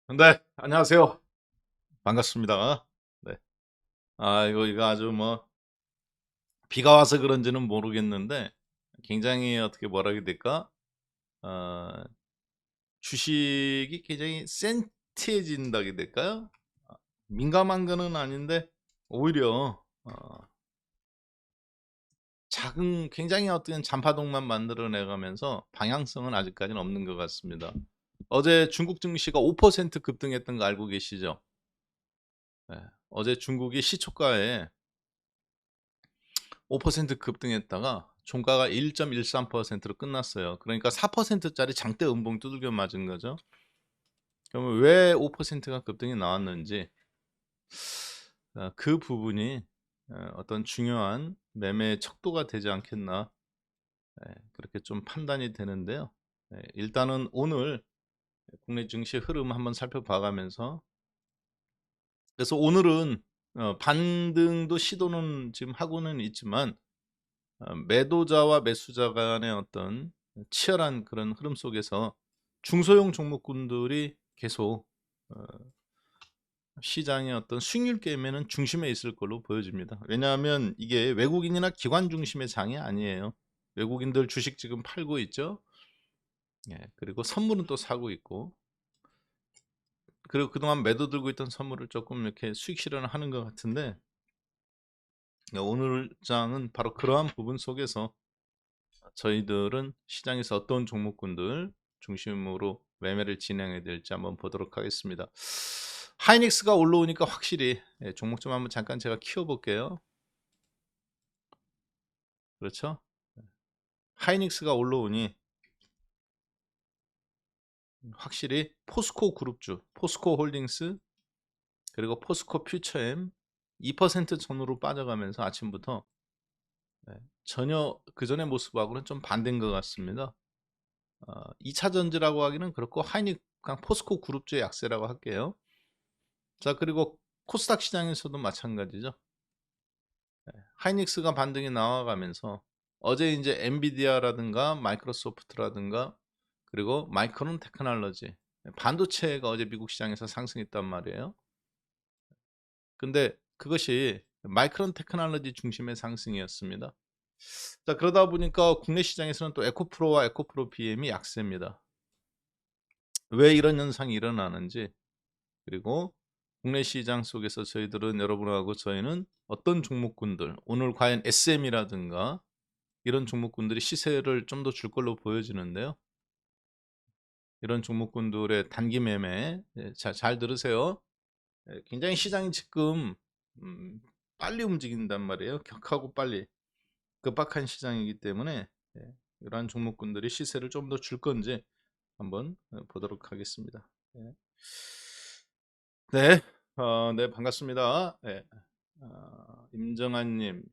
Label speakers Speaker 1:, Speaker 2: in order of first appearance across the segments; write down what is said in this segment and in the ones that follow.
Speaker 1: 네, 안녕하세요. 반갑습니다. 네. 이거 아주 비가 와서 그런지는 모르겠는데 굉장히 어떻게 뭐라 해야 될까? 어 주식이 굉장히 센티해진다고 될까요? 아 민감한 거는 아닌데 오히려 작은 굉장히 어떤 잔파동만 만들어내 가면서 방향성은 아직까지는 없는 것 같습니다. 어제 중국 증시가 5% 급등했던 거 알고 계시죠? 예. 어제 중국이 시초가에 5% 급등했다가 종가가 1.13%로 끝났어요. 그러니까 4% 짜리 장대 음봉 두들겨 맞은 거죠. 그러면 왜 5%가 급등이 나왔는지 그 부분이 어떤 중요한 매매의 척도가 되지 않겠나, 그렇게 좀 판단이 되는데요. 일단은 오늘 국내 증시 흐름 한번 살펴봐 가면서, 그래서 오늘은 반등도 시도는 지금 하고는 있지만 매도자와 매수자 간의 어떤 치열한 그런 흐름 속에서 중소형 종목군들이 계속 어 시장의 어떤 수익률 게임에는 중심에 있을 걸로 보여집니다. 왜냐하면 이게 외국인이나 기관 중심의 장이 아니에요. 외국인들 주식 지금 팔고 있죠. 예. 그리고 선물은 또 사고 있고, 그리고 그동안 매도 들고 있던 선물을 조금 이렇게 수익 실현을 하는 것 같은데, 오늘 장은 바로 그러한 부분 속에서 저희들은 시장에서 어떤 종목군들 중심으로 매매를 진행해야 될지 한번 보도록 하겠습니다. 하이닉스가 올라오니까 확실히, 종목 좀 한번 잠깐 제가 키워볼게요. 그렇죠? 하이닉스가 올라오니 확실히 포스코 그룹주, 포스코 홀딩스, 그리고 포스코 퓨처엠 2% 전후로 빠져가면서 아침부터, 전혀 그전의 모습하고는 좀 반대인 것 같습니다. 2차 전지라고 하기는 그렇고 하이닉 그냥 포스코 그룹주의 약세라고 할게요. 자, 그리고 코스닥 시장에서도 마찬가지죠. 하이닉스가 반등이 나와가면서 어제 이제 엔비디아라든가 마이크로소프트라든가 그리고 마이크론 테크놀로지, 반도체가 어제 미국 시장에서 상승했단 말이에요. 근데 그것이 마이크론 테크놀로지 중심의 상승이었습니다. 자, 그러다 보니까 국내 시장에서는 또 에코프로와 에코프로 BM이 약세입니다. 왜 이런 현상이 일어나는지, 그리고 국내 시장 속에서 저희들은, 여러분하고 저희는 어떤 종목군들, 오늘 과연 SM이라든가 이런 종목군들이 시세를 좀 더 줄 걸로 보여지는데요. 이런 종목군들의 단기 매매, 잘 들으세요. 굉장히 시장이 지금 음, 빨리 움직인단 말이에요. 격하고 빨리 급박한 시장이기 때문에, 이러한 종목군들이 시세를 좀 더 줄 건지 한번 보도록 하겠습니다. 네, 네, 반갑습니다. 임정환님,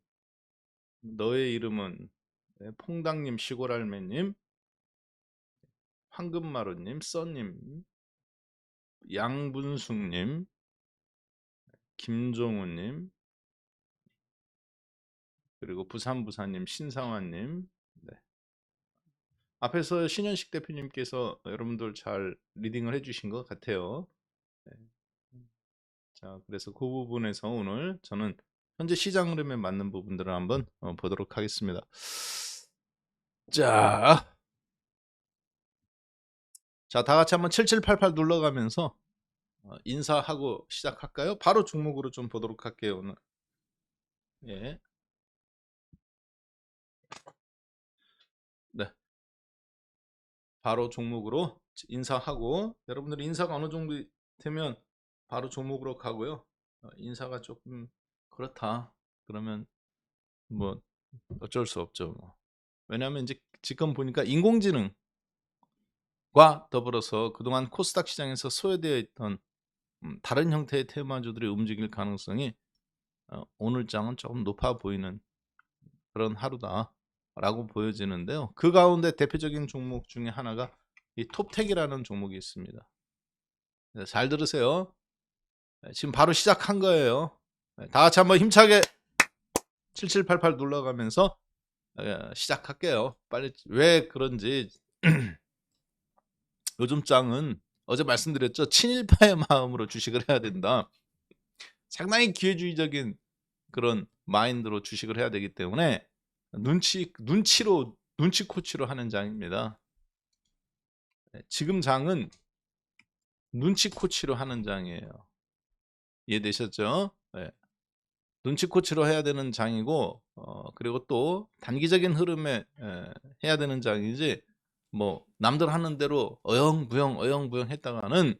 Speaker 1: 너의 이름은, 퐁당님, 시골알매님, 황금마루님, 써님, 양분숙님, 김종우님, 그리고 부산부사님, 신상환님. 네. 앞에서 신현식 대표님께서 여러분들 잘 리딩을 해주신 것 같아요. 네. 자, 그래서 그 부분에서 오늘 저는 현재 시장 흐름에 맞는 부분들을 한번 보도록 하겠습니다. 자, 다 같이 한번 7788 눌러가면서 인사하고 시작할까요? 바로 종목으로 좀 보도록 할게요, 오늘. 예. 네. 바로 종목으로 인사하고, 여러분들 인사가 어느 정도 되면 바로 종목으로 가고요. 인사가 조금 그렇다 그러면 뭐 어쩔 수 없죠. 왜냐하면 이제 지금 보니까 인공지능과 더불어서 그동안 코스닥 시장에서 소외되어 있던 다른 형태의 테마주들이 움직일 가능성이 오늘 장은 조금 높아 보이는 그런 하루다라고 보여지는데요. 그 가운데 대표적인 종목 중에 하나가 이 톱텍이라는 종목이 있습니다. 잘 들으세요. 지금 바로 시작한 거예요. 다 같이 한번 힘차게 7788 눌러가면서 시작할게요. 빨리. 왜 그런지 요즘 장은 어제 말씀드렸죠. 친일파의 마음으로 주식을 해야 된다. 상당히 기회주의적인 그런 마인드로 주식을 해야 되기 때문에 눈치 코치로 하는 장입니다. 지금 장은 눈치 코치로 하는 장이에요. 이해되셨죠? 네. 눈치 코치로 해야 되는 장이고, 그리고 또 단기적인 흐름에 해야 되는 장이지, 뭐 남들 하는 대로 어영부영 했다가는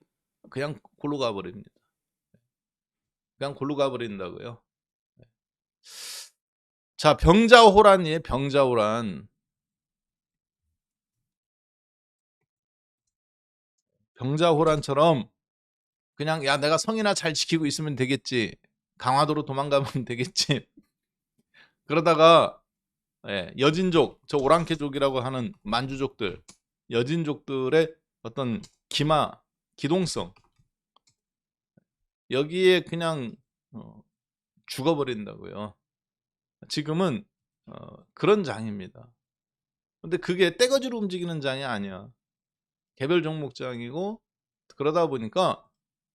Speaker 1: 그냥 골로 가버립니다. 그냥 골로 가버린다고요. 자, 병자호란이에요. 병자호란. 병자호란처럼 그냥 야 내가 성이나 잘 지키고 있으면 되겠지. 강화도로 도망가면 되겠지. 그러다가 여진족, 저 오랑캐족이라고 하는 만주족들, 여진족들의 어떤 기동성 여기에 그냥 죽어버린다고요. 지금은 그런 장입니다. 근데 그게 떼거지로 움직이는 장이 아니야. 개별 종목장이고 그러다 보니까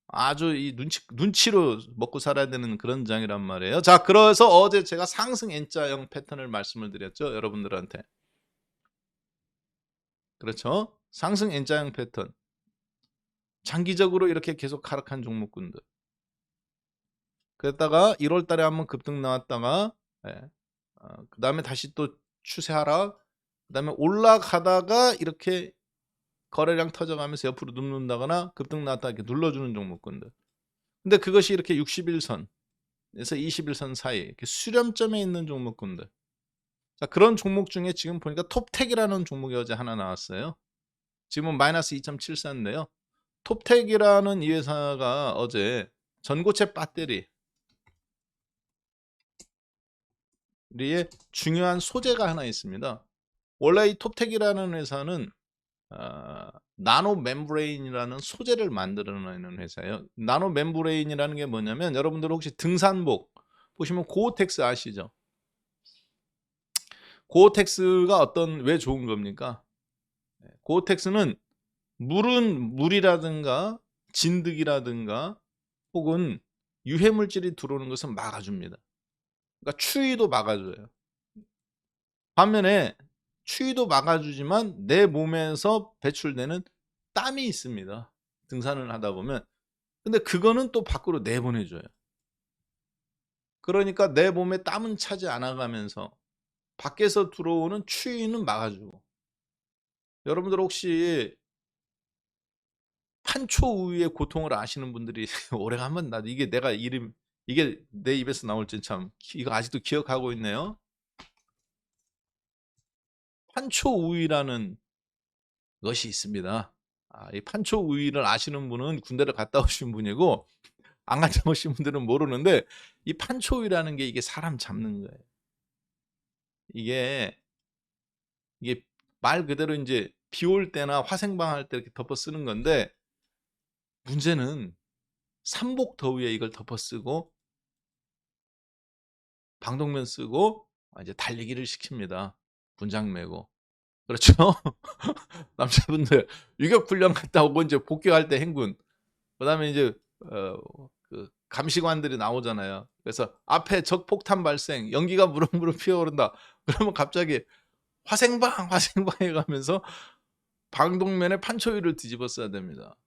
Speaker 1: 아주 이 눈치로 먹고 살아야 되는 그런 장이란 말이에요. 자, 그래서 어제 제가 상승 N자형 패턴을 말씀을 드렸죠, 여러분들한테. 그렇죠? 상승 N자형 패턴. 장기적으로 이렇게 계속 하락한 종목군들. 그랬다가 1월 달에 한번 급등 나왔다가 그 다음에 다시 또 추세 하락, 그 다음에 올라가다가 이렇게 거래량 터져가면서 옆으로 눕는다거나 급등 나왔다 이렇게 눌러주는 종목군들. 근데 그것이 이렇게 60일선에서 20일선 사이 이렇게 수렴점에 있는 종목군들. 자, 그런 종목 중에 지금 보니까 톱텍이라는 종목이 어제 하나 나왔어요. 지금은 마이너스 2.74인데요. 톱텍이라는 이 회사가 어제 전고체 배터리의 중요한 소재가 하나 있습니다. 원래 이 톱텍이라는 회사는 나노 멤브레인이라는 소재를 만들어내는 회사예요. 나노 멤브레인이라는 게 뭐냐면 여러분들 혹시 등산복 보시면 고어텍스 아시죠? 고어텍스가 왜 좋은 겁니까? 고어텍스는 물이라든가 진드기라든가 혹은 유해물질이 들어오는 것을 막아줍니다. 그러니까 추위도 막아줘요. 반면에 추위도 막아주지만 내 몸에서 배출되는 땀이 있습니다. 등산을 하다 보면. 근데 그거는 또 밖으로 내보내줘요. 그러니까 내 몸에 땀은 차지 않아가면서 밖에서 들어오는 추위는 막아주고. 여러분들 혹시 판초우유의 고통을 아시는 분들이 오래간만 나도 이게 이게 내 입에서 나올지 참 이거 아직도 기억하고 있네요. 판초우유라는 것이 있습니다. 이 판초우유를 아시는 분은 군대를 갔다 오신 분이고 안 갔다 오신 분들은 모르는데 이 판초우유라는 게 이게 사람 잡는 거예요. 이게 말 그대로 이제 비 올 때나 화생방 할 때 이렇게 덮어 쓰는 건데 문제는 삼복 더위에 이걸 덮어 쓰고 방독면 쓰고 이제 달리기를 시킵니다. 분장 메고. 그렇죠? 남자분들 유격 훈련 갔다 오고 이제 복귀할 때 행군. 그다음에 이제 그 감시관들이 나오잖아요. 그래서 앞에 적 폭탄 발생, 연기가 무릉무릉 피어오른다. 그러면 갑자기 화생방 해 가면서 방독면에 판초유를 뒤집어 써야 됩니다.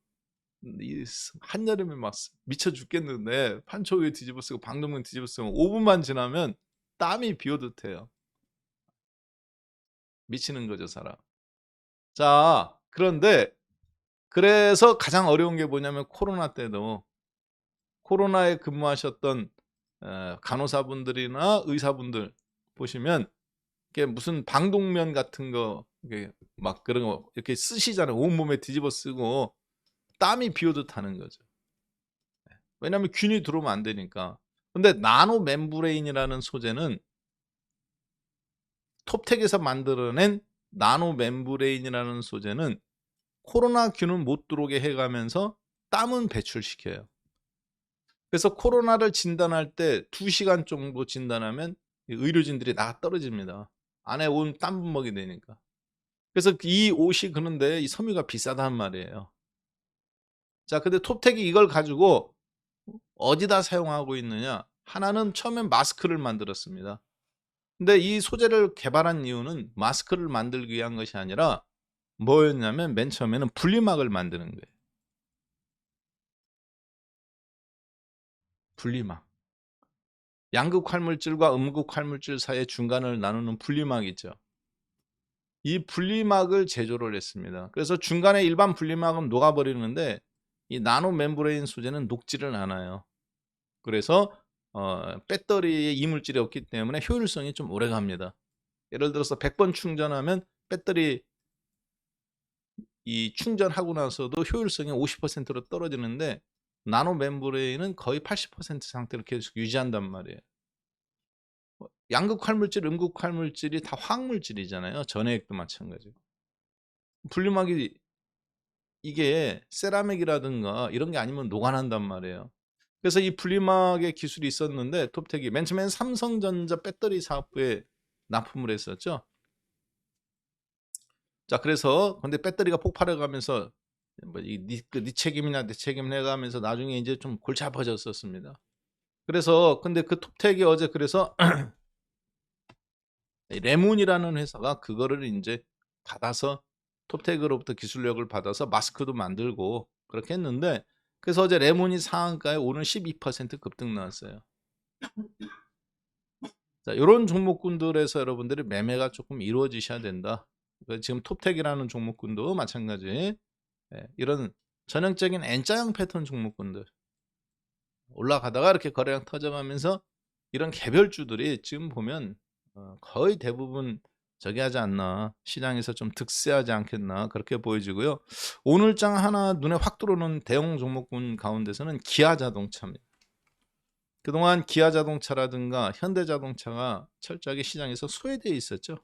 Speaker 1: 이 한여름에 막 미쳐 죽겠는데 판초유에 뒤집어 쓰고 방독면 뒤집어 쓰면 5분만 지나면 땀이 비오듯 해요. 미치는 거죠, 사람. 자, 그런데 그래서 가장 어려운 게 뭐냐면 코로나 때도 코로나에 근무하셨던 간호사분들이나 의사분들 보시면 이게 무슨 방독면 같은 거 이게 막 그런 거 이렇게 쓰시잖아요. 온몸에 뒤집어 쓰고 땀이 비오듯 하는 거죠. 왜냐하면 균이 들어오면 안 되니까. 근데 나노 멤브레인이라는 소재는 톱텍에서 만들어낸 나노 멤브레인이라는 소재는 코로나균은 못 들어오게 해가면서 땀은 배출시켜요. 그래서 코로나를 진단할 때 2시간 정도 진단하면 의료진들이 나가 떨어집니다. 안에 온 땀분먹이 되니까. 그래서 이 옷이 그런데 이 섬유가 비싸단 말이에요. 자, 근데 톱텍이 이걸 가지고 어디다 사용하고 있느냐? 하나는 처음엔 마스크를 만들었습니다. 근데 이 소재를 개발한 이유는 마스크를 만들기 위한 것이 아니라 뭐였냐면 맨 처음에는 분리막을 만드는 거예요. 분리막. 양극 활물질과 음극 활물질 사이의 중간을 나누는 분리막 있죠. 이 분리막을 제조를 했습니다. 그래서 중간에 일반 분리막은 녹아버리는데 이 나노 멤브레인 소재는 녹지를 않아요. 그래서 배터리에 이물질이 없기 때문에 효율성이 좀 오래 갑니다. 예를 들어서 100번 충전하면 배터리 이 충전하고 나서도 효율성이 50%로 떨어지는데 나노 멤브레인은 거의 80% 상태를 계속 유지한단 말이에요. 양극 활물질, 음극 활물질이 다 화학물질이잖아요. 전해액도 마찬가지고. 분리막이 이게 세라믹이라든가 이런 게 아니면 녹아난단 말이에요. 그래서 이 분리막의 기술이 있었는데 톱텍이 맨 처음엔 삼성전자 배터리 사업부에 납품을 했었죠. 자, 그래서 근데 배터리가 폭발해 가면서 네 책임이냐 내 책임이냐 해가면서 나중에 이제 좀 골치 아파졌었습니다. 그래서 근데 그 톱텍이 어제 그래서 레몬이라는 회사가 그거를 이제 받아서 톱텍으로부터 기술력을 받아서 마스크도 만들고 그렇게 했는데 그래서 어제 레몬이 상한가에 오늘 12% 급등 나왔어요. 자, 이런 종목군들에서 여러분들이 매매가 조금 이루어지셔야 된다. 지금 톱텍이라는 종목군도 마찬가지. 이런 전형적인 N자형 패턴 종목군들 올라가다가 이렇게 거래량 터져가면서 이런 개별주들이 지금 보면 거의 대부분 저기 하지 않나, 시장에서 좀 득세하지 않겠나 그렇게 보여지고요. 오늘 장 하나 눈에 확 들어오는 대형 종목군 가운데서는 기아자동차입니다. 그동안 기아자동차라든가 현대자동차가 철저하게 시장에서 소외되어 있었죠.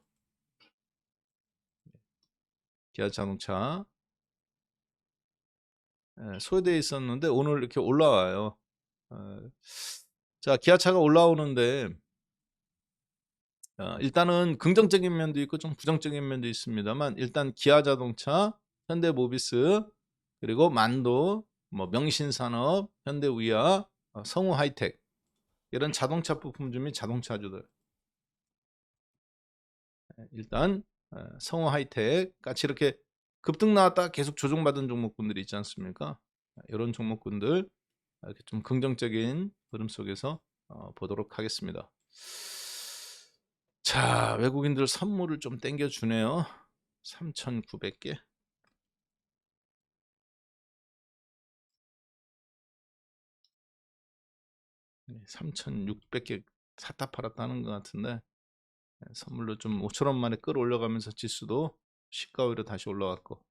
Speaker 1: 기아자동차 소외되어 있었는데 오늘 이렇게 올라와요. 자, 기아차가 올라오는데 일단은 긍정적인 면도 있고 좀 부정적인 면도 있습니다만 일단 기아자동차, 현대모비스, 그리고 만도, 뭐 명신산업, 현대위아, 성우하이텍 이런 자동차 부품주 및 자동차주들 일단 성우하이텍 같이 이렇게 급등 나왔다가 계속 조정받은 종목군들이 있지 않습니까? 이런 종목군들 이렇게 좀 긍정적인 흐름 속에서 보도록 하겠습니다. 자, 외국인들 선물을 좀 땡겨주네요. 3,900개. 3,600개 샀다 팔았다 하는 것 같은데 선물로 좀 5천원 만에 끌어올려가면서 지수도 시가 오히려 다시 올라왔고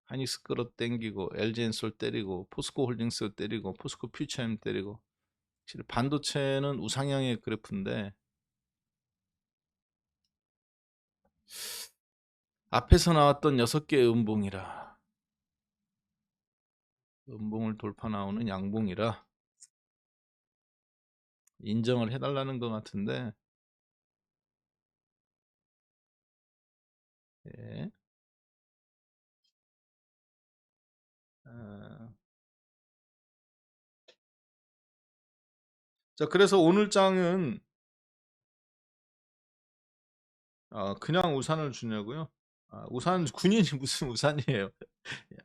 Speaker 1: 하닉스 끌어땡기고 LG엔솔 때리고 포스코 홀딩스 때리고 포스코 퓨처엠 때리고 확실히 반도체는 우상향의 그래프인데 앞에서 나왔던 6개의 음봉이라 음봉을 돌파 나오는 양봉이라 인정을 해달라는 것 같은데 예. 자, 그래서 오늘 장은 그냥 우산을 주냐고요? 우산 군인이 무슨 우산이에요?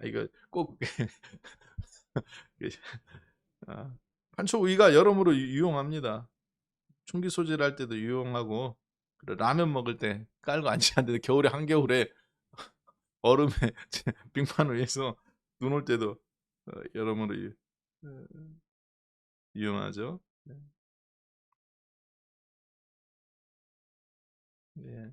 Speaker 1: 이거 꼭 판초 우위가 여러모로 유용합니다. 총기 소지할 때도 유용하고 라면 먹을 때 깔고 앉아야 되는데 겨울에 한겨울에 얼음에 빙판 위에서 눈 올 때도 여러모로 어, 유용하죠. 네. 네.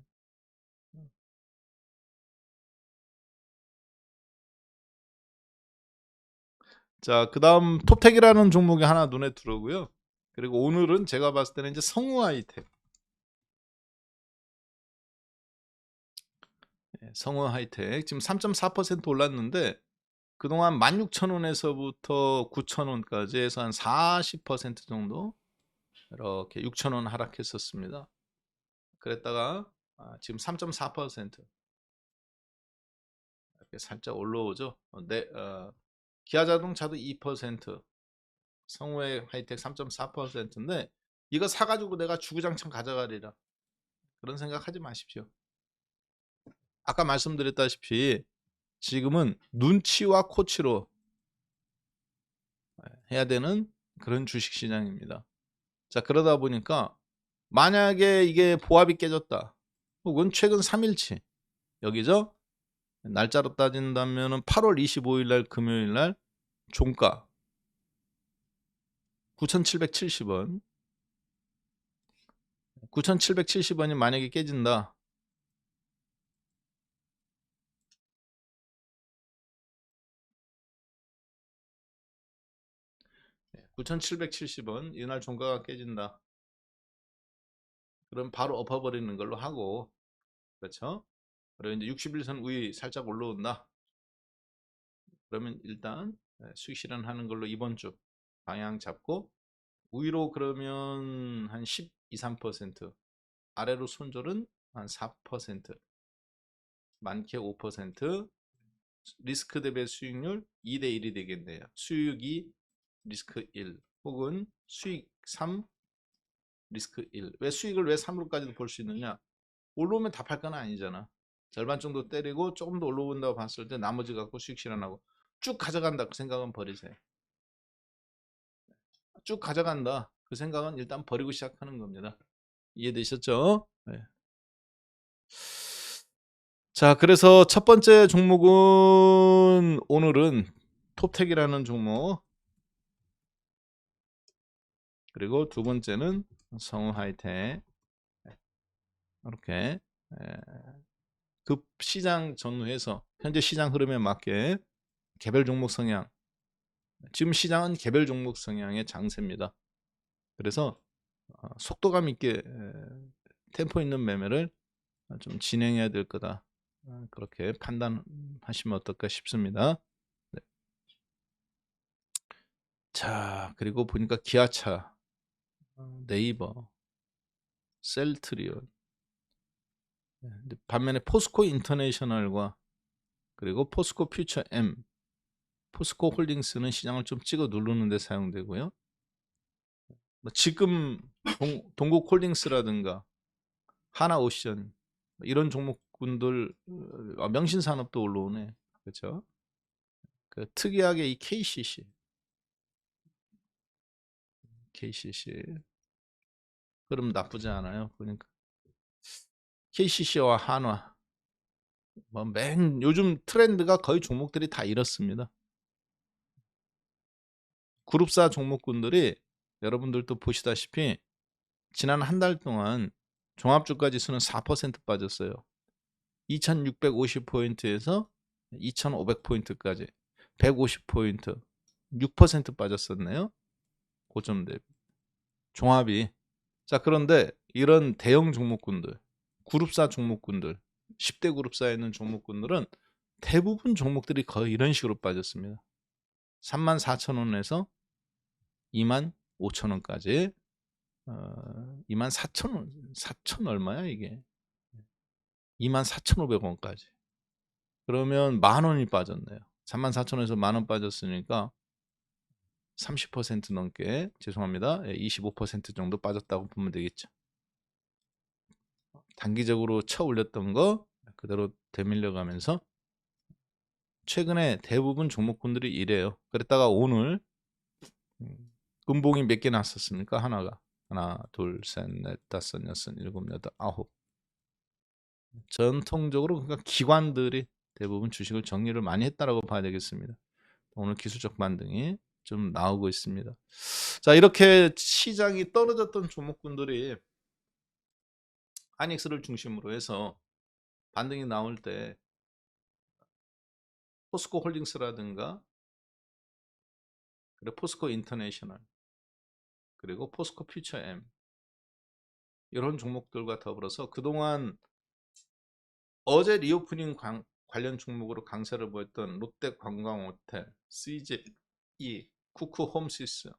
Speaker 1: 자, 그다음 톱텍이라는 종목이 하나 눈에 들어오고요. 그리고 오늘은 제가 봤을 때는 이제 성우하이텍. 성우하이텍 지금 3.4% 올랐는데 그동안 16,000원에서부터 9,000원까지 해서 한 40% 정도 이렇게 6,000원 하락했었습니다. 그랬다가 지금 3.4% 이렇게 살짝 올라오죠. 기아자동차도 2%, 성우의 하이텍 3.4%인데 이거 사가지고 내가 주구장창 가져가리라 그런 생각하지 마십시오. 아까 말씀드렸다시피 지금은 눈치와 코치로 해야 되는 그런 주식시장입니다. 자, 그러다 보니까 만약에 이게 보합이 깨졌다 혹은 최근 3일치 여기죠, 날짜로 따진다면 8월 25일 날 금요일 날 종가 9,770원 9,770원이 만약에 깨진다, 9,770원 이날 종가가 깨진다, 그럼 바로 엎어버리는 걸로 하고, 그렇죠? 그리고 이제 60일선 우위 살짝 올라온다, 그러면 일단 수익 실현하는 걸로 이번 주 방향 잡고, 위로 그러면 한 12, 3%, 아래로 손절은 한 4%, 많게 5%, 리스크 대비 수익률 2대 1이 되겠네요. 수익 2, 리스크 1, 혹은 수익 3, 리스크 1. 왜 수익을 왜 3으로까지도 볼 수 있느냐? 올라오면 다 팔 건 아니잖아. 절반 정도 때리고 조금 더 올라온다고 봤을 때 나머지 갖고 수익 실현하고 쭉 가져간다 그 생각은 버리세요. 쭉 가져간다 그 생각은 일단 버리고 시작하는 겁니다. 이해되셨죠? 네. 자, 그래서 첫 번째 종목은 오늘은 톱텍이라는 종목, 그리고 두 번째는 성우 하이텍, 이렇게 급 시장 전후해서 현재 시장 흐름에 맞게 개별 종목 성향, 지금 시장은 개별 종목 성향의 장세입니다. 그래서 속도감 있게 템포 있는 매매를 좀 진행해야 될 거다, 그렇게 판단하시면 어떨까 싶습니다. 네. 자, 그리고 보니까 기아차, 네이버, 셀트리온, 반면에 포스코 인터내셔널과 그리고 포스코 퓨처 M, 포스코 홀딩스는 시장을 좀 찍어 누르는 데 사용되고요. 지금 동국 홀딩스라든가 하나오션 이런 종목군들, 명신산업도 올라오네. 그렇죠? 그 특이하게 이 KCC 흐름 나쁘지 않아요. 그러니까 KCC와 한화, 요즘 트렌드가 거의 종목들이 다 이렇습니다. 그룹사 종목군들이 여러분들도 보시다시피 지난 한 달 동안 종합주가 지수는 4% 빠졌어요. 2650포인트에서 2500포인트까지 150포인트 6% 빠졌었네요. 고점 대비 종합이. 자, 그런데 이런 대형 종목군들, 그룹사 종목군들, 10대 그룹사에 있는 종목군들은 대부분 종목들이 거의 이런 식으로 빠졌습니다. 34,000원에서 25,000원까지, 24,000원, 4천 얼마야 이게? 24,500원까지. 그러면 10,000원이 빠졌네요. 34,000원에서 10,000원 빠졌으니까 30% 넘게, 죄송합니다, 25% 정도 빠졌다고 보면 되겠죠. 단기적으로 쳐 올렸던 거 그대로 되밀려가면서 최근에 대부분 종목군들이 이래요. 그랬다가 오늘 금봉이 몇 개 났었습니까? 하나가. 하나, 둘, 셋, 넷, 다섯, 여섯, 일곱, 여덟, 아홉. 전통적으로 그러니까 기관들이 대부분 주식을 정리를 많이 했다라고 봐야 되겠습니다. 오늘 기술적 반등이 좀 나오고 있습니다. 자, 이렇게 시장이 떨어졌던 종목군들이 하이닉스를 중심으로 해서 반등이 나올 때 포스코 홀딩스라든가 그리고 포스코 인터내셔널 그리고 포스코 퓨처 M 이런 종목들과 더불어서 그동안 어제 리오프닝 관련 종목으로 강세를 보였던 롯데관광호텔, CJ, 쿠쿠 홈시스,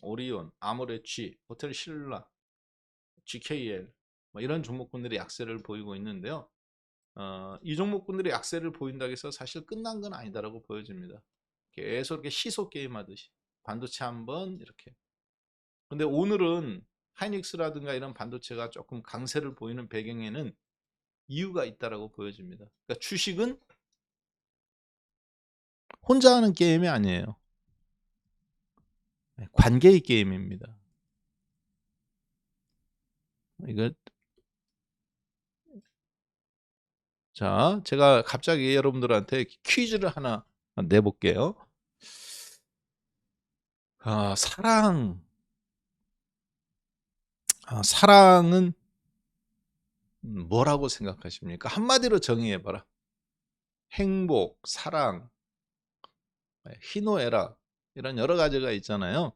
Speaker 1: 오리온, 아모레취, 호텔 신라, GKL 이런 종목군들이 약세를 보이고 있는데요. 이 종목군들이 약세를 보인다고 해서 사실 끝난 건 아니다라고 보여집니다. 계속 이렇게 시소 게임 하듯이 반도체 한번 이렇게. 근데 오늘은 하이닉스라든가 이런 반도체가 조금 강세를 보이는 배경에는 이유가 있다라고 보여집니다. 그러니까 주식은 혼자 하는 게임이 아니에요. 관계의 게임입니다. 이거 자, 제가 갑자기 여러분들한테 퀴즈를 하나 내볼게요. 사랑은 뭐라고 생각하십니까? 한마디로 정의해봐라. 행복, 사랑, 희노애락 이런 여러 가지가 있잖아요.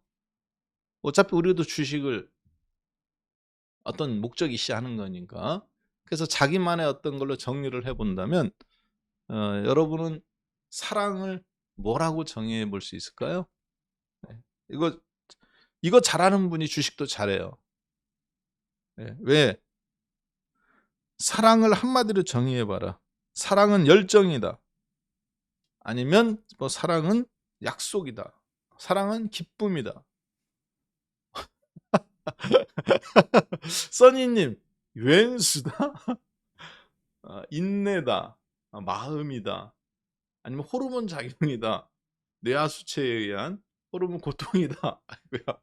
Speaker 1: 어차피 우리도 주식을 어떤 목적이 있이 하는 거니까. 그래서 자기만의 어떤 걸로 정리를 해본다면 여러분은 사랑을 뭐라고 정의해 볼 수 있을까요? 네. 이거 잘하는 분이 주식도 잘해요. 네. 왜? 사랑을 한마디로 정의해봐라. 사랑은 열정이다. 아니면 뭐 사랑은 약속이다. 사랑은 기쁨이다. 써니님, 왼수다? 인내다. 마음이다. 아니면 호르몬 작용이다. 뇌하수체에 의한 호르몬 고통이다. 아이고야.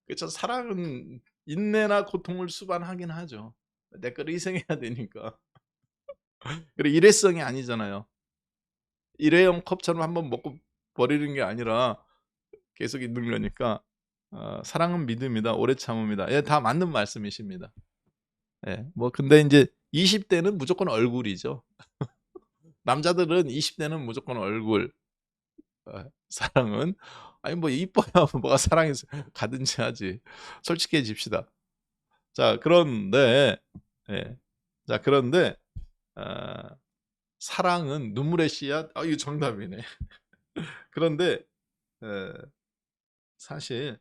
Speaker 1: 그렇죠. 사랑은 인내나 고통을 수반하긴 하죠. 내 거를 희생해야 되니까. 그리고 일회성이 아니잖아요. 일회용 컵처럼 한번 먹고 버리는 게 아니라 계속 있는 거니까. 사랑은 믿음이다. 오래 참음이다. 예, 다 맞는 말씀이십니다. 예, 뭐 근데 이제 20대는 무조건 얼굴이죠. 남자들은 20대는 무조건 얼굴. 사랑은 아니 뭐 이뻐야 뭐가 사랑이 가든지 하지. 솔직해집시다. 자, 그런데 예. 자, 그런데 사랑은 눈물의 씨앗. 이거 정답이네. 그런데 에, 사실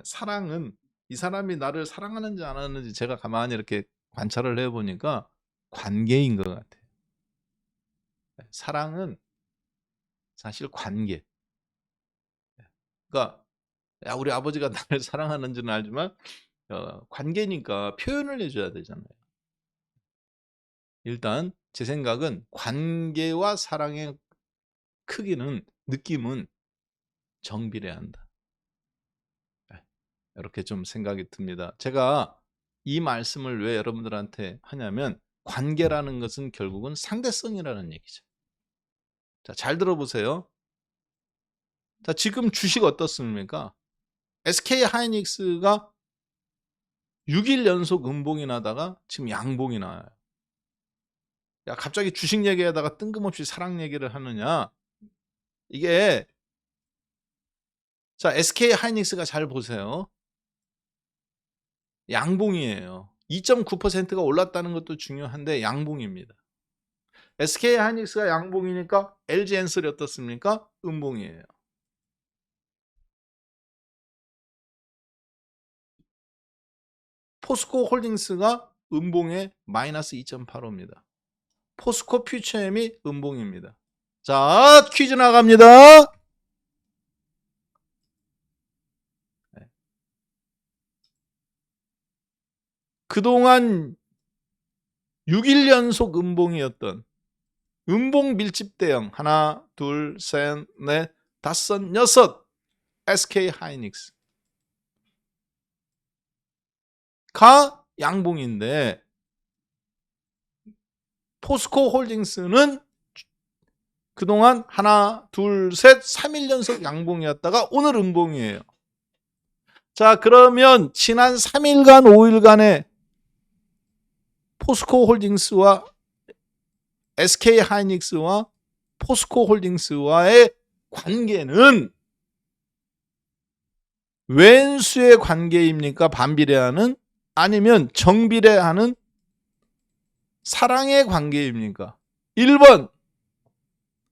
Speaker 1: 사랑은 이 사람이 나를 사랑하는지 안 하는지 제가 가만히 이렇게 관찰을 해보니까 관계인 것 같아요. 사랑은 사실 관계. 그러니까 우리 아버지가 나를 사랑하는지는 알지만 관계니까 표현을 해줘야 되잖아요. 일단 제 생각은 관계와 사랑의 크기는 느낌은 정비례한다. 이렇게 좀 생각이 듭니다. 제가 이 말씀을 왜 여러분들한테 하냐면 관계라는 것은 결국은 상대성이라는 얘기죠. 자, 잘 들어보세요. 자, 지금 주식 어떻습니까? SK 하이닉스가 6일 연속 음봉이 나다가 지금 양봉이 나와요. 야, 갑자기 주식 얘기하다가 뜬금없이 사랑 얘기를 하느냐? 이게 자, SK 하이닉스가 잘 보세요. 양봉이에요. 2.9%가 올랐다는 것도 중요한데 양봉입니다. SK 하이닉스가 양봉이니까 LG 엔솔이 어떻습니까? 음봉이에요. 포스코 홀딩스가 음봉에 마이너스 2.85입니다. 포스코 퓨처엠이 음봉입니다. 자, 퀴즈 나갑니다. 그동안 6일 연속 음봉이었던 음봉 밀집 대형 하나, 둘, 셋, 넷, 다섯, 여섯 SK 하이닉스가 양봉인데 포스코 홀딩스는 그동안 하나, 둘, 셋, 3일 연속 양봉이었다가 오늘 음봉이에요. 자, 그러면 지난 3일간, 5일간의 포스코 홀딩스와 SK 하이닉스와 포스코 홀딩스와의 관계는 왼수의 관계입니까? 반비례하는? 아니면 정비례하는 사랑의 관계입니까? 1번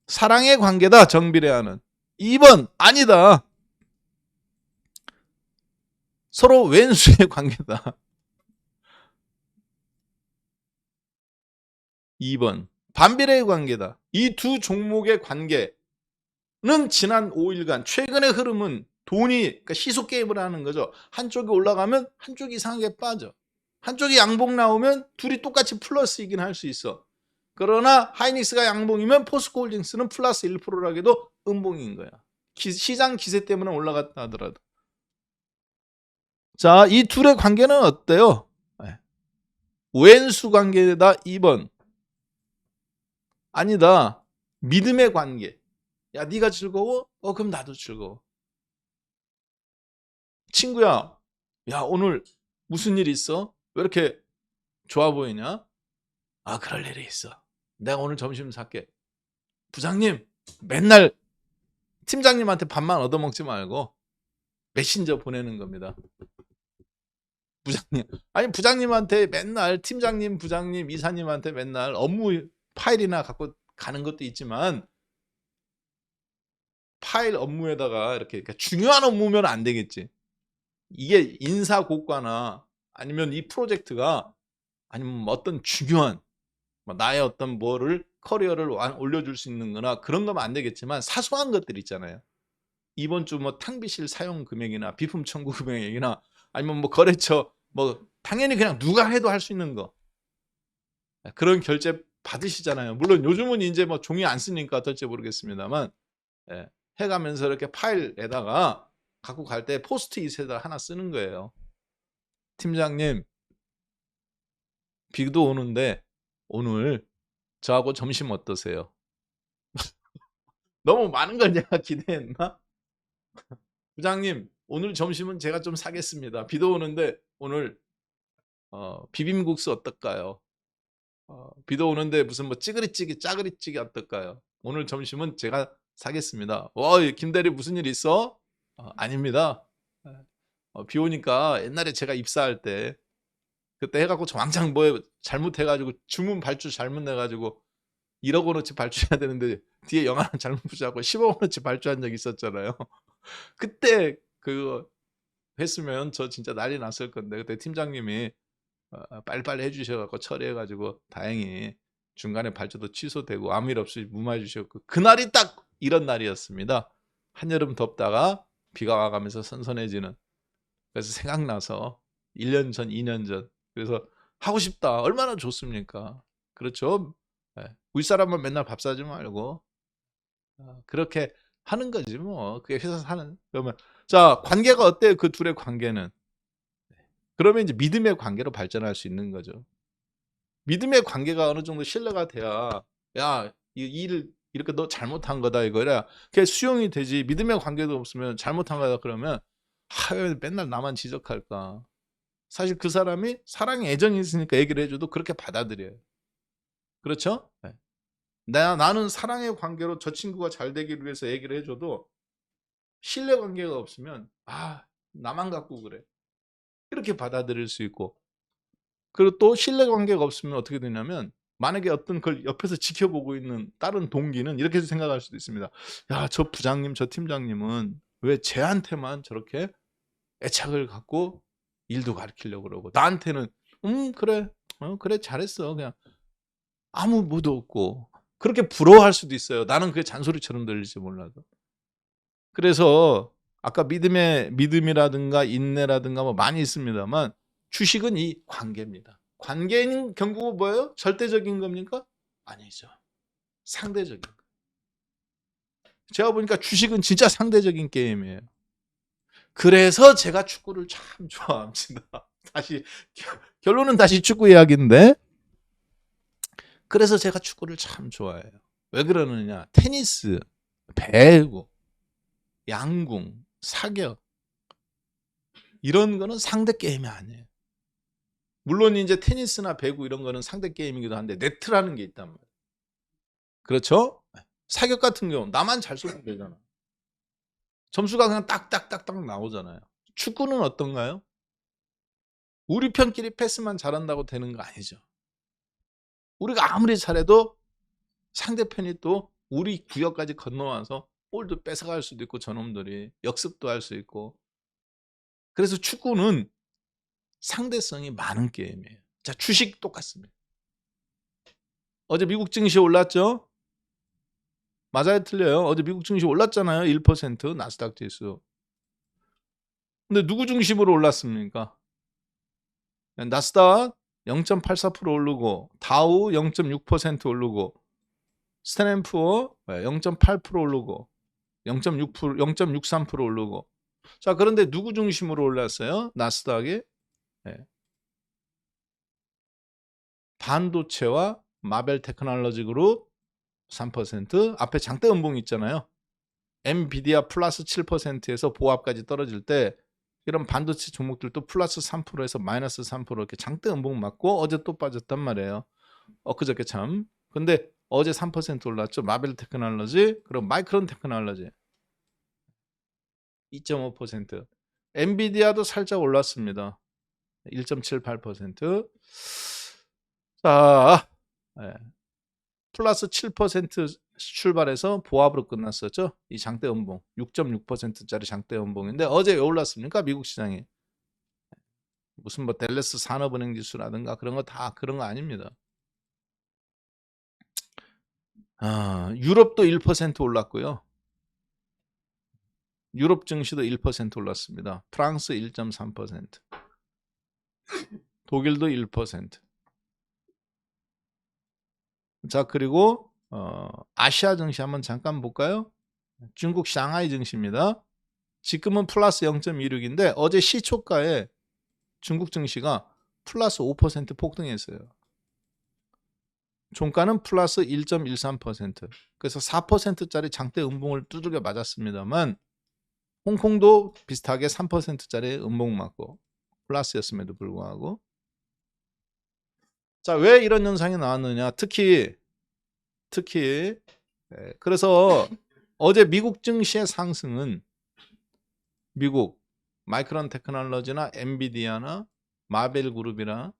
Speaker 1: 사랑의 관계다. 정비례하는. 2번 아니다. 서로 왼수의 관계다. 2번 반비례의 관계다. 이 두 종목의 관계는 지난 5일간 최근의 흐름은 돈이 그러니까 시소 게임을 하는 거죠. 한쪽이 올라가면 한쪽이 이상하게 빠져. 한쪽이 양봉 나오면 둘이 똑같이 플러스이긴 할 수 있어. 그러나 하이닉스가 양봉이면 포스코홀딩스는 플러스 1%라기도 음봉인 거야. 시장 기세 때문에 올라갔다 하더라도. 자, 이 둘의 관계는 어때요? 왼수 관계다 2번. 아니다. 믿음의 관계. 야, 네가 즐거워? 그럼 나도 즐거워. 친구야, 야, 오늘 무슨 일 있어? 왜 이렇게 좋아 보이냐? 아, 그럴 일이 있어. 내가 오늘 점심 살게. 부장님, 맨날 팀장님한테 밥만 얻어먹지 말고 메신저 보내는 겁니다. 부장님. 아니, 부장님한테 맨날 팀장님, 부장님, 이사님한테 맨날 업무 파일이나 갖고 가는 것도 있지만 파일 업무에다가 이렇게 그러니까 중요한 업무면 안 되겠지. 이게 인사 고과나 아니면 이 프로젝트가 아니면 어떤 중요한 나의 어떤 뭐를 커리어를 올려줄 수 있는 거나 그런 거면 안 되겠지만 사소한 것들 있잖아요. 이번 주 뭐 탕비실 사용 금액이나 비품 청구 금액이나 아니면 뭐 거래처 뭐 당연히 그냥 누가 해도 할 수 있는 거 그런 결제 받으시잖아요. 물론 요즘은 이제 뭐 종이 안 쓰니까 어떨지 모르겠습니다만 예, 해가면서 이렇게 파일에다가 갖고 갈 때 포스트잇에다 하나 쓰는 거예요. 팀장님, 비도 오는데 오늘 저하고 점심 어떠세요? 너무 많은 걸 내가 기대했나? 부장님, 오늘 점심은 제가 좀 사겠습니다. 비도 오는데 오늘 비빔국수 어떨까요? 비도 오는데 무슨 뭐 짜그리찌개 어떨까요? 오늘 점심은 제가 사겠습니다. 김대리 무슨 일 있어? 아닙니다. 비 오니까 옛날에 제가 입사할 때 그때 해갖고 왕창 뭐 잘못해가지고 주문 발주 잘못 내가지고 1억 원어치 발주해야 되는데 뒤에 영화는 잘못 붙여갖고 10억 원어치 발주한 적 있었잖아요. 그때 그거 했으면 저 진짜 난리 났을 건데 그때 팀장님이 빨리빨리 해주셔갖고 처리해가지고 다행히 중간에 발주도 취소되고 아무 일 없이 무마해 주셨고 그날이 딱 이런 날이었습니다. 한여름 덥다가 비가 와가면서 선선해지는 그래서 생각나서 1년 전, 2년 전 그래서 하고 싶다. 얼마나 좋습니까? 그렇죠? 윗사람은 맨날 밥 사지 말고 그렇게 하는 거지 뭐. 그게 회사 사는 그러면 자 관계가 어때요? 그 둘의 관계는 그러면 이제 믿음의 관계로 발전할 수 있는 거죠. 믿음의 관계가 어느 정도 신뢰가 돼야 야, 이 일을 이렇게 너 잘못한 거다 이거야. 그게 수용이 되지. 믿음의 관계도 없으면 잘못한 거다 그러면 왜 맨날 나만 지적할까? 사실 그 사람이 사랑에 애정이 있으니까 얘기를 해줘도 그렇게 받아들여요. 그렇죠? 네. 나는 사랑의 관계로 저 친구가 잘 되기를 위해서 얘기를 해줘도 신뢰 관계가 없으면 나만 갖고 그래. 이렇게 받아들일 수 있고 그리고 또 신뢰 관계가 없으면 어떻게 되냐면 만약에 어떤 걸 옆에서 지켜보고 있는 다른 동기는 이렇게 생각할 수도 있습니다. 야, 저 부장님, 저 팀장님은 왜 쟤한테만 저렇게 애착을 갖고 일도 가르치려고 그러고 나한테는 그래, 그래 잘했어 그냥 아무 뭐도 없고 그렇게 부러워할 수도 있어요. 나는 그게 잔소리처럼 들릴지 몰라도. 그래서 아까 믿음이라든가 인내라든가 뭐 많이 있습니다만 주식은 이 관계입니다. 관계는 결국 뭐예요? 절대적인 겁니까? 아니죠. 상대적인 거. 제가 보니까 주식은 진짜 상대적인 게임이에요. 그래서 제가 축구를 참 좋아합니다. 다시 결론은 다시 축구 이야기인데 그래서 제가 축구를 참 좋아해요. 왜 그러느냐? 테니스, 배구, 양궁, 사격 이런 거는 상대 게임이 아니에요. 물론 이제 테니스나 배구 이런 거는 상대 게임이기도 한데 네트라는 게 있단 말이에요. 그렇죠? 사격 같은 경우 나만 잘 쏘면 되잖아. 점수가 그냥 딱딱딱딱 나오잖아요. 축구는 어떤가요? 우리 편끼리 패스만 잘한다고 되는 거 아니죠. 우리가 아무리 잘해도 상대편이 또 우리 구역까지 건너와서 볼도 뺏어갈 수도 있고 저놈들이 역습도 할 수 있고 그래서 축구는 상대성이 많은 게임이에요. 자, 주식 똑같습니다. 어제 미국 증시 올랐죠? 맞아요, 틀려요? 어제 미국 증시 올랐잖아요. 1% 나스닥 지수. 근데 누구 중심으로 올랐습니까? 나스닥 0.84% 오르고, 다우 0.6% 오르고, 스탠앤푸어 0.8% 오르고, 0.6%, 0.63% 오르고. 자, 그런데 누구 중심으로 올랐어요? 나스닥이 반도체와 마벨 테크놀로지 그룹 3%, 앞에 장대 음봉 있잖아요. 엔비디아 플러스 7%에서 보합까지 떨어질 때 이런 반도체 종목들도 플러스 3%에서 마이너스 3% 이렇게 장대 음봉 맞고 어제 또 빠졌단 말이에요. 엊그저께 참. 근데 어제 3% 올랐죠. 마벨 테크놀로지, 그리고 마이크론 테크놀로지 2.5%. 엔비디아도 살짝 올랐습니다. 1.78%. 자, 예. 플러스 7% 출발해서 보합으로 끝났었죠. 이 장대 음봉 6.6%짜리 장대 음봉인데 어제 왜 올랐습니까? 미국 시장이 무슨 뭐 댈러스 산업은행 지수라든가 그런 거 다 그런 거 아닙니다. 유럽도 1% 올랐고요. 유럽 증시도 1% 올랐습니다. 프랑스 1.3%, 독일도 1%. 자, 그리고 아시아 증시 한번 잠깐 볼까요? 중국 상하이 증시입니다. 지금은 플러스 0.26인데 어제 시초가에 중국 증시가 플러스 5% 폭등했어요. 종가는 플러스 1.13%. 그래서 4%짜리 장대 음봉을 두들겨 맞았습니다만 홍콩도 비슷하게 3%짜리 음봉 맞고 플러스였음에도 불구하고. 자, 왜 이런 현상이 나왔느냐? 특히 그래서 어제 미국 증시의 상승은 미국 마이크론 테크놀로지나 엔비디아나 마벨 그룹이나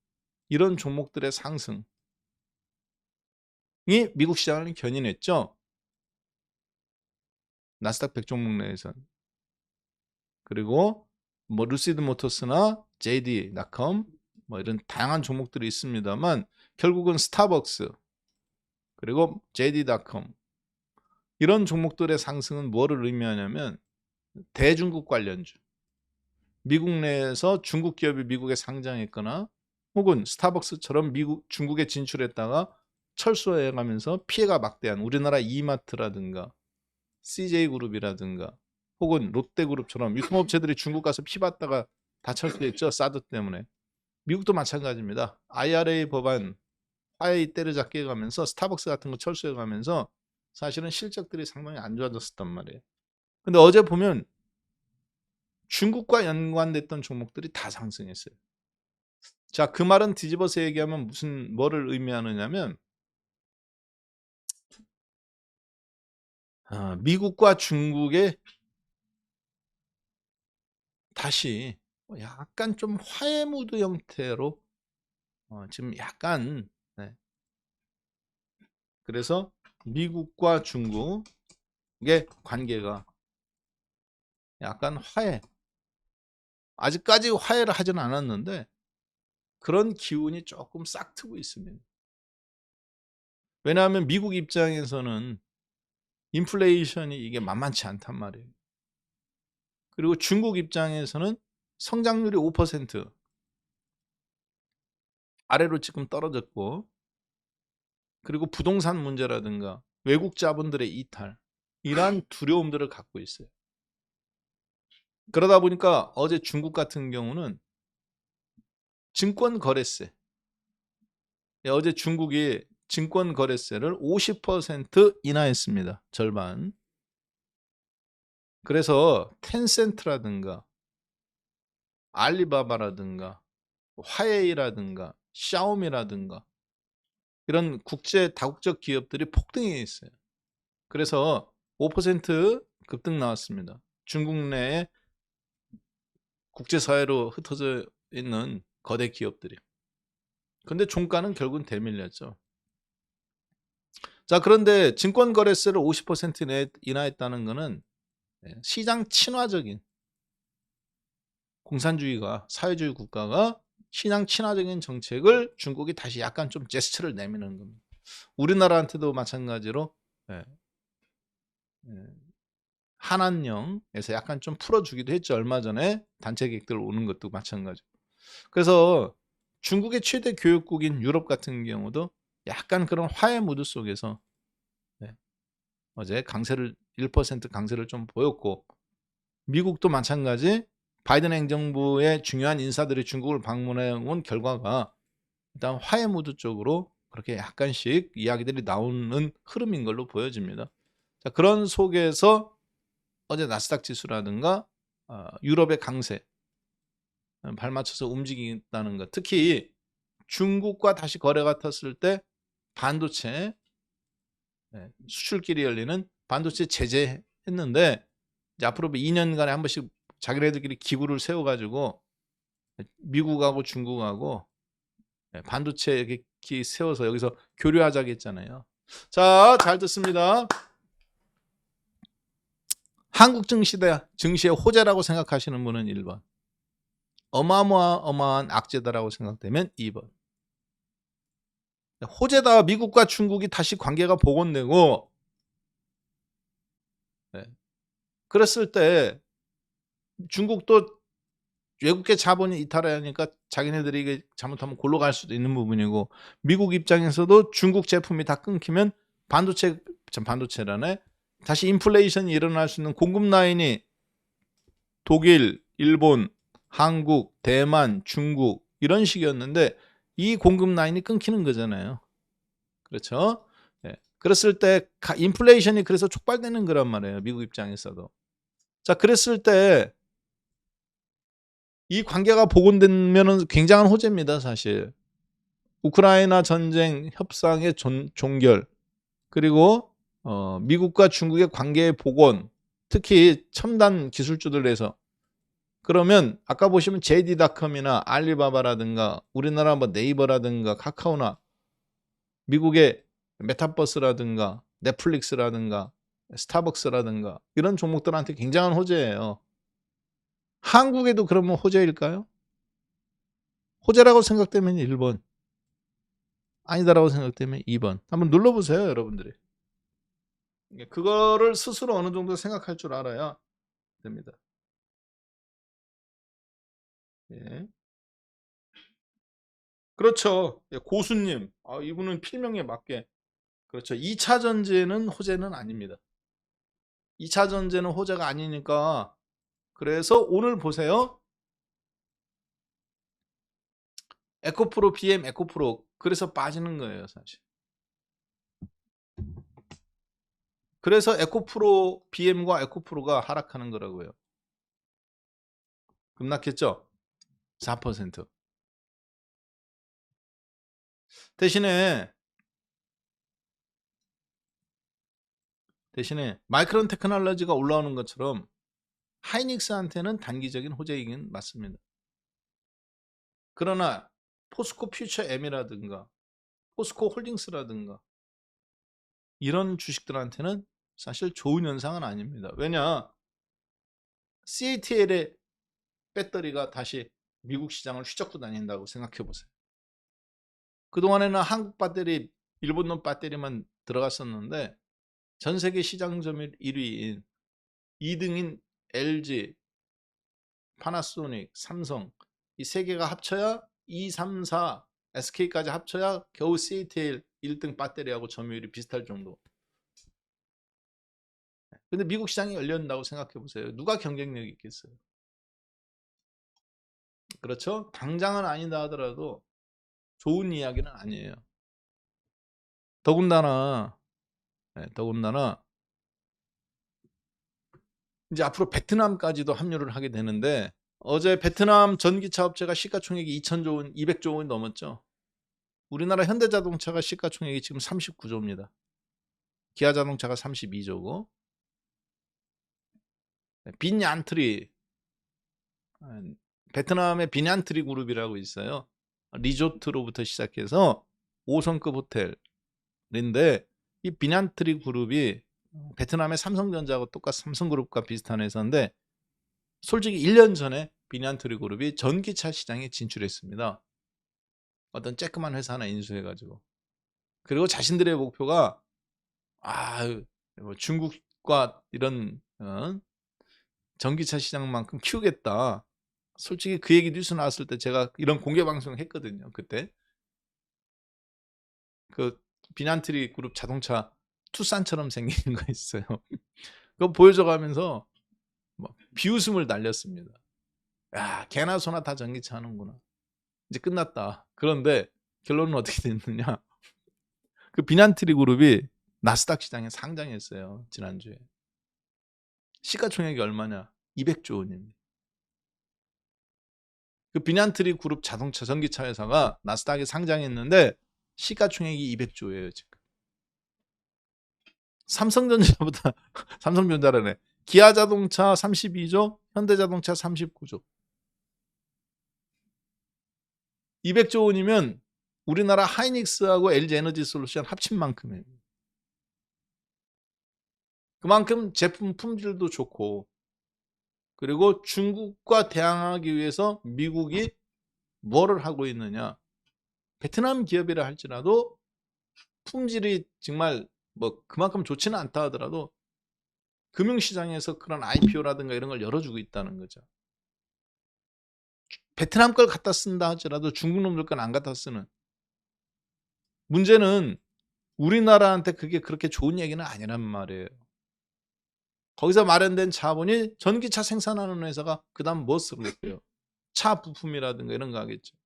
Speaker 1: 이런 종목들의 상승이 미국 시장을 견인했죠. 나스닥 100 종목 내에선. 그리고 뭐 루시드 모터스나 JD.com 뭐 이런 다양한 종목들이 있습니다만 결국은 스타벅스 그리고 JD.com 이런 종목들의 상승은 뭐를 의미하냐면 대중국 관련주, 미국 내에서 중국 기업이 미국에 상장했거나 혹은 스타벅스처럼 중국에 진출했다가 철수해 가면서 피해가 막대한 우리나라 이마트라든가 CJ그룹이라든가 혹은 롯데그룹처럼 유통업체들이 중국 가서 피받다가 다 철수했죠. 사드 때문에. 미국도 마찬가지입니다. IRA 법안 화해이 때려잡게 가면서 스타벅스 같은 거 철수해 가면서 사실은 실적들이 상당히 안 좋아졌었단 말이에요. 근데 어제 보면 중국과 연관됐던 종목들이 다 상승했어요. 자, 그 말은 뒤집어서 얘기하면 뭐를 의미하느냐면 미국과 중국의 다시 약간 좀 화해 무드 형태로 지금 약간 그래서 미국과 중국의 관계가 약간 화해, 아직까지 화해를 하지는 않았는데 그런 기운이 조금 싹트고 있습니다. 왜냐하면 미국 입장에서는 인플레이션이 이게 만만치 않단 말이에요. 그리고 중국 입장에서는 성장률이 5% 아래로 지금 떨어졌고, 그리고 부동산 문제라든가 외국 자본들의 이탈, 이러한 두려움들을 갖고 있어요. 그러다 보니까 어제 중국 같은 경우는 증권 거래세, 어제 중국이 증권 거래세를 50% 인하했습니다. 절반. 그래서 텐센트라든가 알리바바라든가 화웨이라든가 샤오미라든가 이런 국제 다국적 기업들이 폭등해 있어요. 그래서 5% 급등 나왔습니다. 중국 내에 국제사회로 흩어져 있는 거대 기업들이. 근데 종가는 결국은 대밀렸죠. 자, 그런데 증권 거래세를 50% 인하했다는 것은 시장 친화적인, 공산주의가 사회주의 국가가 시장 친화적인 정책을 중국이 다시 약간 좀 제스처를 내미는 겁니다. 우리나라한테도 마찬가지로 예, 예, 한안령에서 약간 좀 풀어주기도 했죠. 얼마 전에 단체 객들 오는 것도 마찬가지고. 그래서 중국의 최대 교역국인 유럽 같은 경우도 약간 그런 화해 무드 속에서 네, 어제 강세를 1% 강세를 좀 보였고, 미국도 마찬가지 바이든 행정부의 중요한 인사들이 중국을 방문해 온 결과가 일단 화해 무드 쪽으로 그렇게 약간씩 이야기들이 나오는 흐름인 걸로 보여집니다. 자, 그런 속에서 어제 나스닥 지수라든가 유럽의 강세 발맞춰서 움직인다는 것, 특히 중국과 다시 거래가 텄을 때 반도체 수출길이 열리는 반도체 제재했는데, 이제 앞으로 2년간에 한 번씩 자기네들끼리 기구를 세워가지고 미국하고 중국하고 반도체 기 세워서 여기서 교류하자고 했잖아요. 자, 잘 듣습니다. 한국 증시의 호재라고 생각하시는 분은 1번, 어마어마한 악재다라고 생각되면 2번. 호재다. 미국과 중국이 다시 관계가 복원되고 그랬을 때 중국도 외국계 자본이 이탈하니까 자기네들이 이게 잘못하면 골로 갈 수도 있는 부분이고, 미국 입장에서도 중국 제품이 다 끊기면 반도체라네 다시 인플레이션이 일어날 수 있는 공급 라인이 독일, 일본, 한국, 대만, 중국 이런 식이었는데 이 공급 라인이 끊기는 거잖아요. 그렇죠? 네. 그랬을 때 인플레이션이 그래서 촉발되는 거란 말이에요. 미국 입장에서도. 자, 그랬을 때 이 관계가 복원되면 굉장한 호재입니다, 사실. 우크라이나 전쟁 협상의 종결, 그리고 미국과 중국의 관계의 복원, 특히 첨단 기술주들에서, 그러면 아까 보시면 JD.com이나 알리바바라든가 우리나라 뭐 네이버라든가 카카오나 미국의 메타버스라든가 넷플릭스라든가 스타벅스라든가 이런 종목들한테 굉장한 호재예요. 한국에도 그러면 호재일까요? 호재라고 생각되면 1번, 아니다라고 생각되면 2번. 한번 눌러보세요, 여러분들이. 그거를 스스로 어느 정도 생각할 줄 알아야 됩니다. 예. 그렇죠. 예, 고수님. 이분은 필명에 맞게. 그렇죠. 2차 전지는 호재는 아닙니다. 2차 전지는 호재가 아니니까. 그래서 오늘 보세요. 에코프로, BM 에코프로. 그래서 빠지는 거예요, 사실. 그래서 에코프로, BM과 에코프로가 하락하는 거라고요. 급락했죠? 4%. 대신에 마이크론 테크놀로지가 올라오는 것처럼 하이닉스한테는 단기적인 호재이긴 맞습니다. 그러나 포스코 퓨처 M이라든가 포스코 홀딩스라든가 이런 주식들한테는 사실 좋은 현상은 아닙니다. 왜냐? CATL의 배터리가 다시 미국 시장을 휘젓고 다닌다고 생각해 보세요. 그동안에는 한국 배터리, 일본놈 배터리만 들어갔었는데 전 세계 시장 점유율 1위인 2등인 LG, 파나소닉, 삼성 이 세 개가 합쳐야 2, 3, 4 SK까지 합쳐야 겨우 CATL 1등 배터리하고 점유율이 비슷할 정도. 근데 미국 시장이 열린다고 생각해 보세요. 누가 경쟁력이 있겠어요? 그렇죠? 당장은 아니다 하더라도 좋은 이야기는 아니에요. 더군다나 이제 앞으로 베트남까지도 합류를 하게 되는데, 어제 베트남 전기차 업체가 시가총액이 2,000조 원, 200조 원이 넘었죠. 우리나라 현대자동차가 시가총액이 지금 39조입니다. 기아자동차가 32조고, 빈얀트리, 베트남의 빈얀트리 그룹이라고 있어요. 리조트로부터 시작해서 5성급 호텔인데, 이 빈얀트리 그룹이 베트남의 삼성전자하고 똑같이 삼성그룹과 비슷한 회사인데, 솔직히 1년 전에 빈얀트리 그룹이 전기차 시장에 진출했습니다. 어떤 쬐끄만 회사 하나 인수해가지고. 그리고 자신들의 목표가 뭐 중국과 이런 전기차 시장만큼 키우겠다. 솔직히 그 얘기 뉴스 나왔을 때 제가 이런 공개 방송 했거든요. 그때 그 비난트리 그룹 자동차 투싼처럼 생긴 거 있어요. 그거 보여줘가면서 막 비웃음을 날렸습니다. 야, 개나 소나 다 전기차 하는구나. 이제 끝났다. 그런데 결론은 어떻게 됐느냐? 그 비난트리 그룹이 나스닥 시장에 상장했어요. 지난주에. 시가총액이 얼마냐? 200조 원입니다. 그 비난트리 그룹 자동차 전기차 회사가 나스닥에 상장했는데 시가총액이 200조예요, 지금. 삼성전자보다 삼성전자라네. 기아자동차 32조, 현대자동차 39조. 200조 원이면 우리나라 하이닉스하고 LG에너지솔루션 합친 만큼이에요. 그만큼 제품 품질도 좋고, 그리고 중국과 대항하기 위해서 미국이 뭐를 하고 있느냐? 베트남 기업이라 할지라도 품질이 정말 뭐 그만큼 좋지는 않다 하더라도 금융시장에서 그런 IPO라든가 이런 걸 열어주고 있다는 거죠. 베트남 걸 갖다 쓴다 하더라도 중국 놈들 건 안 갖다 쓰는. 문제는 우리나라한테 그게 그렇게 좋은 얘기는 아니란 말이에요. 거기서 마련된 자본이 전기차 생산하는 회사가 그다음 뭐 쓰겠어요? 차 부품이라든가 이런 거 하겠죠.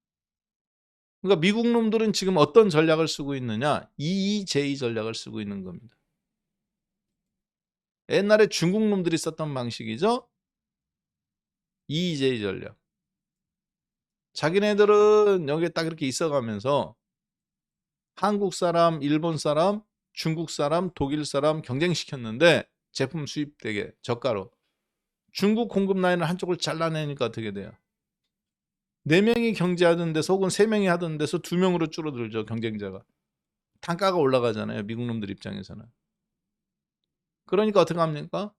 Speaker 1: 그러니까 미국 놈들은 지금 어떤 전략을 쓰고 있느냐? EEJ 전략을 쓰고 있는 겁니다. 옛날에 중국 놈들이 썼던 방식이죠. EEJ 전략. 자기네들은 여기에 딱 이렇게 있어가면서 한국 사람, 일본 사람, 중국 사람, 독일 사람 경쟁시켰는데 제품 수입되게 저가로. 중국 공급 라인을 한쪽을 잘라내니까 어떻게 돼요? 4명이 경제하던 데서 혹은 3명이 하던 데서 2명으로 줄어들죠, 경쟁자가. 단가가 올라가잖아요, 미국 놈들 입장에서는. 그러니까 어떻게 합니까?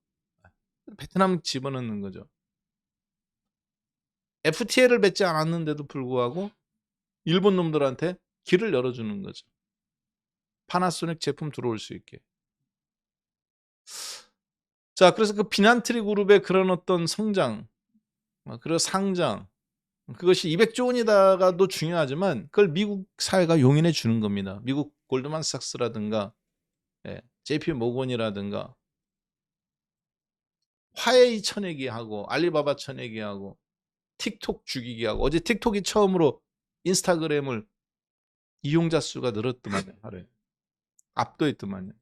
Speaker 1: 베트남 집어넣는 거죠. FTA를 맺지 않았는데도 불구하고 일본 놈들한테 길을 열어주는 거죠. 파나소닉 제품 들어올 수 있게. 자, 그래서 그 비난트리 그룹의 그런 어떤 성장, 그리고 상장, 그것이 200조 원이다가도 중요하지만 그걸 미국 사회가 용인해 주는 겁니다. 미국 골드만삭스라든가 JP 모건이라든가 화웨이 쳐내기 하고 알리바바 쳐내기 하고 틱톡 죽이기 하고 어제 틱톡이 처음으로 인스타그램을 이용자 수가 늘었더만요. 하루에. 압도했더만요.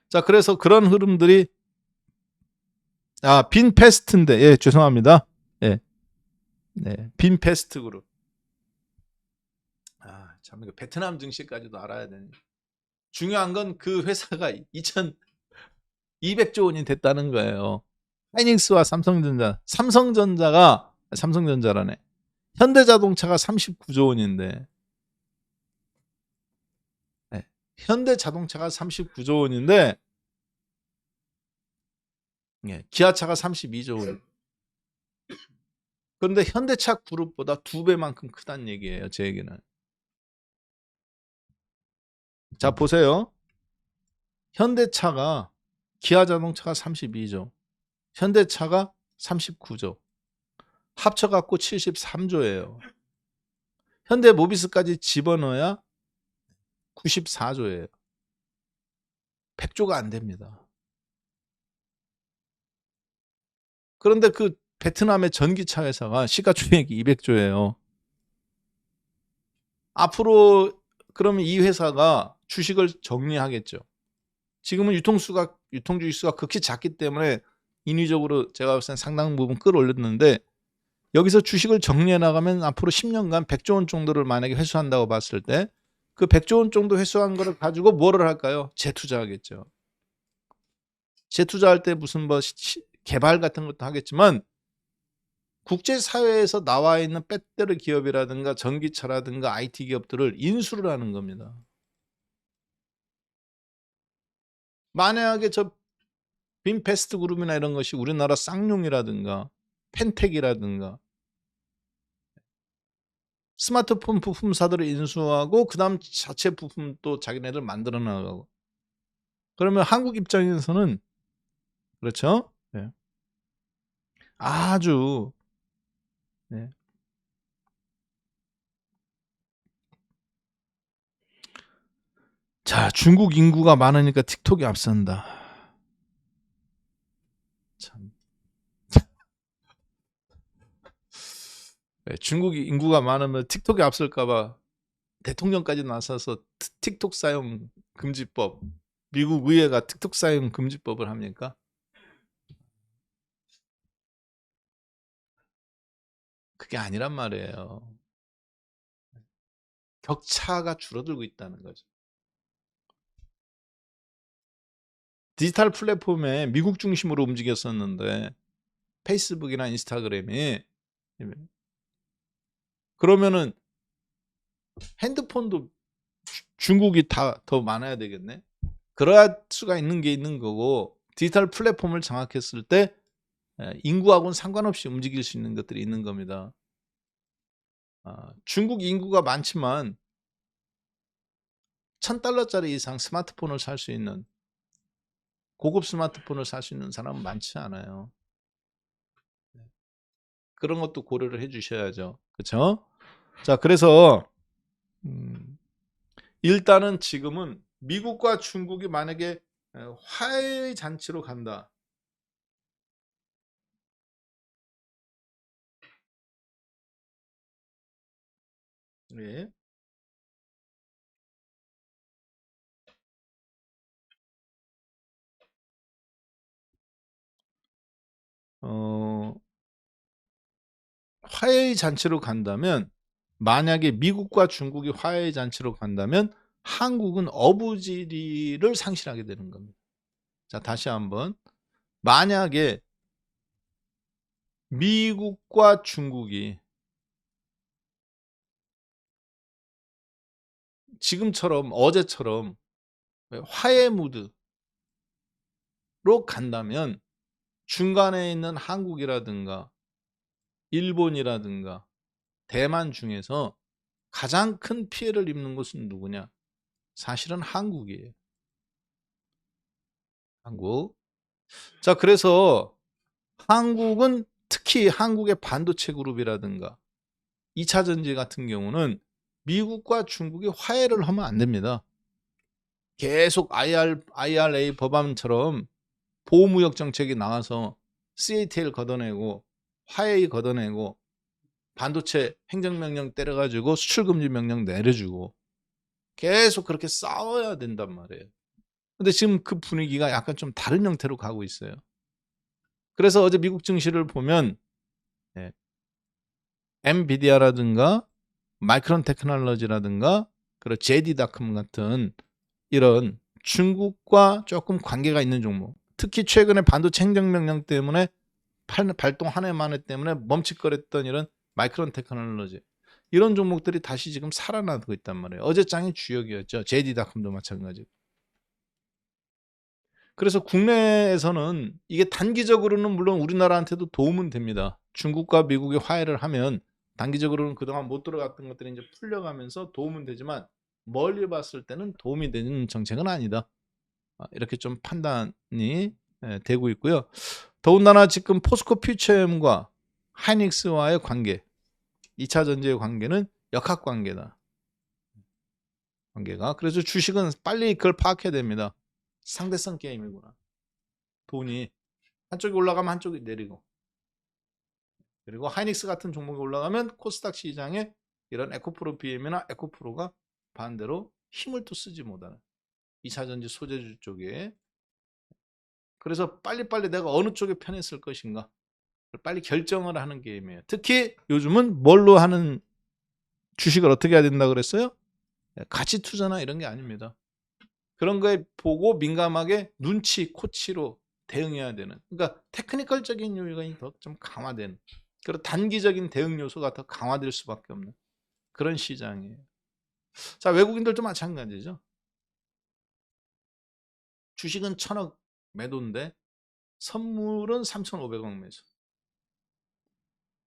Speaker 1: 자, 그래서 그런 흐름들이 빈페스트인데 죄송합니다. 네, 빈페스트 그룹. 참 이거 베트남 증시까지도 알아야 되네. 중요한 건 그 회사가 2,200조 원이 됐다는 거예요. 하이닉스와 삼성전자라네. 현대자동차가 39조 원인데, 현대자동차가 39조 원인데, 기아차가 32조 원. 그런데 현대차 그룹보다 2배만큼 크다는 얘기예요, 제 얘기는. 자, 보세요. 현대차가, 기아자동차가 32조, 현대차가 39조, 합쳐갖고 73조예요. 현대모비스까지 집어넣어야 94조예요. 100조가 안 됩니다. 그런데 그 베트남의 전기차 회사가 시가총액이 200조예요. 앞으로 그러면 이 회사가 주식을 정리하겠죠. 지금은 유통주의 수가 극히 작기 때문에 인위적으로 제가 봤을 땐 상당 부분 끌어올렸는데 여기서 주식을 정리해 나가면 앞으로 10년간 100조 원 정도를 만약에 회수한다고 봤을 때 그 100조 원 정도 회수한 거를 가지고 뭐를 할까요? 재투자하겠죠. 재투자할 때 무슨 뭐 개발 같은 것도 하겠지만 국제사회에서 나와 있는 배터리 기업이라든가 전기차라든가 IT 기업들을 인수를 하는 겁니다. 만약에 저 빈페스트 그룹이나 이런 것이 우리나라 쌍용이라든가 펜텍이라든가 스마트폰 부품사들을 인수하고 그다음 자체 부품 또 자기네들 만들어 나가고. 그러면 한국 입장에서는 그렇죠? 네. 아주 네. 자, 중국 인구가 많으니까 틱톡이 앞선다. 참. 네, 중국 인구가 많으면 틱톡이 앞설까봐 대통령까지 나서서 틱톡 사용 금지법, 미국 의회가 틱톡 사용 금지법을 합니까? 그게 아니란 말이에요. 격차가 줄어들고 있다는 거죠. 디지털 플랫폼에 미국 중심으로 움직였었는데 페이스북이나 인스타그램이 그러면은 핸드폰도 중국이 다 더 많아야 되겠네. 그럴 수가 있는 게 있는 거고 디지털 플랫폼을 장악했을 때 인구하고는 상관없이 움직일 수 있는 것들이 있는 겁니다. 중국 인구가 많지만 $1000짜리 이상 스마트폰을 살 수 있는 고급 스마트폰을 살 수 있는 사람은 많지 않아요. 그런 것도 고려를 해 주셔야죠. 그렇죠? 자, 그래서 일단은 지금은 미국과 중국이 만약에 화해의 잔치로 간다. 예. 어, 화해의 잔치로 간다면 만약에 미국과 중국이 화해의 잔치로 간다면 한국은 어부지리를 상실하게 되는 겁니다. 자, 다시 한번 만약에 미국과 중국이 지금처럼 어제처럼 화해 무드로 간다면 중간에 있는 한국이라든가 일본이라든가 대만 중에서 가장 큰 피해를 입는 것은 누구냐? 사실은 한국이에요. 한국. 자, 그래서 한국은 특히 한국의 반도체 그룹이라든가 2차 전지 같은 경우는 미국과 중국이 화해를 하면 안 됩니다. 계속 IRA 법안처럼 보호무역 정책이 나와서 CATL 걷어내고 화웨이 걷어내고 반도체 행정명령 때려가지고 수출금지 명령 내려주고 계속 그렇게 싸워야 된단 말이에요. 근데 지금 그 분위기가 약간 좀 다른 형태로 가고 있어요. 그래서 어제 미국 증시를 보면 엔비디아라든가 마이크론 테크놀로지라든가 그리고 JD닷컴 같은 이런 중국과 조금 관계가 있는 종목, 특히 최근에 반도체 행정명령 때문에 발동 한 해 만에 때문에 멈칫거렸던 이런 마이크론 테크놀로지 이런 종목들이 다시 지금 살아나고 있단 말이에요. 어제 장이 주역이었죠. JD닷컴도 마찬가지고. 그래서 국내에서는 이게 단기적으로는 물론 우리나라한테도 도움은 됩니다. 중국과 미국이 화해를 하면 단기적으로는 그동안 못 들어갔던 것들이 이제 풀려가면서 도움은 되지만 멀리 봤을 때는 도움이 되는 정책은 아니다. 이렇게 좀 판단이 되고 있고요. 더군다나 지금 포스코 퓨처엠과 하이닉스와의 관계, 2차 전지의 관계는 역학관계다. 관계가. 그래서 주식은 빨리 그걸 파악해야 됩니다. 상대성 게임이구나. 돈이 한쪽이 올라가면 한쪽이 내리고, 그리고 하이닉스 같은 종목이 올라가면 코스닥 시장에 이런 에코프로 BM이나 에코프로가 반대로 힘을 또 쓰지 못하는 2차 전지 소재주 쪽에. 그래서 빨리빨리 내가 어느 쪽에 편에 쓸 것인가 빨리 결정을 하는 게임이에요. 특히 요즘은 뭘로 하는 주식을 어떻게 해야 된다 그랬어요? 가치 투자나 이런 게 아닙니다. 그런 거에 보고 민감하게 눈치, 코치로 대응해야 되는. 그러니까 테크니컬적인 요인이 더 좀 강화된. 그리고 단기적인 대응 요소가 더 강화될 수밖에 없는 그런 시장이에요. 자, 외국인들도 마찬가지죠. 주식은 1000억 매도인데 선물은 3500억 매수.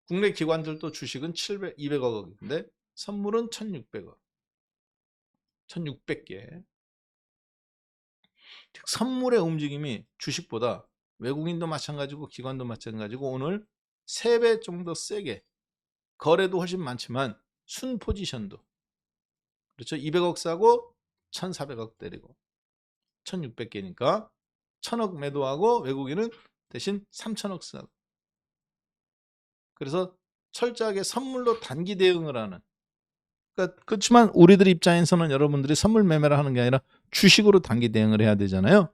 Speaker 1: 국내 기관들도 주식은 200억인데 선물은 1,600억. 1,600개. 즉 선물의 움직임이 주식보다 외국인도 마찬가지고 기관도 마찬가지고 오늘 3배 정도 세게, 거래도 훨씬 많지만 순 포지션도, 그렇죠? 200억 사고 1,400억 때리고 1,600개니까 1,000억 매도하고 외국인은 대신 3,000억 사고. 그래서 철저하게 선물로 단기 대응을 하는. 그러니까 그렇지만 우리들 입장에서는 여러분들이 선물 매매를 하는 게 아니라 주식으로 단기 대응을 해야 되잖아요.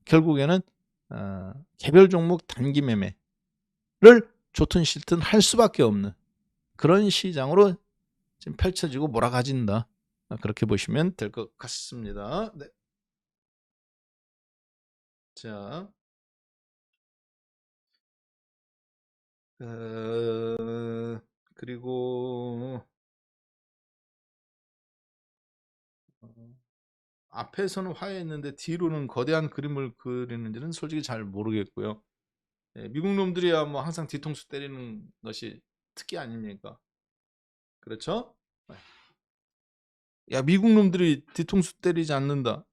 Speaker 1: 결국에는 개별 종목 단기 매매를 좋든 싫든 할 수밖에 없는 그런 시장으로 지금 펼쳐지고 몰아가진다. 그렇게 보시면 될 것 같습니다. 네. 자, 그리고 앞에서는 화해했는데 뒤로는 거대한 그림을 그리는지는 솔직히 잘 모르겠고요. 예, 미국 놈들이야 뭐 항상 뒤통수 때리는 것이 특기 아닙니까? 그렇죠? 야, 미국 놈들이 뒤통수 때리지 않는다.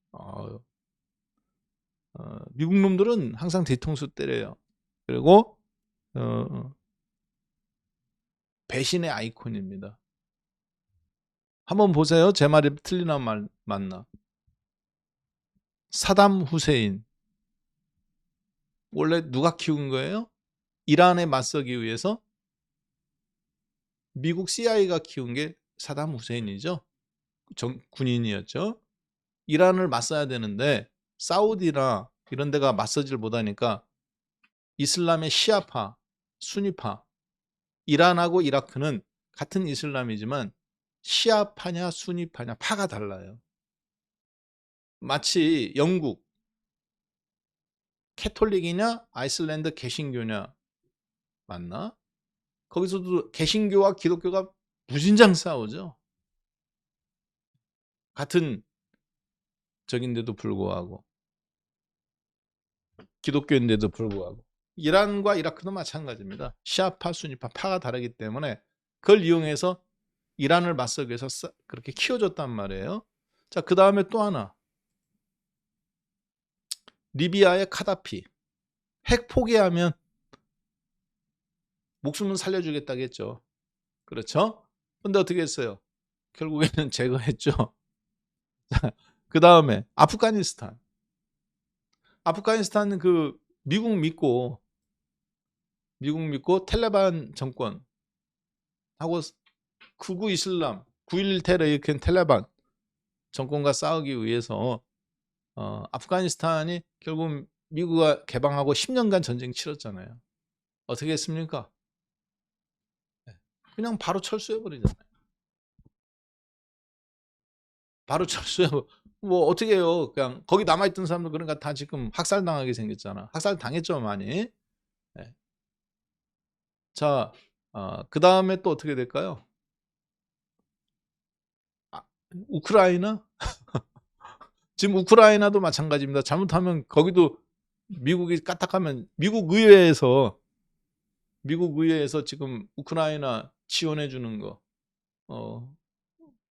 Speaker 1: 미국 놈들은 항상 뒤통수 때려요. 그리고 배신의 아이콘입니다. 한번 보세요. 제 말이 틀리나 맞나. 사담 후세인. 원래 누가 키운 거예요? 이란에 맞서기 위해서 미국 CIA가 키운 게 사담 후세인이죠. 군인이었죠. 이란을 맞서야 되는데 사우디나 이런 데가 맞서질 못하니까 이슬람의 시아파, 수니파, 이란하고 이라크는 같은 이슬람이지만 시아파냐 수니파냐 파가 달라요. 마치 영국 캐톨릭이냐 아이슬란드 개신교냐 맞나? 거기서도 개신교와 기독교가 무진장 싸우죠. 같은 적인데도 불구하고, 기독교인데도 불구하고. 이란과 이라크도 마찬가지입니다. 시아파, 수니파, 파가 다르기 때문에 그걸 이용해서 이란을 맞서기 위해서 그렇게 키워줬단 말이에요. 자, 그 다음에 또 하나. 리비아의 카다피. 핵 포기하면 목숨은 살려주겠다겠죠. 그렇죠? 근데 어떻게 했어요? 결국에는 제거했죠. 그 다음에 아프가니스탄. 아프가니스탄은 그 미국 믿고 텔레반 정권하고 극우 이슬람 9.11 테러 일으킨 텔레반 정권과 싸우기 위해서 아프가니스탄이 결국 미국과 개방하고 10년간 전쟁 치렀잖아요. 어떻게 했습니까? 그냥 바로 철수해버리잖아요. 바로 철수해. 뭐 어떻게 해요? 그냥 거기 남아있던 사람들 그러니까 다 지금 학살당하게 생겼잖아. 학살 당했죠 많이. 네. 자, 그 다음에 또 어떻게 될까요? 우크라이나? 지금 우크라이나도 마찬가지입니다. 잘못하면 거기도 미국이 까딱하면 미국 의회에서 지금 우크라이나 지원해 주는 거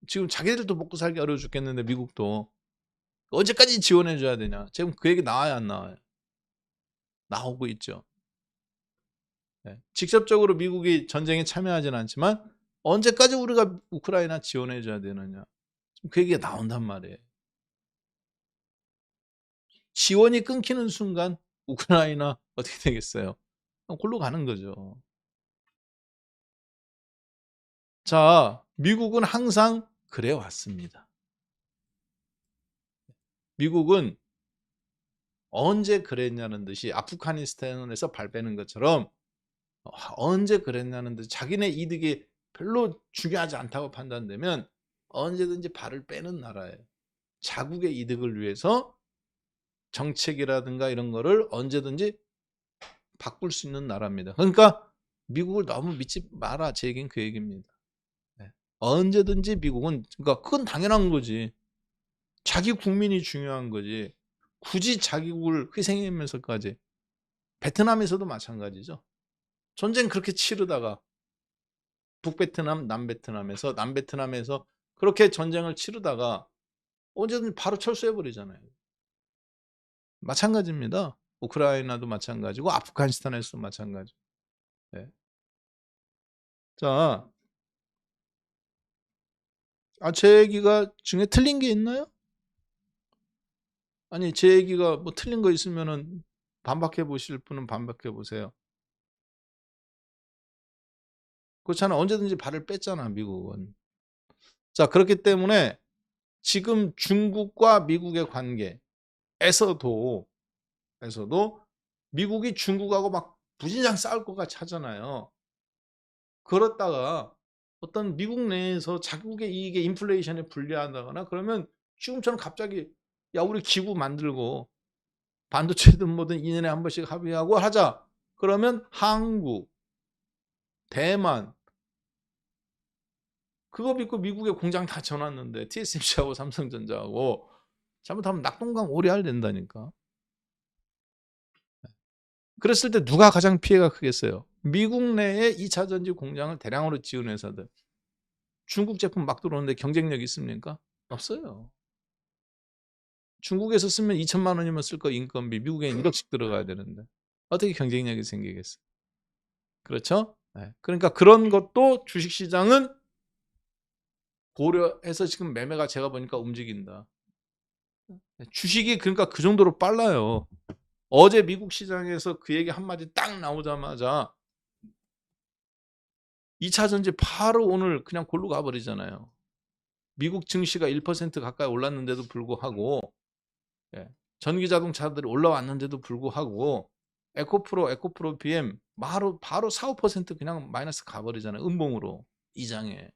Speaker 1: 지금 자기들도 먹고 살기 어려워 죽겠는데 미국도 언제까지 지원해 줘야 되냐. 지금 그 얘기 나와야 안 나와요? 나오고 있죠. 네. 직접적으로 미국이 전쟁에 참여하지는 않지만 언제까지 우리가 우크라이나 지원해 줘야 되느냐. 그 얘기가 나온단 말이에요. 지원이 끊기는 순간 우크라이나 어떻게 되겠어요? 골로 가는 거죠. 자, 미국은 항상 그래 왔습니다. 미국은 언제 그랬냐는 듯이 아프가니스탄에서 발 빼는 것처럼 언제 그랬냐는 듯이 자기네 이득이 별로 중요하지 않다고 판단되면 언제든지 발을 빼는 나라예요. 자국의 이득을 위해서 정책이라든가 이런 거를 언제든지 바꿀 수 있는 나라입니다. 그러니까 미국을 너무 믿지 마라. 제 얘기는 그 얘기입니다. 네. 언제든지 미국은, 그러니까 그건 당연한 거지. 자기 국민이 중요한 거지. 굳이 자기국을 희생하면서까지. 베트남에서도 마찬가지죠. 전쟁 그렇게 치르다가 북베트남, 남베트남에서 그렇게 전쟁을 치르다가 언제든지 바로 철수해 버리잖아요. 마찬가지입니다. 우크라이나도 마찬가지고 아프가니스탄에서도 마찬가지. 네. 자, 제 얘기가 중에 틀린 게 있나요? 아니, 제 얘기가 뭐 틀린 거 있으면은 반박해 보실 분은 반박해 보세요. 그렇잖아. 언제든지 발을 뺐잖아, 미국은. 자, 그렇기 때문에 지금 중국과 미국의 관계에서도 미국이 중국하고 막 부진장 싸울 것 같이 하잖아요. 그렇다가 어떤 미국 내에서 자국의 이익에 인플레이션에 불리하다거나 그러면 지금처럼 갑자기 야, 우리 기구 만들고 반도체든 뭐든 2년에 한 번씩 합의하고 하자. 그러면 한국, 대만 그거 믿고 미국에 공장 다 쳐놨는데 TSMC하고 삼성전자하고 잘못하면 낙동강 오리알 된다니까. 그랬을 때 누가 가장 피해가 크겠어요? 미국 내에 2차 전지 공장을 대량으로 지은 회사들. 중국 제품 막 들어오는데 경쟁력 있습니까? 없어요. 중국에서 쓰면 2천만 원이면 쓸 거 인건비, 미국엔 1억씩 들어가야 되는데 어떻게 경쟁력이 생기겠어요? 그렇죠? 네. 그러니까 그런 것도 주식시장은 고려해서 지금 매매가 제가 보니까 움직인다. 주식이 그러니까 그 정도로 빨라요. 어제 미국 시장에서 그 얘기 한마디 딱 나오자마자 2차 전지 바로 오늘 그냥 골로 가버리잖아요. 미국 증시가 1% 가까이 올랐는데도 불구하고 전기 자동차들이 올라왔는데도 불구하고 에코프로 BM 바로 4, 5% 그냥 마이너스 가버리잖아요. 음봉으로 이장에.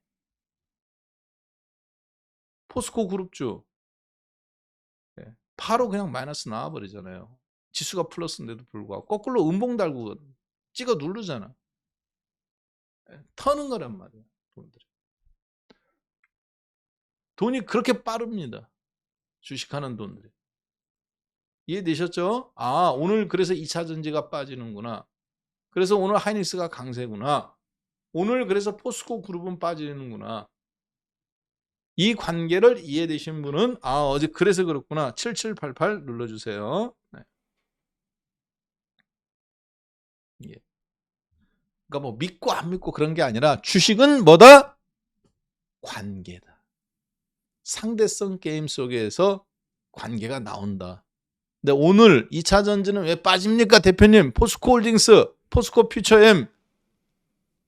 Speaker 1: 포스코 그룹주 바로 그냥 마이너스 나와버리잖아요. 지수가 플러스인데도 불구하고 거꾸로 음봉 달고 찍어 누르잖아. 터는 거란 말이에요. 돈이 그렇게 빠릅니다. 주식하는 돈들이. 이해되셨죠? 오늘 그래서 2차 전지가 빠지는구나. 그래서 오늘 하이닉스가 강세구나. 오늘 그래서 포스코 그룹은 빠지는구나. 이 관계를 이해되신 분은 어제 그래서 그렇구나. 7788 눌러주세요. 네. 예. 그러니까 뭐 믿고 안 믿고 그런 게 아니라 주식은 뭐다? 관계다. 상대성 게임 속에서 관계가 나온다. 근데 오늘 2차 전지는 왜 빠집니까, 대표님? 포스코홀딩스, 포스코 퓨처엠,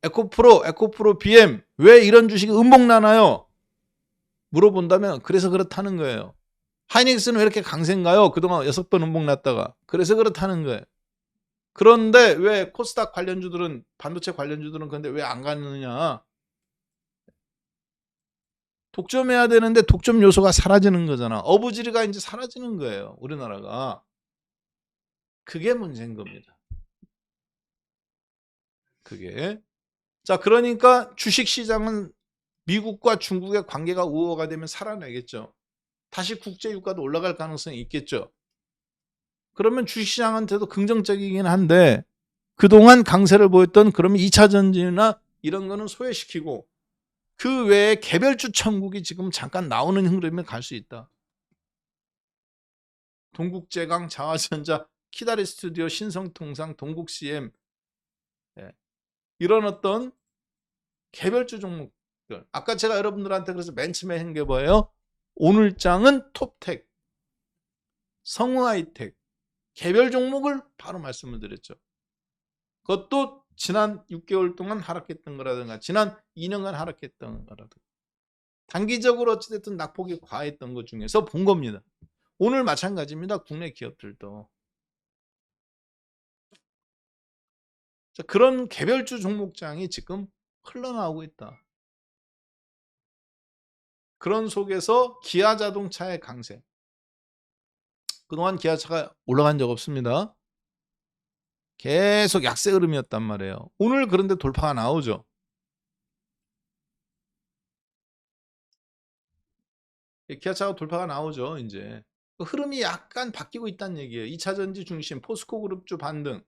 Speaker 1: 에코프로 BM 왜 이런 주식이 음봉 나나요? 물어본다면 그래서 그렇다는 거예요. 하이닉스는 왜 이렇게 강세인가요? 그동안 6번 음봉 났다가. 그래서 그렇다는 거예요. 그런데 왜 코스닥 관련주들은 반도체 관련주들은 근데 왜 안 가느냐? 독점해야 되는데 독점 요소가 사라지는 거잖아. 어부지리가 이제 사라지는 거예요. 우리나라가. 그게 문제인 겁니다. 그게. 자, 그러니까 주식시장은 미국과 중국의 관계가 우호가 되면 살아나겠죠. 다시 국제유가도 올라갈 가능성이 있겠죠. 그러면 주식시장한테도 긍정적이긴 한데 그동안 강세를 보였던 그러면 2차 전지나 이런 거는 소외시키고 그 외에 개별주 천국이 지금 잠깐 나오는 흐름에 갈 수 있다. 동국제강, 장화전자, 키다리 스튜디오, 신성통상, 동국CM 이런 어떤 개별주 종목들. 아까 제가 여러분들한테 그래서 맨 처음에 한 게 뭐예요? 오늘장은 톱텍, 성우하이텍 개별 종목을 바로 말씀을 드렸죠. 그것도 지난 6개월 동안 하락했던 거라든가 지난 2년간 하락했던 거라든가 단기적으로 어찌됐든 낙폭이 과했던 것 중에서 본 겁니다. 오늘 마찬가지입니다. 국내 기업들도. 자, 그런 개별주 종목장이 지금 흘러나오고 있다. 그런 속에서 기아자동차의 강세. 그동안 기아차가 올라간 적 없습니다. 계속 약세 흐름이었단 말이에요. 오늘 그런데 돌파가 나오죠. 기아차가 돌파가 나오죠. 이제 흐름이 약간 바뀌고 있다는 얘기예요. 2차 전지 중심 포스코 그룹주 반등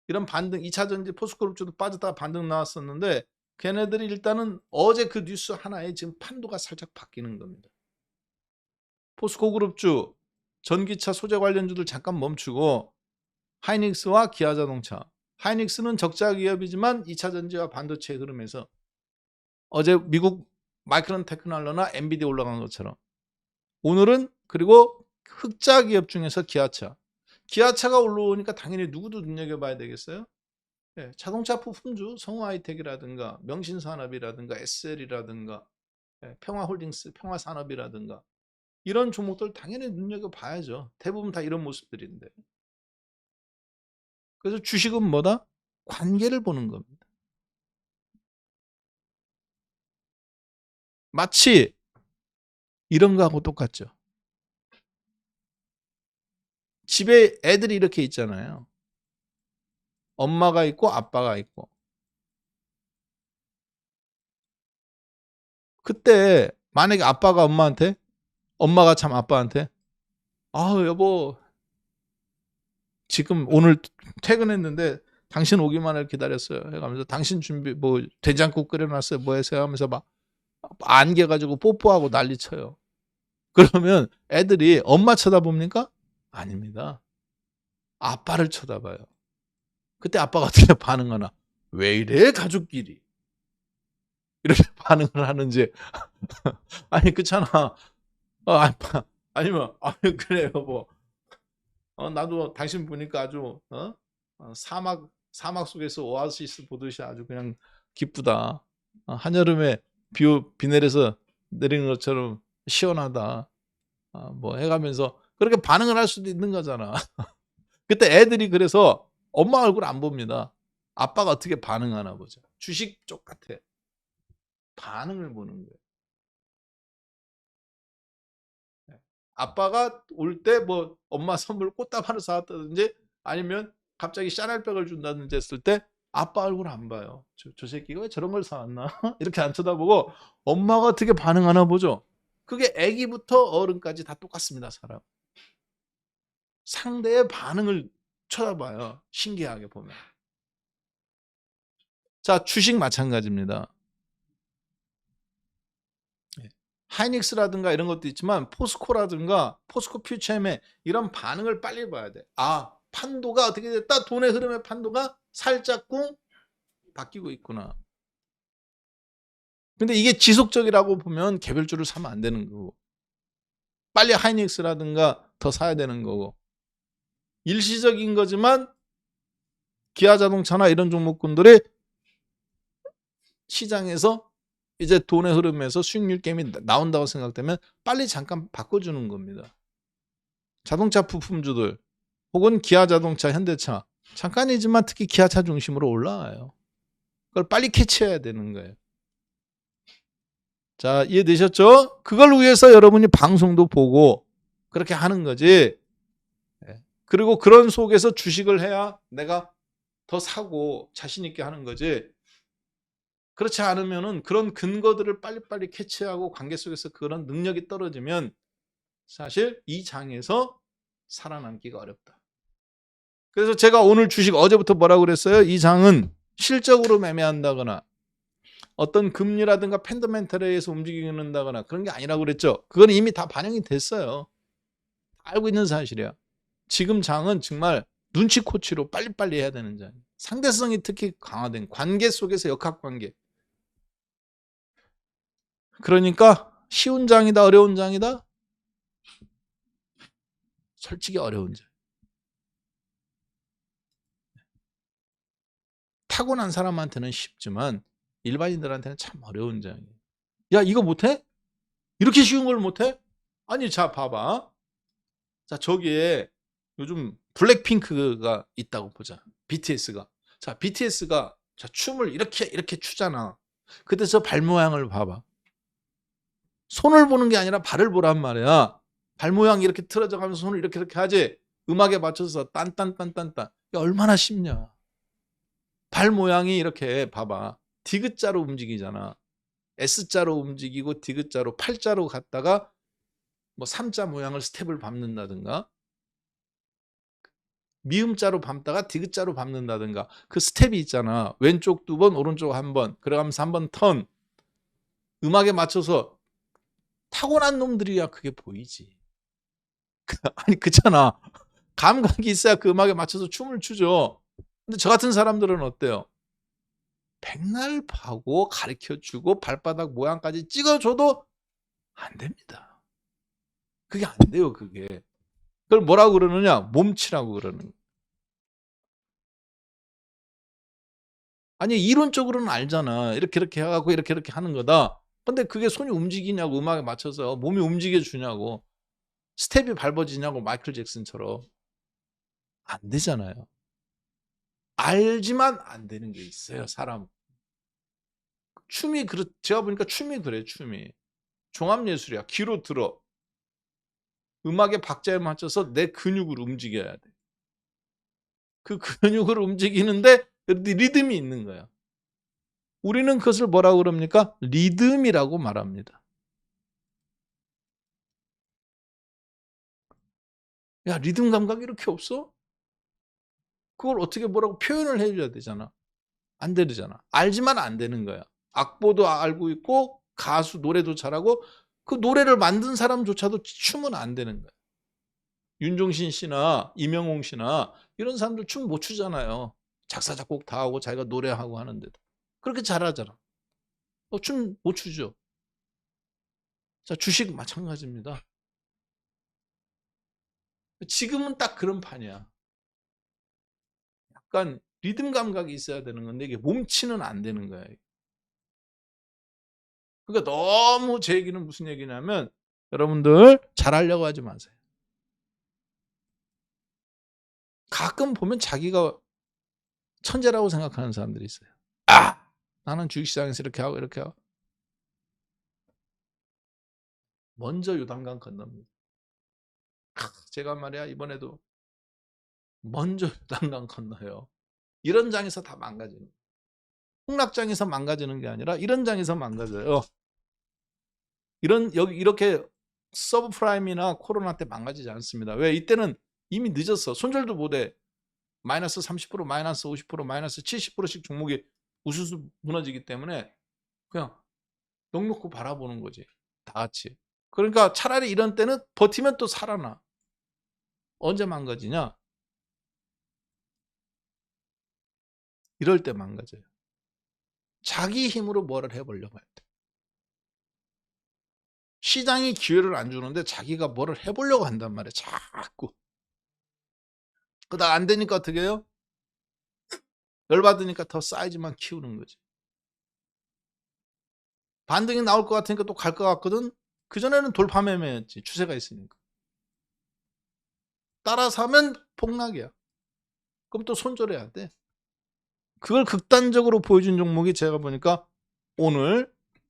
Speaker 1: 이런 반등 2차 전지 포스코 그룹주도 빠졌다가 반등 나왔었는데 걔네들이 일단은 어제 그 뉴스 하나에 지금 판도가 살짝 바뀌는 겁니다. 포스코 그룹주, 전기차 소재 관련주들 잠깐 멈추고 하이닉스와 기아자동차. 하이닉스는 적자 기업이지만 2차 전지와 반도체 흐름에서 어제 미국 마이크론 테크놀로나 엔비디아 올라간 것처럼 오늘은 그리고 흑자 기업 중에서 기아차. 기아차가 올라오니까 당연히 누구도 눈여겨봐야 되겠어요? 예, 자동차 부품주 성우하이텍이라든가 명신산업이라든가 SL이라든가 평화홀딩스, 평화산업이라든가 이런 종목들 당연히 눈여겨봐야죠. 대부분 다 이런 모습들인데. 그래서 주식은 뭐다? 관계를 보는 겁니다. 마치 이런 거하고 똑같죠. 집에 애들이 이렇게 있잖아요. 엄마가 있고 아빠가 있고. 그때 만약에 아빠가 엄마한테, 엄마가 참 아빠한테 여보 지금 오늘 퇴근했는데 당신 오기만을 기다렸어요 해가면서 당신 준비 뭐 된장국 끓여놨어요 뭐 해서 하면서 막 안겨가지고 뽀뽀하고 난리 쳐요. 그러면 애들이 엄마 쳐다봅니까? 아닙니다. 아빠를 쳐다봐요. 그때 아빠가 어떻게 반응하나? 왜 이래 가족끼리 이렇게 반응을 하는지. 아니 그렇잖아. 아빠 아니면 그래 여보 나도 당신 보니까 아주 사막 속에서 오아시스 보듯이 아주 그냥 기쁘다. 한여름에 비 내려서 내리는 것처럼 시원하다. 뭐 해가면서 그렇게 반응을 할 수도 있는 거잖아. 그때 애들이 그래서 엄마 얼굴 안 봅니다. 아빠가 어떻게 반응하나 보죠. 주식 쪽 같아. 반응을 보는 거예요. 아빠가 올 때 뭐 엄마 선물 꽃다발 하나 사왔다든지 아니면 갑자기 샤넬백을 준다든지 했을 때 아빠 얼굴 안 봐요. 저 새끼가 왜 저런 걸 사왔나? 이렇게 안 쳐다보고 엄마가 어떻게 반응하나 보죠. 그게 아기부터 어른까지 다 똑같습니다. 사람. 상대의 반응을 쳐다봐요. 신기하게 보면. 자, 주식 마찬가지입니다. 하이닉스라든가 이런 것도 있지만 포스코라든가 포스코 퓨처엠의 이런 반응을 빨리 봐야 돼. 판도가 어떻게 됐다? 돈의 흐름의 판도가 살짝쿵 바뀌고 있구나. 근데 이게 지속적이라고 보면 개별주를 사면 안 되는 거고 빨리 하이닉스라든가 더 사야 되는 거고 일시적인 거지만 기아자동차나 이런 종목군들이 시장에서 이제 돈의 흐름에서 수익률 게임이 나온다고 생각되면 빨리 잠깐 바꿔주는 겁니다. 자동차 부품주들 혹은 기아자동차, 현대차 잠깐이지만 특히 기아차 중심으로 올라와요. 그걸 빨리 캐치해야 되는 거예요. 자, 이해되셨죠? 그걸 위해서 여러분이 방송도 보고 그렇게 하는 거지. 그리고 그런 속에서 주식을 해야 내가 더 사고 자신 있게 하는 거지. 그렇지 않으면은 그런 근거들을 빨리빨리 캐치하고 관계 속에서 그런 능력이 떨어지면 사실 이 장에서 살아남기가 어렵다. 그래서 제가 오늘 주식 어제부터 뭐라고 그랬어요? 이 장은 실적으로 매매한다거나 어떤 금리라든가 팬더멘탈에 의해서 움직인다거나 그런 게 아니라고 그랬죠. 그건 이미 다 반영이 됐어요. 알고 있는 사실이야. 지금 장은 정말 눈치코치로 빨리빨리 해야 되는 장. 상대성이 특히 강화된 관계 속에서 역학관계. 그러니까 쉬운 장이다 어려운 장이다? 솔직히 어려운 장. 타고난 사람한테는 쉽지만 일반인들한테는 참 어려운 장이에요. 야 이거 못해? 이렇게 쉬운 걸 못해? 아니 자 봐봐. 자 저기에 요즘 블랙핑크가 있다고 보자. BTS가. 자 BTS가 자 춤을 이렇게 추잖아. 그때 저 발 모양을 봐봐. 손을 보는 게 아니라 발을 보란 말이야. 발 모양이 이렇게 틀어져 가면서 손을 이렇게 하지. 음악에 맞춰서 딴딴딴딴딴. 얼마나 쉽냐. 발 모양이 이렇게 봐봐. 디귿자로 움직이잖아. S자로 움직이고 디귿자로 8자로 갔다가 뭐 3자 모양을 스텝을 밟는다든가 미음자로 밟다가 디귿자로 밟는다든가 그 스텝이 있잖아. 왼쪽 2번 오른쪽 1번 그러면서 1번 턴 음악에 맞춰서 타고난 놈들이야 그게 보이지. 아니 그렇잖아. 감각이 있어야 그 음악에 맞춰서 춤을 추죠. 근데 저 같은 사람들은 어때요? 백날 파고 가르쳐주고 발바닥 모양까지 찍어줘도 안 됩니다. 그게 안 돼요 그게. 그걸 뭐라고 그러느냐? 몸치라고 그러는 거예요. 아니 이론적으로는 알잖아. 이렇게 해갖고 이렇게 하는 거다. 근데 그게 손이 움직이냐고 음악에 맞춰서 몸이 움직여주냐고 스텝이 밟아지냐고 마이클 잭슨처럼 안 되잖아요. 알지만 안 되는 게 있어요 사람. 춤이 제가 보니까 춤이 그래 춤이. 종합예술이야. 귀로 들어. 음악의 박자에 맞춰서 내 근육을 움직여야 돼. 그 근육을 움직이는데 리듬이 있는 거야. 우리는 그것을 뭐라고 그럽니까? 리듬이라고 말합니다. 야 리듬 감각이 이렇게 없어? 그걸 어떻게 뭐라고 표현을 해줘야 되잖아. 안 되잖아. 알지만 안 되는 거야. 악보도 알고 있고 가수 노래도 잘하고 그 노래를 만든 사람조차도 춤은 안 되는 거야. 윤종신 씨나 이명웅 씨나 이런 사람들 춤 못 추잖아요. 작사 작곡 다 하고 자기가 노래하고 하는데도 그렇게 잘하잖아. 춤 못 추죠. 자 주식 마찬가지입니다. 지금은 딱 그런 판이야. 약간 리듬 감각이 있어야 되는 건데 이게 몸치는 안 되는 거야. 그러니까 너무 제 얘기는 무슨 얘기냐면 여러분들 잘하려고 하지 마세요. 가끔 보면 자기가 천재라고 생각하는 사람들이 있어요. 아! 나는 주식시장에서 이렇게 하고 이렇게 하고 먼저 요단강 건넙니다. 제가 말이야 이번에도 먼저 요단강 건너요. 이런 장에서 다 망가지는 폭락장에서 망가지는 게 아니라 이런 장에서 망가져요. 여기 이렇게 서브프라임이나 코로나 때 망가지지 않습니다. 왜? 이때는 이미 늦었어. 손절도 못해. 마이너스 30%, 마이너스 50%, 마이너스 70%씩 종목이 우수수 무너지기 때문에 그냥 넉넉히 바라보는 거지. 다 같이. 그러니까 차라리 이런 때는 버티면 또 살아나. 언제 망가지냐? 이럴 때 망가져요. 자기 힘으로 뭐를 해보려고 할 때. 시장이 기회를 안 주는데 자기가 뭐를 해보려고 한단 말이에요. 자꾸. 그러다 안 되니까 어떻게 해요? 열받으니까 더 사이즈만 키우는 거지. 반등이 나올 것 같으니까 또 갈 것 같거든. 그전에는 돌파매매였지. 추세가 있으니까. 따라서 하면 폭락이야. 그럼 또 손절해야 돼. 그걸 극단적으로 보여준 종목이 제가 보니까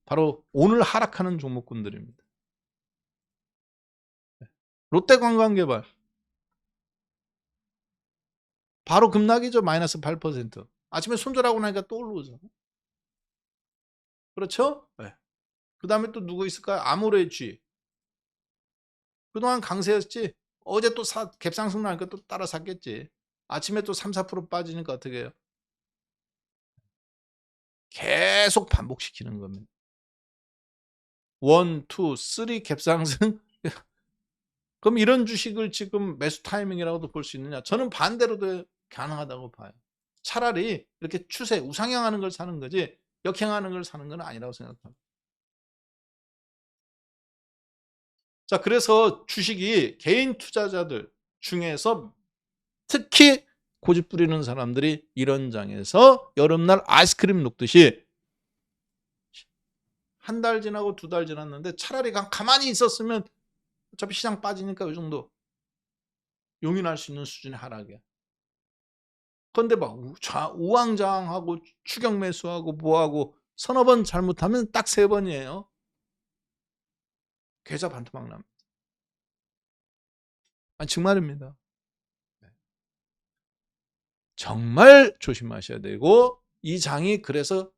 Speaker 1: 바로 오늘 하락하는 종목군들입니다. 롯데관광개발 바로 급락이죠. 마이너스 8%. 아침에 손절하고 나니까 또 올라오잖아. 그렇죠? 네. 그 다음에 또 누구 있을까요? 아모레쥐. 그동안 강세였지. 어제 또 갭상승 나니까 또 따라 샀겠지. 아침에 또 3, 4% 빠지니까 어떻게 해요? 계속 반복시키는 겁니다. 1, 2, 3 갭상승. 그럼 이런 주식을 지금 매수 타이밍이라고도 볼 수 있느냐? 저는 반대로도 가능하다고 봐요. 차라리 이렇게 추세 우상향하는 걸 사는 거지 역행하는 걸 사는 건 아니라고 생각합니다. 자, 그래서 주식이 개인 투자자들 중에서 특히 고집 부리는 사람들이 이런 장에서 여름날 아이스크림 녹듯이 한 달 지나고 2달 지났는데 차라리 가만히 있었으면 어차피 시장 빠지니까 이 정도 용인할 수 있는 수준의 하락이야. 그런데 막 우왕좌왕하고 추격 매수하고 뭐하고 서너 번 잘못하면 딱 3번이에요. 계좌 반토막 납니다. 정말입니다. 정말 조심하셔야 되고 이 장이 그래서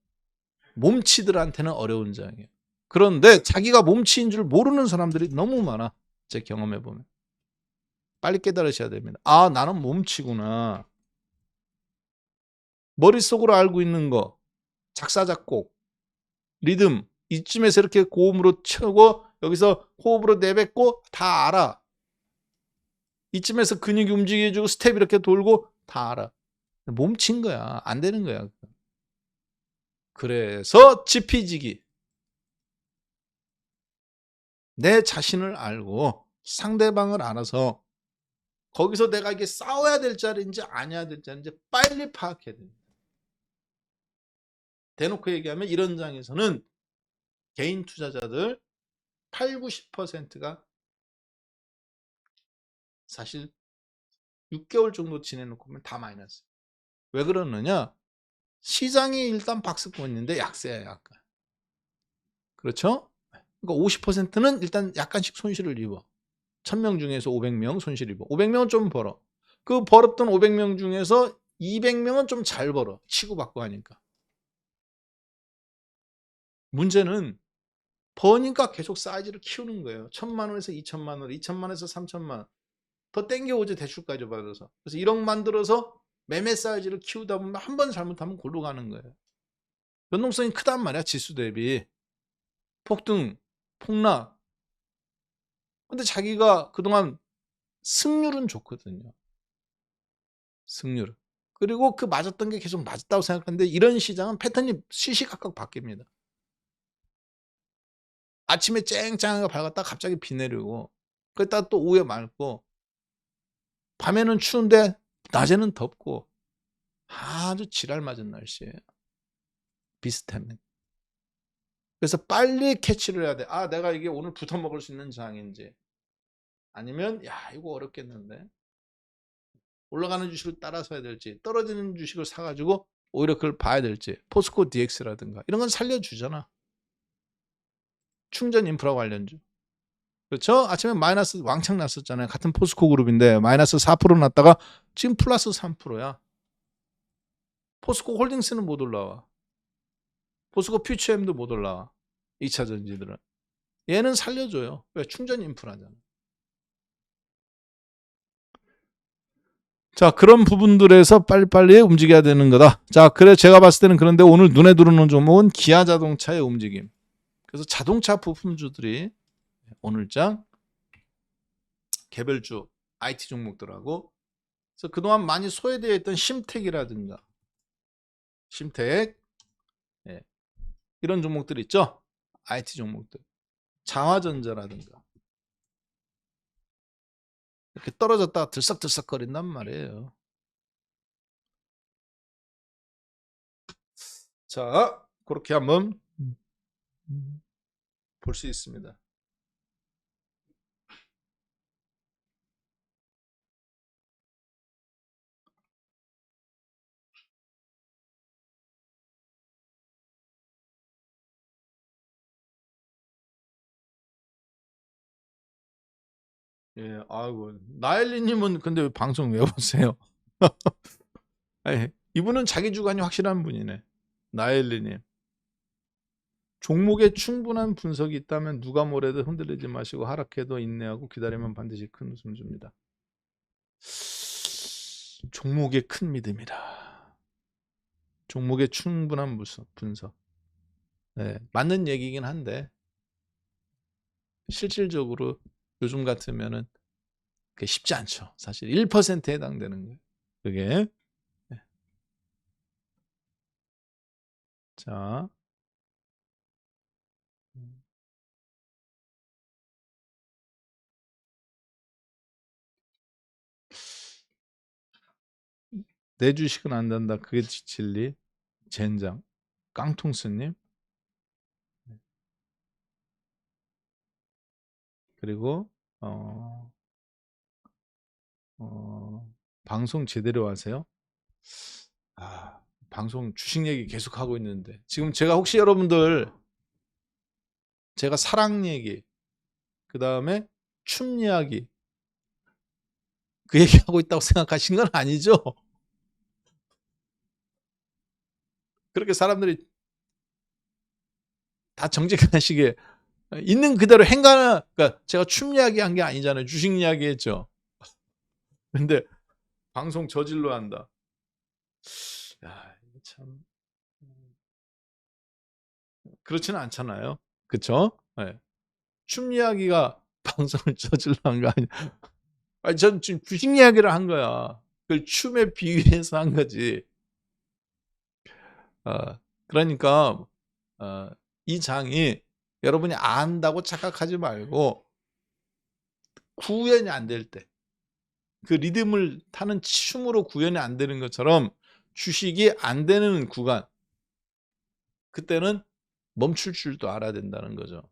Speaker 1: 몸치들한테는 어려운 장이에요. 그런데 자기가 몸치인 줄 모르는 사람들이 너무 많아. 제 경험해 보면. 빨리 깨달으셔야 됩니다. 아, 나는 몸치구나. 머릿속으로 알고 있는 거, 작사, 작곡, 리듬, 이쯤에서 이렇게 고음으로 치고 여기서 호흡으로 내뱉고 다 알아. 이쯤에서 근육이 움직여주고 스텝 이렇게 돌고 다 알아. 몸친 거야. 안 되는 거야. 그래서 지피지기. 내 자신을 알고 상대방을 알아서 거기서 내가 이게 싸워야 될 자리인지 아니어야 될 자리인지 빨리 파악해야 됩니다. 대놓고 얘기하면 이런 장에서는 개인 투자자들 8, 90%가 사실 6개월 정도 지내놓고 보면 다 마이너스. 왜 그러느냐? 시장이 일단 박스권인데 약세야, 약간. 그렇죠? 그러니까 50%는 일단 약간씩 손실을 입어. 1000명 중에서 500명 손실 입어. 500명은 좀 벌어. 그 벌었던 500명 중에서 200명은 좀 잘 벌어. 치고받고 하니까. 문제는 버니까 계속 사이즈를 키우는 거예요. 1000만 원에서 2천만 원, 2천만 원에서 3천만 원. 더 땡겨오지 대출까지 받아서. 그래서 1억 만들어서 매매 사이즈를 키우다 보면 한 번 잘못하면 골로 가는 거예요. 변동성이 크단 말이야, 지수 대비. 폭등, 폭락. 근데 자기가 그동안 승률은 좋거든요. 승률. 그리고 그 맞았던 게 계속 맞았다고 생각하는데 이런 시장은 패턴이 시시각각 바뀝니다. 아침에 쨍쨍하게 밝았다 갑자기 비 내리고 그랬다가 또 오후에 맑고 밤에는 추운데 낮에는 덥고 아주 지랄 맞은 날씨예요. 비슷하면. 그래서 빨리 캐치를 해야 돼. 아, 내가 이게 오늘 붙어 먹을 수 있는 장인지 아니면 야, 이거 어렵겠는데. 올라가는 주식을 따라서 해야 될지 떨어지는 주식을 사가지고 오히려 그걸 봐야 될지 포스코 DX라든가 이런 건 살려주잖아. 충전 인프라 관련주. 그렇죠? 아침에 마이너스 왕창 났었잖아요. 같은 포스코 그룹인데 마이너스 4% 났다가 지금 플러스 3%야. 포스코 홀딩스는 못 올라와. 포스코 퓨처엠도 못 올라와. 2차 전지들은. 얘는 살려줘요. 왜? 충전 인프라잖아. 자, 그런 부분들에서 빨리빨리 움직여야 되는 거다. 자, 그래 제가 봤을 때는 그런데 오늘 눈에 들어오는 종목은 기아자동차의 움직임. 그래서 자동차 부품주들이 오늘장 개별주 IT 종목들하고 그래서 그동안 많이 소외되어 있던 심텍이라든가 심텍 예, 이런 종목들 있죠. IT 종목들 장화전자라든가 이렇게 떨어졌다가 들썩들썩거린단 말이에요. 자, 그렇게 한번 볼 수 있습니다. 예, 아이고 나엘리님은 근데 왜 방송 왜 보세요? 아니, 이분은 자기 주관이 확실한 분이네. 나엘리님. 종목에 충분한 분석이 있다면 누가 뭐래도 흔들리지 마시고 하락해도 인내하고 기다리면 반드시 큰 웃음 줍니다. 종목에 큰 믿음이라. 종목에 충분한 분석. 네, 맞는 얘기긴 한데 실질적으로 요즘 같으면은 그게 쉽지 않죠. 사실 1%에 해당되는 거예요. 그게. 네. 자. 내 주식은 안 된다. 그게 진리. 젠장. 깡통스님. 그리고 방송 제대로 하세요. 아, 방송 주식 얘기 계속 하고 있는데 지금 제가 혹시 여러분들 제가 사랑 얘기 그 다음에 춤 이야기 그 얘기하고 있다고 생각하신 건 아니죠? 그렇게 사람들이 다 정직하시게 있는 그대로 행간을 그러니까 제가 춤 이야기 한 게 아니잖아요. 주식 이야기 했죠. 근데 방송 저질로 한다. 야, 이거 참 그렇지는 않잖아요. 그쵸? 예. 춤 이야기가 방송을 저질로 한 거 아니야. 아니, 전 지금 주식 이야기를 한 거야. 그걸 춤에 비유해서 한 거지. 그러니까 어, 이 장이 여러분이 안다고 착각하지 말고 구현이 안 될 때, 그 리듬을 타는 춤으로 구현이 안 되는 것처럼 주식이 안 되는 구간, 그때는 멈출 줄도 알아야 된다는 거죠.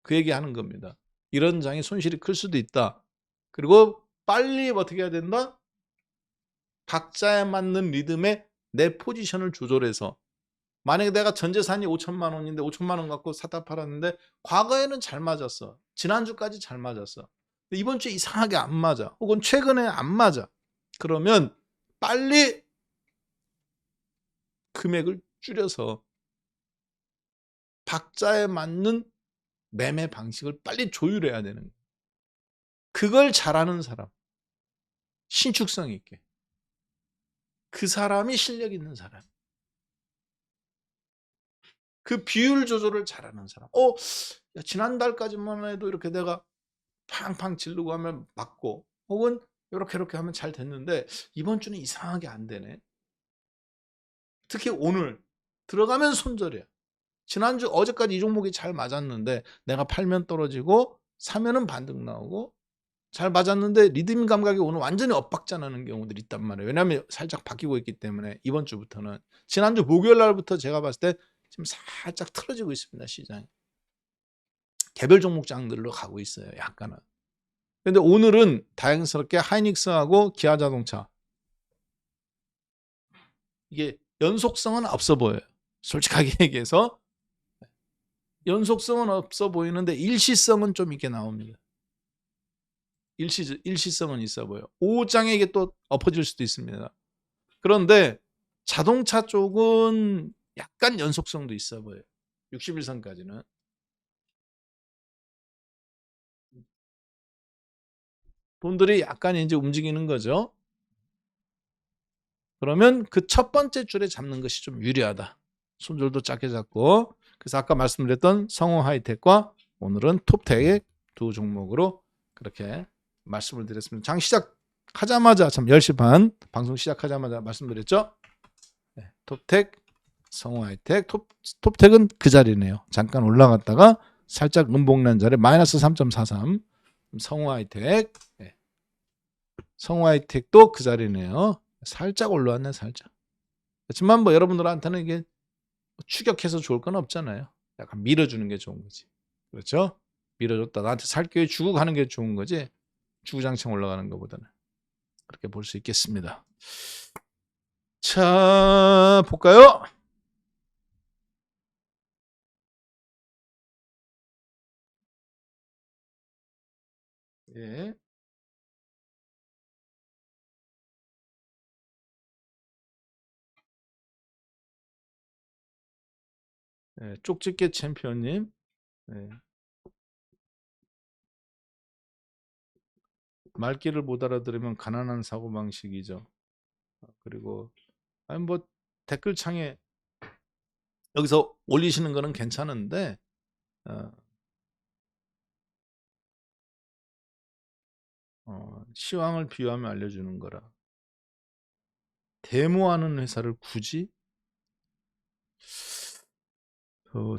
Speaker 1: 그 얘기하는 겁니다. 이런 장이 손실이 클 수도 있다. 그리고 빨리 어떻게 해야 된다? 각자에 맞는 리듬에 내 포지션을 조절해서, 만약에 내가 전 재산이 5천만 원인데 5천만 원 갖고 사다 팔았는데 과거에는 잘 맞았어. 지난주까지 잘 맞았어. 근데 이번 주에 이상하게 안 맞아. 혹은 최근에 안 맞아. 그러면 빨리 금액을 줄여서 박자에 맞는 매매 방식을 빨리 조율해야 되는 거예요. 그걸 잘하는 사람, 신축성 있게. 그 사람이 실력 있는 사람. 그 비율 조절을 잘하는 사람. 야, 지난달까지만 해도 이렇게 내가 팡팡 지르고 하면 맞고, 혹은 이렇게 하면 잘 됐는데 이번 주는 이상하게 안 되네. 특히 오늘 들어가면 손절이야. 지난주 어제까지 이 종목이 잘 맞았는데 내가 팔면 떨어지고 사면은 반등 나오고, 잘 맞았는데 리듬 감각이 오늘 완전히 엇박자 나는 경우들이 있단 말이에요. 왜냐하면 살짝 바뀌고 있기 때문에. 이번 주부터는, 지난주 목요일 날부터 제가 봤을 때 지금 살짝 틀어지고 있습니다, 시장이. 개별 종목장들로 가고 있어요, 약간은. 근데 오늘은 다행스럽게 하이닉스하고 기아자동차, 이게 연속성은 없어 보여요. 솔직하게 얘기해서 연속성은 없어 보이는데 일시성은 좀 있게 나옵니다. 일시성은 있어 보여. 5장에 이게 또 엎어질 수도 있습니다. 그런데 자동차 쪽은 약간 연속성도 있어 보여요. 60일선까지는. 돈들이 약간 이제 움직이는 거죠. 그러면 그 첫 번째 줄에 잡는 것이 좀 유리하다. 손절도 작게 잡고. 그래서 아까 말씀드렸던 성호 하이텍과 오늘은 톱텍 두 종목으로 그렇게 말씀을 드렸습니다. 장 시작하자마자 참 10시 반 방송 시작하자마자 말씀드렸죠. 네, 톱텍, 성호 하이텍. 톱텍은 그 자리네요. 잠깐 올라갔다가 살짝 음봉난 자리 마이너스 3.43. 성호 하이텍. 네. 성호 하이텍도 그 자리네요. 살짝 올라왔네, 살짝. 그렇지만 뭐 여러분들한테는 이게 추격해서 좋을 건 없잖아요. 약간 밀어주는 게 좋은 거지. 그렇죠? 밀어줬다. 나한테 살 기회 주고 가는 게 좋은 거지. 주구장창 올라가는 것보다는. 그렇게 볼 수 있겠습니다. 자, 볼까요? 예. 예, 쪽집게 챔피언님. 예. 말귀를 못 알아들으면 가난한 사고방식이죠. 그리고 아니 뭐 댓글창에 여기서 올리시는 거는 괜찮은데 어, 시황을 비유하며 알려주는 거라. 데모하는 회사를 굳이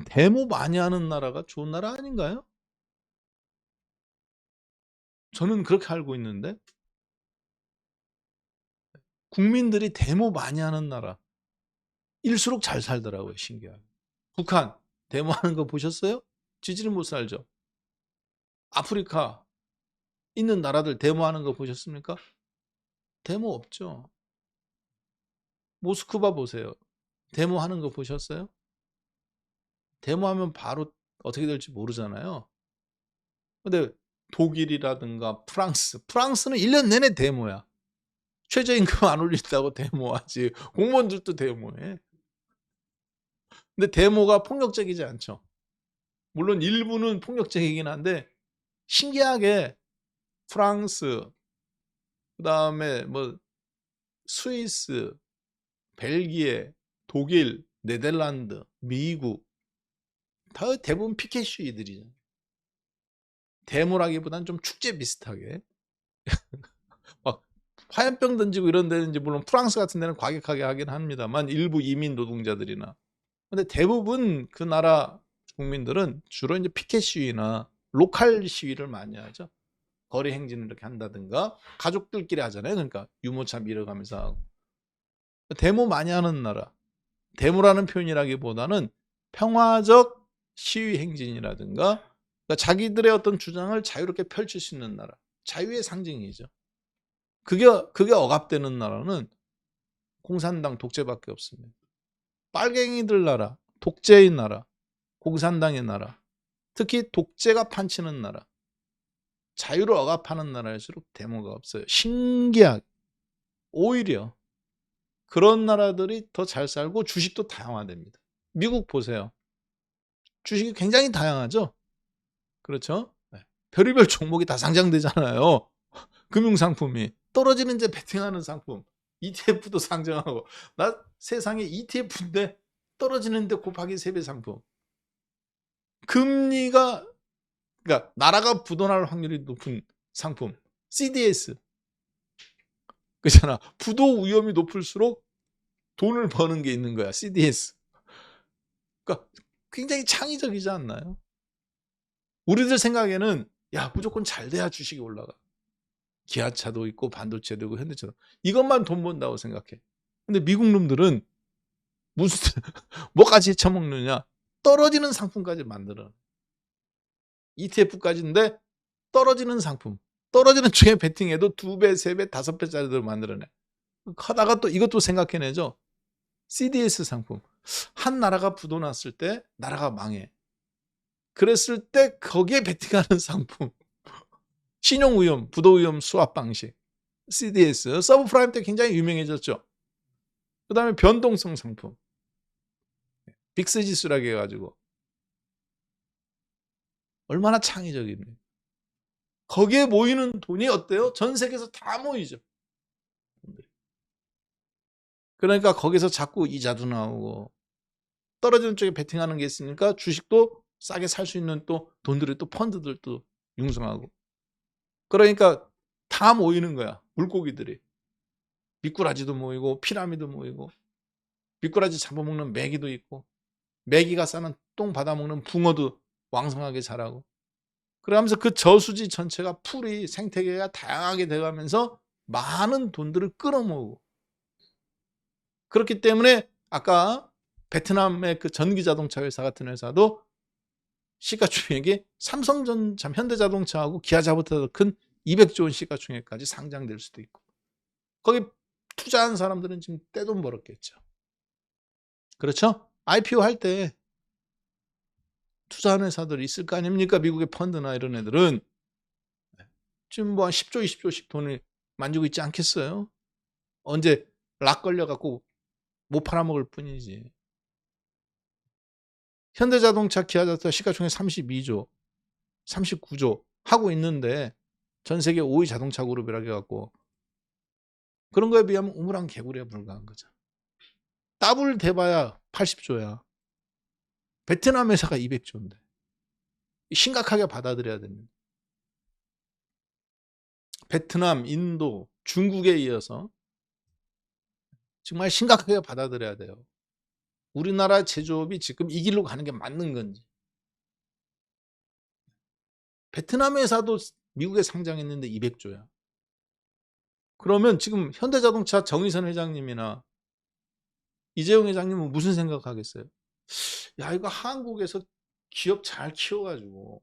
Speaker 1: 데모 많이 하는 나라가 좋은 나라 아닌가요? 저는 그렇게 알고 있는데, 국민들이 데모 많이 하는 나라 일수록 잘 살더라고요. 신기하게. 북한 데모하는 거 보셨어요? 지지를 못 살죠. 아프리카 있는 나라들 데모하는 거 보셨습니까? 데모 없죠. 모스크바 보세요. 데모하는 거 보셨어요? 데모하면 바로 어떻게 될지 모르잖아요. 근데 독일이라든가 프랑스는 1년 내내 데모야. 최저임금 안 올린다고 데모하지. 공무원들도 데모해. 근데 데모가 폭력적이지 않죠. 물론 일부는 폭력적이긴 한데 신기하게 프랑스, 그다음에 뭐 스위스, 벨기에, 독일, 네덜란드, 미국 다 대부분 피켓 시위들이죠. 데모라기보다는 좀 축제 비슷하게 막 화염병 던지고 이런 데는 이제 물론 프랑스 같은 데는 과격하게 하긴 합니다만 일부 이민 노동자들이나 근데 대부분 그 나라 국민들은 주로 이제 피켓 시위나 로컬 시위를 많이 하죠. 거리 행진을 이렇게 한다든가 가족들끼리 하잖아요. 그러니까 유모차 밀어가면서 하고 데모 많이 하는 나라. 데모라는 표현이라기보다는 평화적 시위 행진이라든가 그러니까 자기들의 어떤 주장을 자유롭게 펼칠 수 있는 나라. 자유의 상징이죠. 그게 억압되는 나라는 공산당 독재밖에 없습니다. 빨갱이들 나라, 독재의 나라, 공산당의 나라, 특히 독재가 판치는 나라, 자유를 억압하는 나라일수록 데모가 없어요. 신기하게. 오히려 그런 나라들이 더 잘 살고 주식도 다양화됩니다. 미국 보세요. 주식이 굉장히 다양하죠. 그렇죠? 네. 별의별 종목이 다 상장되잖아요. 금융상품이. 떨어지는 데 베팅하는 상품. ETF도 상장하고. 나 세상에 ETF인데 떨어지는데 곱하기 3배 상품. 금리가 그러니까 나라가 부도날 확률이 높은 상품. CDS. 그렇잖아. 부도 위험이 높을수록 돈을 버는 게 있는 거야. CDS. 그러니까 굉장히 창의적이지 않나요? 우리들 생각에는 야 무조건 잘 돼야 주식이 올라가. 기아차도 있고 반도체도 있고 현대차도 이것만 돈 번다고 생각해. 근데 미국 놈들은 무슨 뭐까지 처먹느냐? 떨어지는 상품까지 만들어. ETF까지인데 떨어지는 상품. 떨어지는 쪽에 베팅해도 2배, 3배, 5배짜리들 만들어내. 하다가 또 이것도 생각해내죠. CDS 상품. 한 나라가 부도 났을 때 나라가 망해. 그랬을 때 거기에 베팅하는 상품. 신용위험, 부도위험 수합 방식. CDS, 서브프라임 때 굉장히 유명해졌죠. 그 다음에 변동성 상품. 빅스 지수라고 해가지고. 얼마나 창의적입니까? 거기에 모이는 돈이 어때요? 전 세계에서 다 모이죠. 그러니까 거기서 자꾸 이자도 나오고 떨어지는 쪽에 베팅하는 게 있으니까 주식도 싸게 살 수 있는 또 돈들이 또 펀드들도 융성하고 그러니까 다 모이는 거야. 물고기들이. 미꾸라지도 모이고 피라미도 모이고 미꾸라지 잡아먹는 메기도 있고 메기가 싸는 똥 받아먹는 붕어도 왕성하게 자라고 그러면서 그 저수지 전체가 풀이 생태계가 다양하게 돼가면서 많은 돈들을 끌어모으고 그렇기 때문에 아까 베트남의 그 전기자동차 회사 같은 회사도 시가총액이 삼성전자, 현대자동차하고 기아자보다 더 큰 200조 원 시가총액까지 상장될 수도 있고 거기 투자한 사람들은 지금 떼돈 벌었겠죠. 그렇죠? IPO 할 때 투자하는 회사들이 있을 거 아닙니까? 미국의 펀드나 이런 애들은 지금 뭐 한 10조, 20조씩 돈을 만지고 있지 않겠어요? 언제 락 걸려갖고 못 팔아먹을 뿐이지. 현대자동차, 기아자동차 시가총액 32조, 39조 하고 있는데 전 세계 5위 자동차 그룹이라고 해갖고 그런 거에 비하면 우물안 개구리에 불과한 거죠. 더블 대봐야 80조야. 베트남 회사가 200조인데 심각하게 받아들여야 됩니다. 베트남, 인도, 중국에 이어서 정말 심각하게 받아들여야 돼요. 우리나라 제조업이 지금 이 길로 가는 게 맞는 건지. 베트남 회사도 미국에 상장했는데 200조야. 그러면 지금 현대자동차 정의선 회장님이나 이재용 회장님은 무슨 생각하겠어요? 야 이거 한국에서 기업 잘 키워가지고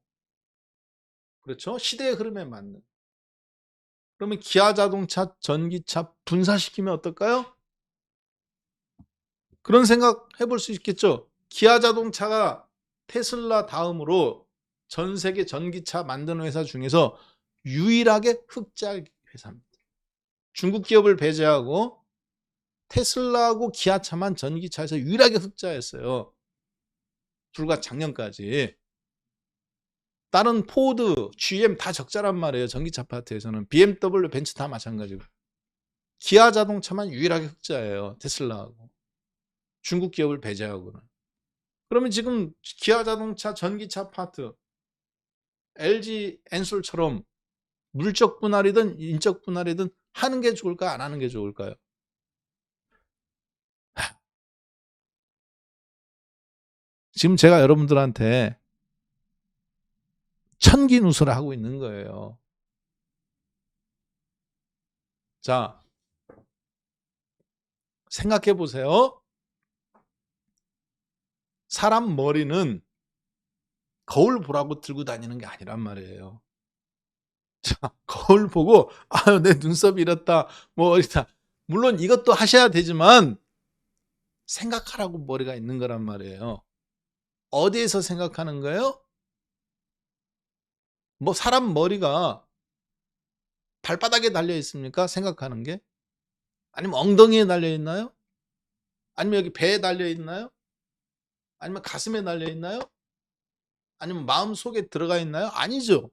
Speaker 1: 그렇죠? 시대의 흐름에 맞는 그러면 기아자동차, 전기차 분사시키면 어떨까요? 그런 생각 해볼 수 있겠죠. 기아자동차가 테슬라 다음으로 전 세계 전기차 만드는 회사 중에서 유일하게 흑자 회사입니다. 중국 기업을 배제하고 테슬라하고 기아차만 전기차에서 유일하게 흑자였어요. 불과 작년까지. 다른 포드, GM 다 적자란 말이에요. 전기차 파트에서는. BMW, 벤츠 다 마찬가지고. 기아 자동차만 유일하게 흑자예요. 테슬라하고. 중국 기업을 배제하고는. 그러면 지금 기아 자동차 전기차 파트, LG 엔솔처럼 물적 분할이든 인적 분할이든 하는 게 좋을까 안 하는 게 좋을까요? 지금 제가 여러분들한테 천기누설을 하고 있는 거예요. 자, 생각해 보세요. 사람 머리는 거울 보라고 들고 다니는 게 아니란 말이에요. 자, 거울 보고 아유 내 눈썹이 이렇다 뭐 이렇다. 물론 이것도 하셔야 되지만 생각하라고 머리가 있는 거란 말이에요. 어디에서 생각하는 거예요? 뭐 사람 머리가 발바닥에 달려 있습니까? 생각하는 게? 아니면 엉덩이에 달려 있나요? 아니면 여기 배에 달려 있나요? 아니면 가슴에 달려 있나요? 아니면 마음속에 들어가 있나요? 아니죠.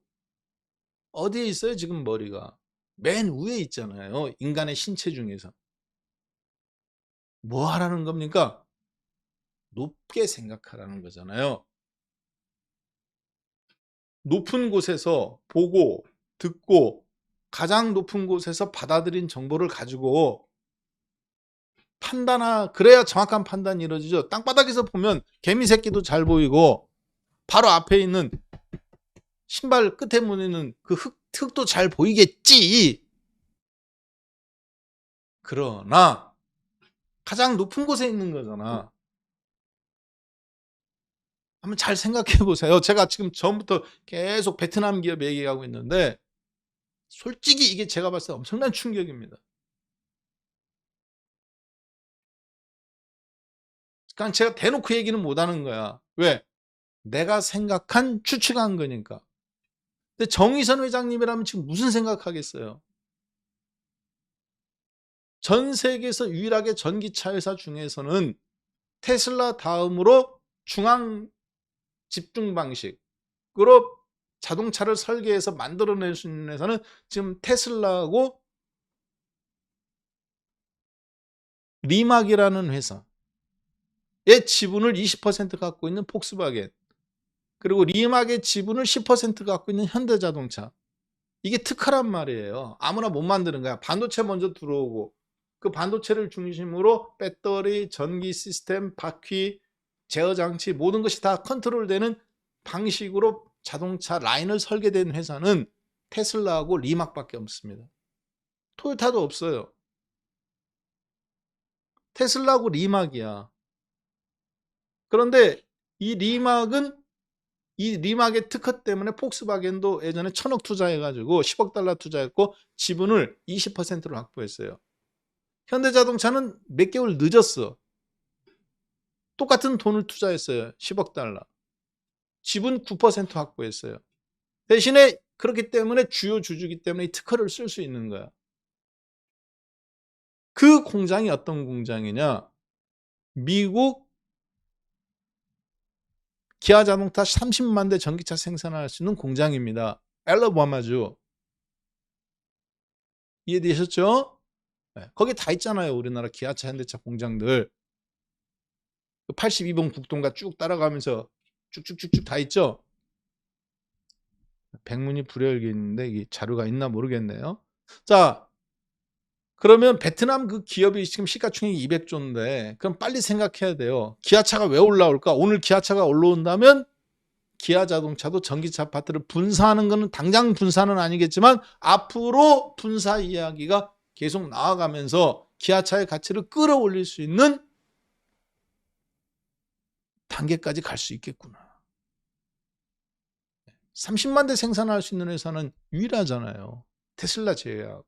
Speaker 1: 어디에 있어요 지금 머리가? 맨 위에 있잖아요. 인간의 신체 중에서. 뭐 하라는 겁니까? 높게 생각하라는 거잖아요. 높은 곳에서 보고 듣고 가장 높은 곳에서 받아들인 정보를 가지고 그래야 정확한 판단이 이루어지죠. 땅바닥에서 보면 개미 새끼도 잘 보이고 바로 앞에 있는 신발 끝에 무늬는 그 흙도 잘 보이겠지. 그러나 가장 높은 곳에 있는 거잖아. 한번 잘 생각해 보세요. 제가 지금 처음부터 계속 베트남 기업 얘기하고 있는데 솔직히 이게 제가 봤을 때 엄청난 충격입니다. 그러니까 제가 대놓고 얘기는 못 하는 거야. 왜? 내가 생각한 추측한 거니까. 근데 정의선 회장님이라면 지금 무슨 생각하겠어요? 전 세계에서 유일하게 전기차 회사 중에서는 테슬라 다음으로 중앙 집중 방식으로 자동차를 설계해서 만들어낼 수 있는 회사는 지금 테슬라하고 리막이라는 회사의 지분을 20% 갖고 있는 폭스바겐, 그리고 리막의 지분을 10% 갖고 있는 현대자동차. 이게 특허란 말이에요. 아무나 못 만드는 거야. 반도체 먼저 들어오고 그 반도체를 중심으로 배터리, 전기 시스템, 바퀴, 제어 장치 모든 것이 다 컨트롤되는 방식으로 자동차 라인을 설계된 회사는 테슬라하고 리막밖에 없습니다. 토요타도 없어요. 테슬라하고 리막이야. 그런데 이 리막의 특허 때문에 폭스바겐도 예전에 1,000억 투자해가지고 10억 달러 투자했고 지분을 20%로 확보했어요. 현대자동차는 몇 개월 늦었어. 똑같은 돈을 투자했어요. 10억 달러. 지분 9% 확보했어요. 대신에 그렇기 때문에 주요 주주기 때문에 이 특허를 쓸 수 있는 거야. 그 공장이 어떤 공장이냐? 미국 기아 자동차 30만 대 전기차 생산할 수 있는 공장입니다. 엘라바마주. 이해되셨죠? 네, 거기 다 있잖아요. 우리나라 기아차, 현대차 공장들. 82번 국도가 쭉 따라가면서 쭉쭉쭉쭉 다 있죠? 백문이 불여일견인데 이게 자료가 있나 모르겠네요. 자, 그러면 베트남 그 기업이 지금 시가총액이 200조인데 그럼 빨리 생각해야 돼요. 기아차가 왜 올라올까? 오늘 기아차가 올라온다면 기아 자동차도 전기차 파트를 분사하는 것은 당장 분사는 아니겠지만 앞으로 분사 이야기가 계속 나아가면서 기아차의 가치를 끌어올릴 수 있는 단계까지 갈 수 있겠구나. 30만 대 생산할 수 있는 회사는 유일하잖아요. 테슬라 제외하고.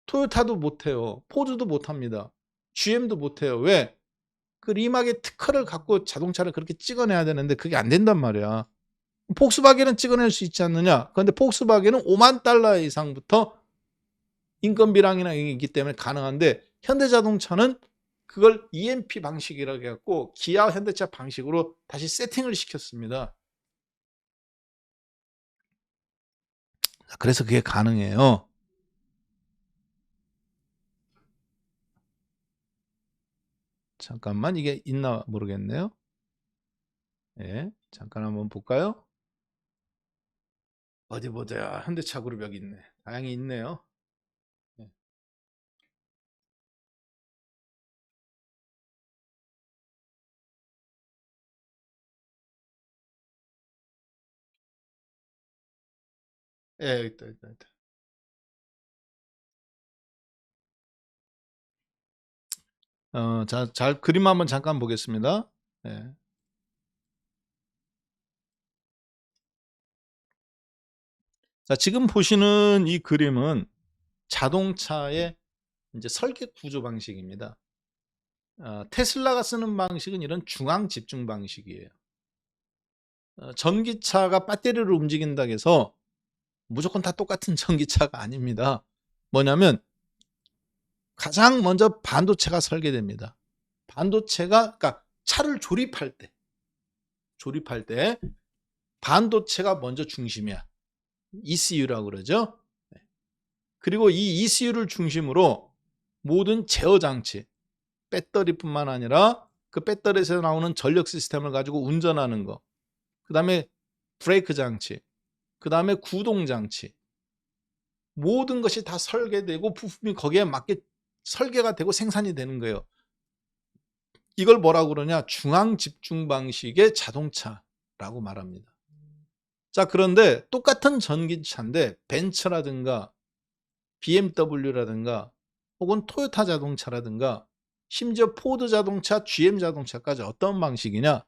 Speaker 1: 토요타도 못해요. 포드도 못합니다. GM도 못해요. 왜? 그 리막의 특허를 갖고 자동차를 그렇게 찍어내야 되는데 그게 안 된단 말이야. 폭스바겐은 찍어낼 수 있지 않느냐? 그런데 폭스바겐은 5만 달러 이상부터 인건비랑이나 있기 때문에 가능한데 현대자동차는 그걸 EMP 방식이라고 해갖고 기아 현대차 방식으로 다시 세팅을 시켰습니다. 그래서 그게 가능해요. 잠깐만, 이게 있나 모르겠네요. 예, 잠깐 한번 볼까요? 어디 보자. 현대차 그룹 여기 있네. 다행히 있네요. 예, 예, 있다, 있다, 있다. 자, 그림 한번 잠깐 보겠습니다. 예. 자, 지금 보시는 이 그림은 자동차의 이제 설계 구조 방식입니다. 테슬라가 쓰는 방식은 이런 중앙 집중 방식이에요. 전기차가 배터리를 움직인다고 해서 무조건 다 똑같은 전기차가 아닙니다. 뭐냐면 가장 먼저 반도체가 설계됩니다. 반도체가, 그러니까 차를 조립할 때 반도체가 먼저 중심이야. ECU라고 그러죠. 그리고 이 ECU를 중심으로 모든 제어 장치, 배터리뿐만 아니라 그 배터리에서 나오는 전력 시스템을 가지고 운전하는 거, 그 다음에 브레이크 장치, 그 다음에 구동 장치, 모든 것이 다 설계되고 부품이 거기에 맞게 설계가 되고 생산이 되는 거예요. 이걸 뭐라고 그러냐? 중앙 집중 방식의 자동차라고 말합니다. 자, 그런데 똑같은 전기차인데 벤츠라든가 BMW라든가 혹은 토요타 자동차라든가 심지어 포드 자동차, GM 자동차까지 어떤 방식이냐?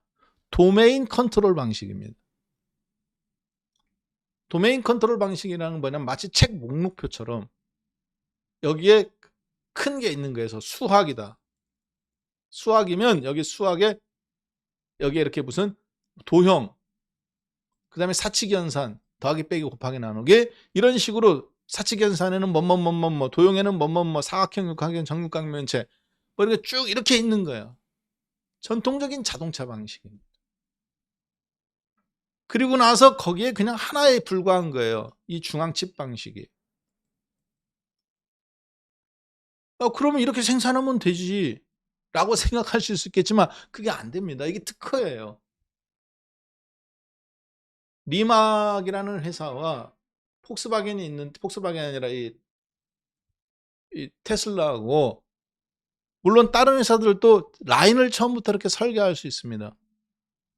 Speaker 1: 도메인 컨트롤 방식입니다. 도메인 컨트롤 방식이라는 건 뭐냐면 마치 책 목록표처럼 여기에 큰 게 있는 거에서 수학이다. 수학이면 여기 수학에 여기에 이렇게 무슨 도형, 그 다음에 사칙연산, 더하기 빼기 곱하기 나누기, 이런 식으로 사칙연산에는 뭐뭐뭐뭐뭐, 도형에는 뭐뭐뭐, 사각형, 육각형, 정육각면체, 뭐 이렇게 쭉 이렇게 있는 거예요. 전통적인 자동차 방식입니다. 그리고 나서 거기에 그냥 하나에 불과한 거예요. 이 중앙칩 방식이. 그러면 이렇게 생산하면 되지 라고 생각하실 수 있겠지만 그게 안 됩니다. 이게 특허예요. 리막이라는 회사와 폭스바겐이 아니라 이 테슬라하고, 물론 다른 회사들도 라인을 처음부터 이렇게 설계할 수 있습니다.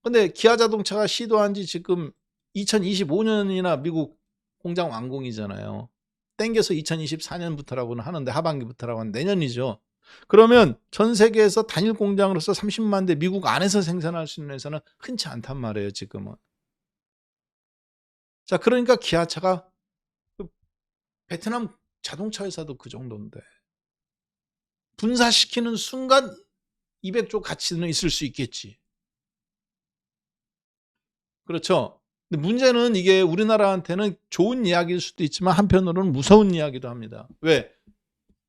Speaker 1: 근데 기아 자동차가 시도한 지 지금 2025년이나 미국 공장 완공이잖아요. 땡겨서 2024년부터라고는 하는데, 하반기부터라고 하는 내년이죠. 그러면 전 세계에서 단일 공장으로서 30만 대 미국 안에서 생산할 수 있는 회사는 흔치 않단 말이에요, 지금은. 자, 그러니까 기아차가, 그 베트남 자동차 회사도 그 정도인데 분사시키는 순간 200조 가치는 있을 수 있겠지. 그렇죠. 근데 문제는 이게 우리나라한테는 좋은 이야기일 수도 있지만 한편으로는 무서운 이야기도 합니다. 왜?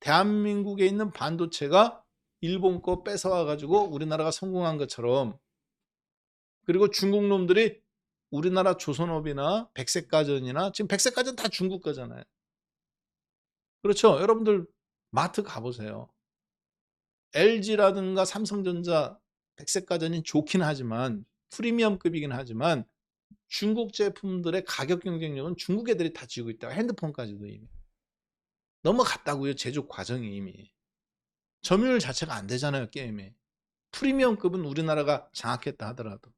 Speaker 1: 대한민국에 있는 반도체가 일본 거 뺏어와 가지고 우리나라가 성공한 것처럼, 그리고 중국 놈들이 우리나라 조선업이나 백색가전이나, 지금 백색가전 다 중국 거잖아요. 그렇죠. 여러분들 마트 가보세요. LG라든가 삼성전자 백색가전이 좋긴 하지만, 프리미엄급이긴 하지만 중국 제품들의 가격 경쟁력은 중국 애들이 다 쥐고 있다. 핸드폰까지도 이미 넘어갔다고요. 제조 과정이 이미 점유율 자체가 안 되잖아요. 게임에 프리미엄급은 우리나라가 장악했다 하더라도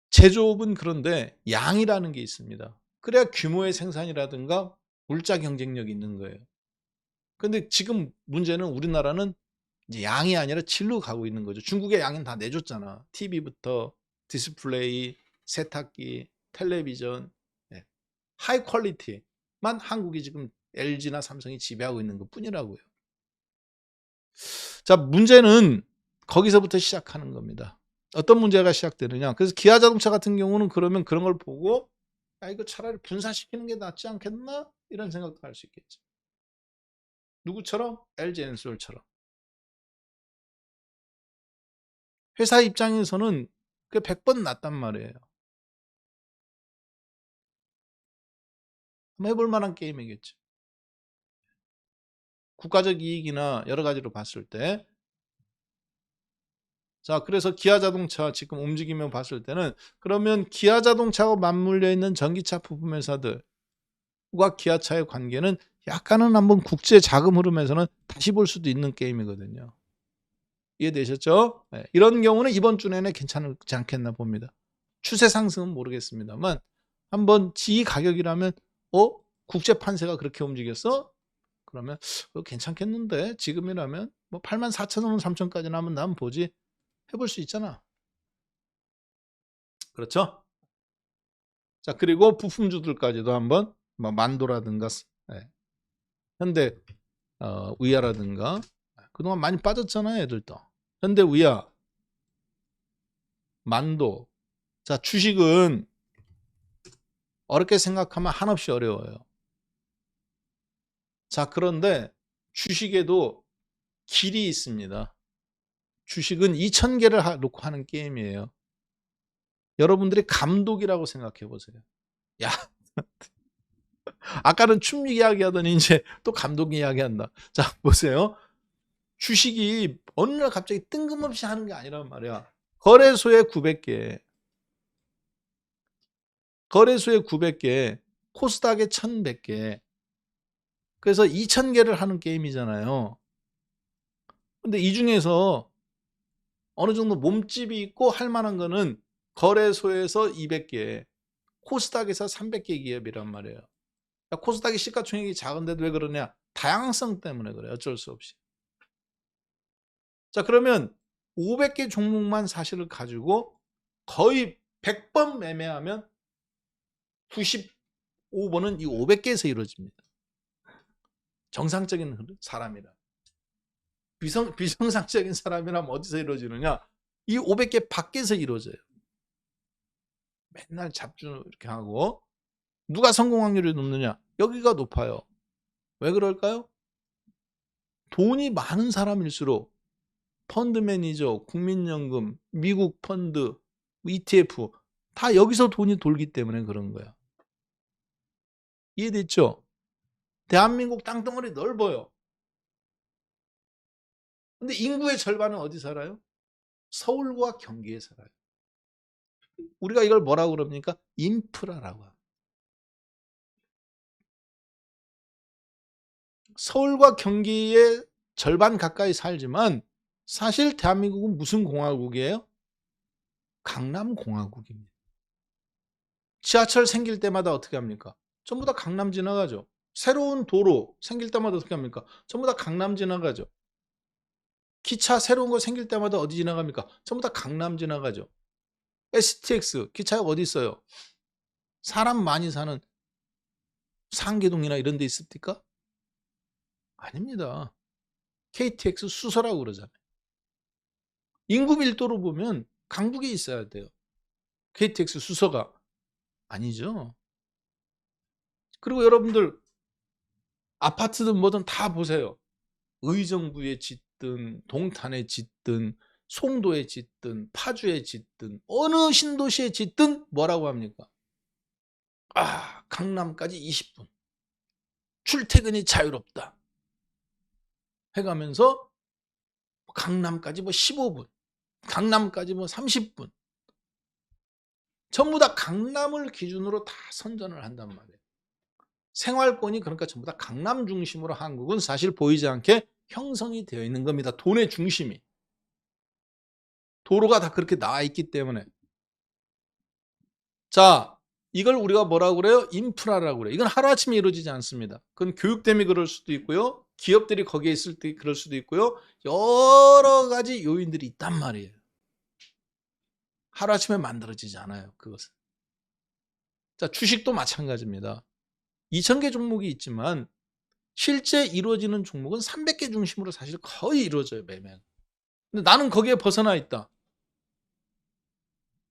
Speaker 1: 제조업은, 그런데 양이라는 게 있습니다. 그래야 규모의 생산이라든가 물자 경쟁력이 있는 거예요. 근데 지금 문제는 우리나라는 이제 양이 아니라 질로 가고 있는 거죠. 중국의 양은 다 내줬잖아. TV부터 디스플레이, 세탁기, 텔레비전, 네. 하이 퀄리티만 한국이 지금 LG나 삼성이 지배하고 있는 것 뿐이라고요. 자, 문제는 거기서부터 시작하는 겁니다. 어떤 문제가 시작되느냐? 그래서 기아 자동차 같은 경우는 그러면 그런 걸 보고, 야, 이거 차라리 분사시키는 게 낫지 않겠나? 이런 생각도 할 수 있겠죠. 누구처럼? LG 엔솔처럼. 회사 입장에서는 그 100번 낫단 말이에요. 한번 해볼 만한 게임이겠죠. 국가적 이익이나 여러 가지로 봤을 때. 자, 그래서 기아자동차 지금 움직이며 봤을 때는 그러면 기아자동차하고 맞물려 있는 전기차 부품 회사들과 기아차의 관계는 약간은 한번 국제 자금 흐름에서는 다시 볼 수도 있는 게임이거든요. 이해되셨죠? 네, 이런 경우는 이번 주 내내 괜찮지 않겠나 봅니다. 추세 상승은 모르겠습니다만 한번 지 가격이라면 국제 판세가 그렇게 움직였어? 그러면 괜찮겠는데 지금이라면 뭐 84,000원 3,000까지 나면 난 보지 해볼 수 있잖아. 그렇죠? 자, 그리고 부품주들까지도 한번 뭐 만도라든가 현대 위아라든가 그동안 많이 빠졌잖아요, 애들도. 현대 위아, 만도. 자, 주식은 어렵게 생각하면 한없이 어려워요. 자, 그런데 주식에도 길이 있습니다. 주식은 2,000개를 놓고 하는 게임이에요. 여러분들이 감독이라고 생각해 보세요. 야, 아까는 춤 이야기하더니 이제 또 감독 이야기한다. 자, 보세요. 주식이 어느 날 갑자기 뜬금없이 하는 게 아니란 말이야. 거래소에 900개, 거래소에 900개, 코스닥에 1,100개. 그래서 2,000개를 하는 게임이잖아요. 근데 이 중에서 어느 정도 몸집이 있고 할 만한 거는 거래소에서 200개, 코스닥에서 300개 기업이란 말이에요. 코스닥이 시가총액이 작은데도 왜 그러냐? 다양성 때문에 그래요. 어쩔 수 없이. 자, 그러면 500개 종목만 사실을 가지고 거의 100번 매매하면 95번은 이 500개에서 이루어집니다. 정상적인 사람이라. 비정상적인 사람이라면 어디서 이루어지느냐? 이 500개 밖에서 이루어져요. 맨날 잡주 이렇게 하고. 누가 성공 확률이 높느냐? 여기가 높아요. 왜 그럴까요? 돈이 많은 사람일수록 펀드 매니저, 국민연금, 미국 펀드, ETF 다 여기서 돈이 돌기 때문에 그런 거야. 이해됐죠? 대한민국 땅덩어리 넓어요. 근데 인구의 절반은 어디 살아요? 서울과 경기에 살아요. 우리가 이걸 뭐라고 그럽니까? 인프라라고 합니다. 서울과 경기의 절반 가까이 살지만 사실 대한민국은 무슨 공화국이에요? 강남공화국입니다. 지하철 생길 때마다 어떻게 합니까? 전부 다 강남 지나가죠. 새로운 도로 생길 때마다 어떻게 합니까? 전부 다 강남 지나가죠. 기차 새로운 거 생길 때마다 어디 지나갑니까? 전부 다 강남 지나가죠. STX 기차역 어디 있어요? 사람 많이 사는 상계동이나 이런 데 있습니까? 아닙니다. KTX 수서라고 그러잖아요. 인구 밀도로 보면 강북에 있어야 돼요. KTX 수서가 아니죠. 그리고 여러분들 아파트든 뭐든 다 보세요. 의정부에 짓든 동탄에 짓든 송도에 짓든 파주에 짓든 어느 신도시에 짓든 뭐라고 합니까? 강남까지 20분. 출퇴근이 자유롭다. 해가면서 강남까지 뭐 15분. 강남까지 뭐 30분. 전부 다 강남을 기준으로 다 선전을 한단 말이에요. 생활권이 그러니까 전부 다 강남 중심으로 한국은 사실 보이지 않게 형성이 되어 있는 겁니다. 돈의 중심이. 도로가 다 그렇게 나와 있기 때문에. 자, 이걸 우리가 뭐라고 그래요? 인프라라고 그래요. 이건 하루아침에 이루어지지 않습니다. 그건 교육 때문에 그럴 수도 있고요. 기업들이 거기에 있을 때 그럴 수도 있고요. 여러 가지 요인들이 있단 말이에요. 하루아침에 만들어지지 않아요. 그것은. 자, 주식도 마찬가지입니다. 2,000개 종목이 있지만 실제 이루어지는 종목은 300개 중심으로 사실 거의 이루어져요. 매매는. 근데 나는 거기에 벗어나 있다.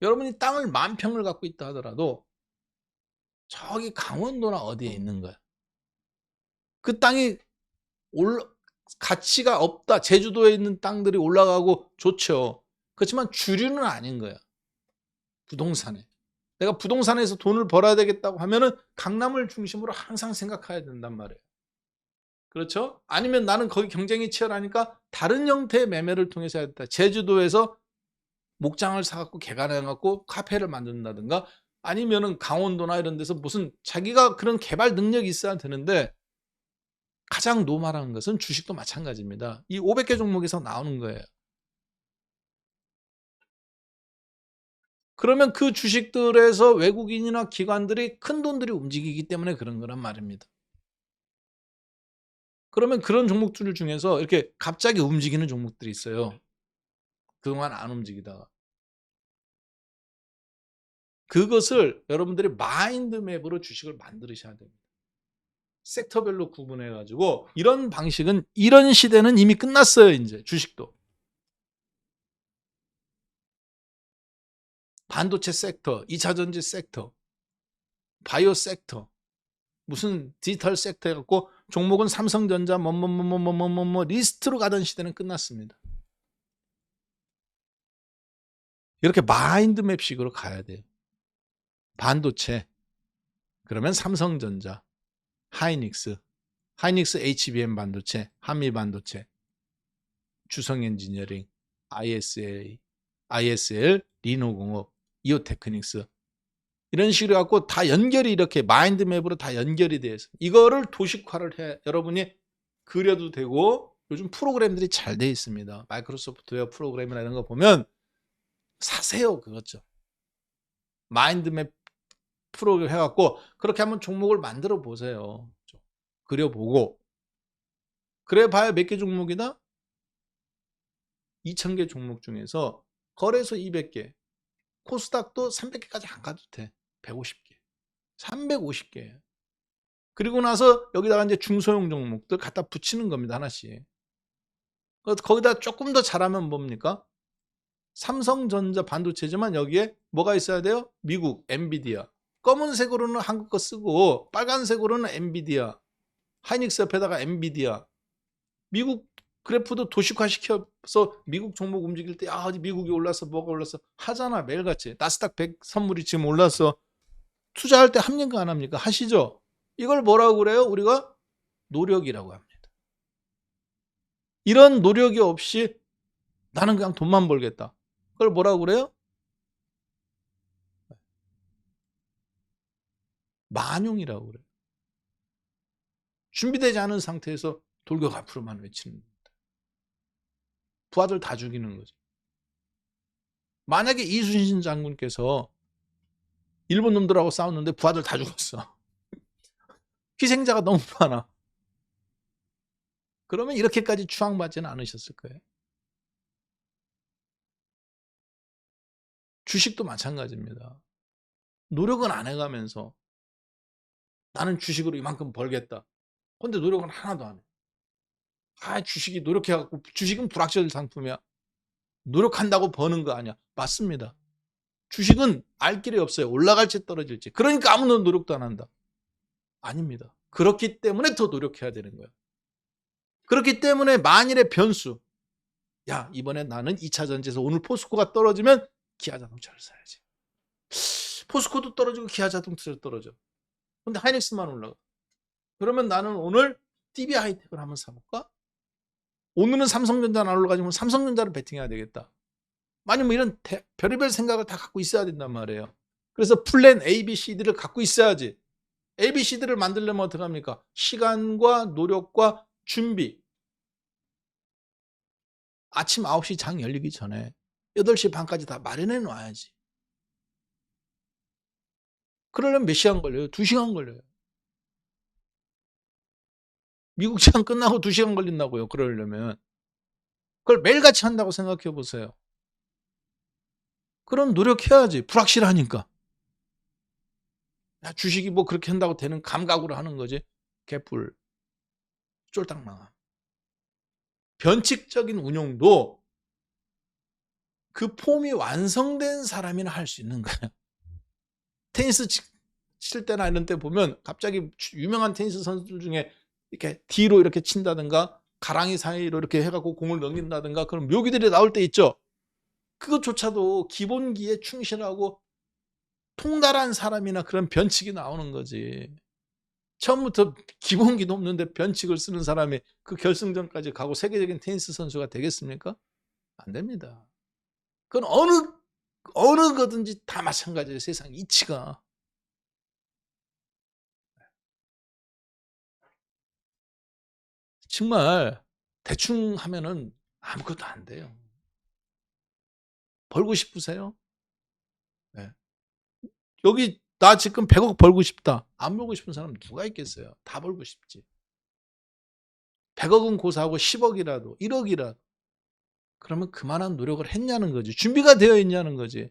Speaker 1: 여러분이 땅을 10,000평을 갖고 있다 하더라도 저기 강원도나 어디에 있는 거야. 그 땅이 가치가 없다. 제주도에 있는 땅들이 올라가고 좋죠. 그렇지만 주류는 아닌 거야. 부동산에. 내가 부동산에서 돈을 벌어야 되겠다고 하면은 강남을 중심으로 항상 생각해야 된단 말이에요. 그렇죠? 아니면 나는 거기 경쟁이 치열하니까 다른 형태의 매매를 통해서 해야 된다. 제주도에서 목장을 사갖고 개간해갖고 카페를 만든다든가, 아니면은 강원도나 이런 데서 무슨 자기가 그런 개발 능력이 있어야 되는데, 가장 노멀한 것은 주식도 마찬가지입니다. 이 500개 종목에서 나오는 거예요. 그러면 그 주식들에서 외국인이나 기관들이 큰 돈들이 움직이기 때문에 그런 거란 말입니다. 그러면 그런 종목들 중에서 이렇게 갑자기 움직이는 종목들이 있어요. 그동안 안 움직이다가. 그것을 여러분들이 마인드맵으로 주식을 만드셔야 됩니다. 섹터별로 구분해 가지고, 이런 방식은, 이런 시대는 이미 끝났어요. 이제 주식도. 반도체 섹터, 2차전지 섹터, 바이오 섹터, 무슨 디지털 섹터 해갖고 종목은 삼성전자 뭐 리스트로 가던 시대는 끝났습니다. 이렇게 마인드맵식으로 가야 돼요. 반도체, 그러면 삼성전자, 하이닉스 HBM 반도체, 한미 반도체, 주성 엔지니어링, ISL, 리노공업, 이오테크닉스, 이런 식으로 갖고 다 연결이, 이렇게 마인드맵으로 다 연결이 되어 있어요. 이거를 도식화를 해 여러분이 그려도 되고, 요즘 프로그램들이 잘 되어 있습니다. 마이크로소프트웨어 프로그램이나 이런 거 보면 사세요. 그거죠. 마인드맵 프로그램 해갖고 그렇게 한번 종목을 만들어 보세요. 그려보고. 그래 봐야 몇 개 종목이다? 2,000개 종목 중에서 거래소 200개, 코스닥도 300개까지 안 가도 돼. 150개, 350개. 그리고 나서 여기다가 이제 중소형 종목들 갖다 붙이는 겁니다. 하나씩. 거기다 조금 더 잘하면 뭡니까? 삼성전자 반도체지만 여기에 뭐가 있어야 돼요? 미국 엔비디아. 검은색으로는 한국 거 쓰고 빨간색으로는 엔비디아. 하이닉스 옆에다가 엔비디아. 미국 그래프도 도식화시켜서 미국 종목 움직일 때, 아, 미국이 올랐어, 뭐가 올랐어 하잖아. 매일같이. 나스닥 100 선물이 지금 올랐어. 투자할 때 합니까 안 합니까? 하시죠. 이걸 뭐라고 그래요? 우리가 노력이라고 합니다. 이런 노력이 없이 나는 그냥 돈만 벌겠다. 그걸 뭐라고 그래요? 만용이라고 그래요. 준비되지 않은 상태에서 돌격 앞으로만 외치는 겁니다. 부하들 다 죽이는 거죠. 만약에 이순신 장군께서 일본 놈들하고 싸웠는데 부하들 다 죽었어. 희생자가 너무 많아. 그러면 이렇게까지 추앙받지는 않으셨을 거예요. 주식도 마찬가지입니다. 노력은 안 해가면서 나는 주식으로 이만큼 벌겠다. 근데 노력은 하나도 안 해. 아, 주식이 노력해갖고, 주식은 불확실 상품이야. 노력한다고 버는 거 아니야. 맞습니다. 주식은 알 길이 없어요. 올라갈지 떨어질지. 그러니까 아무도 노력도 안 한다. 아닙니다. 그렇기 때문에 더 노력해야 되는 거야. 그렇기 때문에 만일의 변수, 야, 이번에 나는 2차 전지에서 오늘 포스코가 떨어지면 기아자동차를 사야지. 포스코도 떨어지고 기아자동차도 떨어져. 근데 하이닉스만 올라가. 그러면 나는 오늘 DB 하이텍을 한번 사볼까? 오늘은 삼성전자는 안 올라가지면 삼성전자를 베팅해야 되겠다. 아니면 이런 별의별 생각을 다 갖고 있어야 된단 말이에요. 그래서 플랜 A, B, C, D를 갖고 있어야지. A, B, C, D를 만들려면 어떻게 합니까? 시간과 노력과 준비. 아침 9시 장 열리기 전에 8시 반까지 다 마련해 놔야지. 그러려면 몇 시간 걸려요? 2시간 걸려요. 미국 시간 끝나고 2시간 걸린다고요. 그러려면. 그걸 매일같이 한다고 생각해 보세요. 그럼 노력해야지. 불확실하니까. 야, 주식이 뭐 그렇게 한다고 되는 감각으로 하는 거지. 개뿔. 쫄딱 망함. 변칙적인 운용도 그 폼이 완성된 사람이나 할 수 있는 거예요. 테니스 칠 때나 이런 때 보면 갑자기 유명한 테니스 선수들 중에 이렇게 뒤로 이렇게 친다든가 가랑이 사이로 이렇게 해갖고 공을 넘긴다든가 그런 묘기들이 나올 때 있죠. 그것조차도 기본기에 충실하고 통달한 사람이나 그런 변칙이 나오는 거지. 처음부터 기본기도 없는데 변칙을 쓰는 사람이 그 결승전까지 가고 세계적인 테니스 선수가 되겠습니까? 안 됩니다. 그건 어느 거든지 다 마찬가지예요. 세상 이치가. 정말 대충 하면은 아무것도 안 돼요. 벌고 싶으세요? 네. 여기 나 지금 100억 벌고 싶다. 안 벌고 싶은 사람 누가 있겠어요? 다 벌고 싶지. 100억은 고사하고 10억이라도 1억이라도 그러면 그만한 노력을 했냐는 거지. 준비가 되어 있냐는 거지.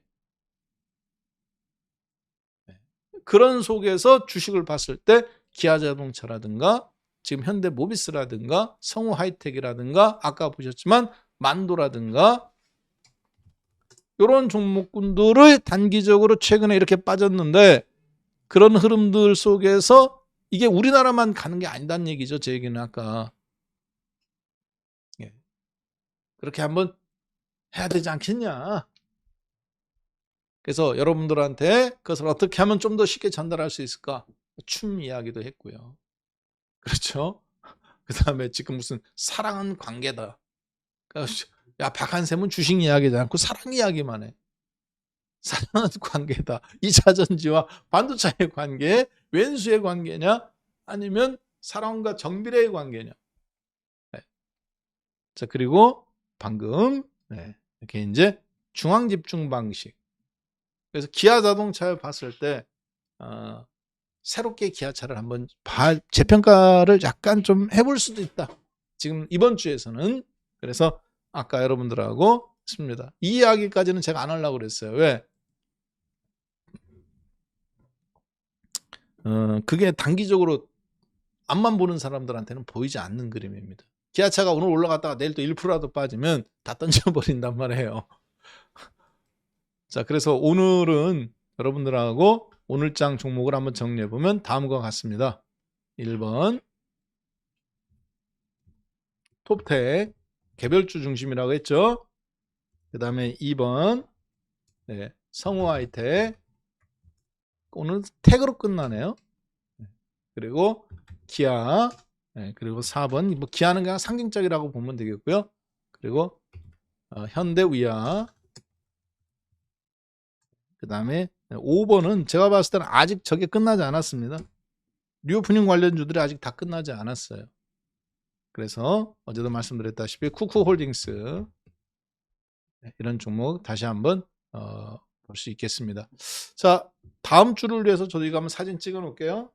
Speaker 1: 그런 속에서 주식을 봤을 때 기아자동차라든가 지금 현대모비스라든가 성우하이텍이라든가 아까 보셨지만 만도라든가 이런 종목군들을 단기적으로 최근에 이렇게 빠졌는데 그런 흐름들 속에서 이게 우리나라만 가는 게 아니다는 얘기죠. 제 얘기는 아까. 그렇게 한번 해야 되지 않겠냐. 그래서 여러분들한테 그것을 어떻게 하면 좀 더 쉽게 전달할 수 있을까? 춤 이야기도 했고요. 그렇죠? 그 다음에 지금 무슨 사랑은 관계다. 야, 박한샘은 주식 이야기지 않고 사랑 이야기만 해. 사랑은 관계다. 2차 전지와 반도체의 관계, 왼수의 관계냐? 아니면 사랑과 정비례의 관계냐? 네. 자, 그리고 방금 이렇게 이제 중앙 집중 방식. 그래서 기아 자동차를 봤을 때 새롭게 기아차를 한번 재평가를 약간 좀 해볼 수도 있다. 지금 이번 주에서는. 그래서 아까 여러분들하고 했습니다. 이 이야기까지는 제가 안 하려고 그랬어요. 왜? 그게 단기적으로 앞만 보는 사람들한테는 보이지 않는 그림입니다. 기아차가 오늘 올라갔다가 내일 또 1%라도 빠지면 다 던져버린단 말이에요. 자, 그래서 오늘은 여러분들하고 오늘장 종목을 한번 정리해보면 다음과 같습니다. 1번 톱텍 개별주 중심이라고 했죠. 그 다음에 2번 성우하이텍 오늘 택으로 끝나네요. 그리고 기아 그리고 4번 뭐 기아는 그냥 상징적이라고 보면 되겠고요. 그리고 현대위아 그 다음에 5번은 제가 봤을 때는 아직 저게 끝나지 않았습니다. 류프닝 관련주들이 아직 다 끝나지 않았어요. 그래서 어제도 말씀드렸다시피 쿠쿠홀딩스 이런 종목 다시 한번 볼 수 있겠습니다. 자, 다음 주를 위해서 저희가 한번 사진 찍어 놓을게요.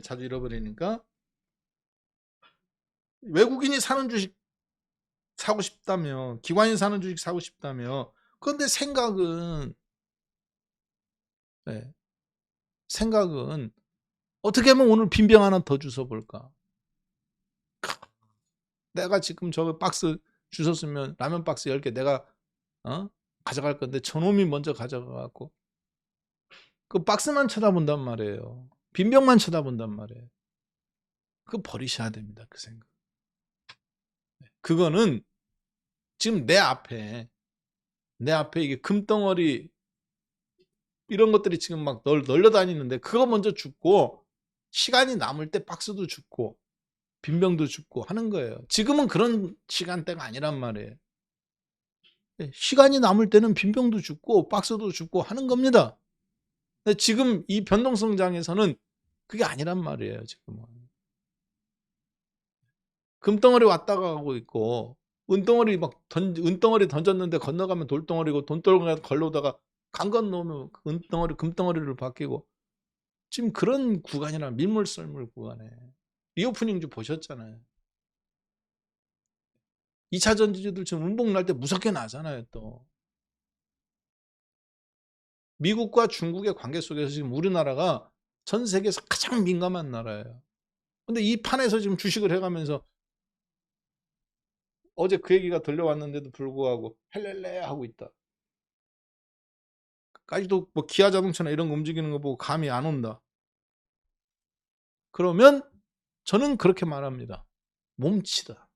Speaker 1: 자주 잃어버리니까. 외국인이 사는 주식 사고 싶다며, 기관이 사는 주식 사고 싶다며. 그런데 생각은 어떻게 하면 오늘 빈병 하나 더 주워 볼까? 내가 지금 저 박스 주웠으면 라면 박스 10개 내가 가져갈 건데 저놈이 먼저 가져가 갖고 그 박스만 쳐다본단 말이에요. 빈병만 쳐다본단 말이에요. 그거 버리셔야 됩니다. 그 생각. 그거는 지금 내 앞에 이게 금덩어리 이런 것들이 지금 막 널려 다니는데 그거 먼저 줍고 시간이 남을 때 박스도 줍고 빈병도 줍고 하는 거예요. 지금은 그런 시간대가 아니란 말이에요. 시간이 남을 때는 빈병도 줍고 박스도 줍고 하는 겁니다. 근데 지금 이 변동성장에서는 그게 아니란 말이에요. 지금은. 금덩어리 왔다가 가고 있고 은덩어리 은덩어리 던졌는데 건너가면 돌덩어리고 돌덩어리 걸러다가 강 건너면 금덩어리를 바뀌고 지금 그런 구간이라 밀물썰물 구간에 리오프닝주 보셨잖아요. 2차 전지주들 지금 운봉 날 때 무섭게 나잖아요. 또 미국과 중국의 관계 속에서 지금 우리나라가 전 세계에서 가장 민감한 나라예요. 근데 이 판에서 지금 주식을 해가면서 어제 그 얘기가 들려왔는데도 불구하고 헬렐레 하고 있다. 까지도 뭐 기아 자동차나 이런 거 움직이는 거 보고 감이 안 온다. 그러면 저는 그렇게 말합니다. 몸치다.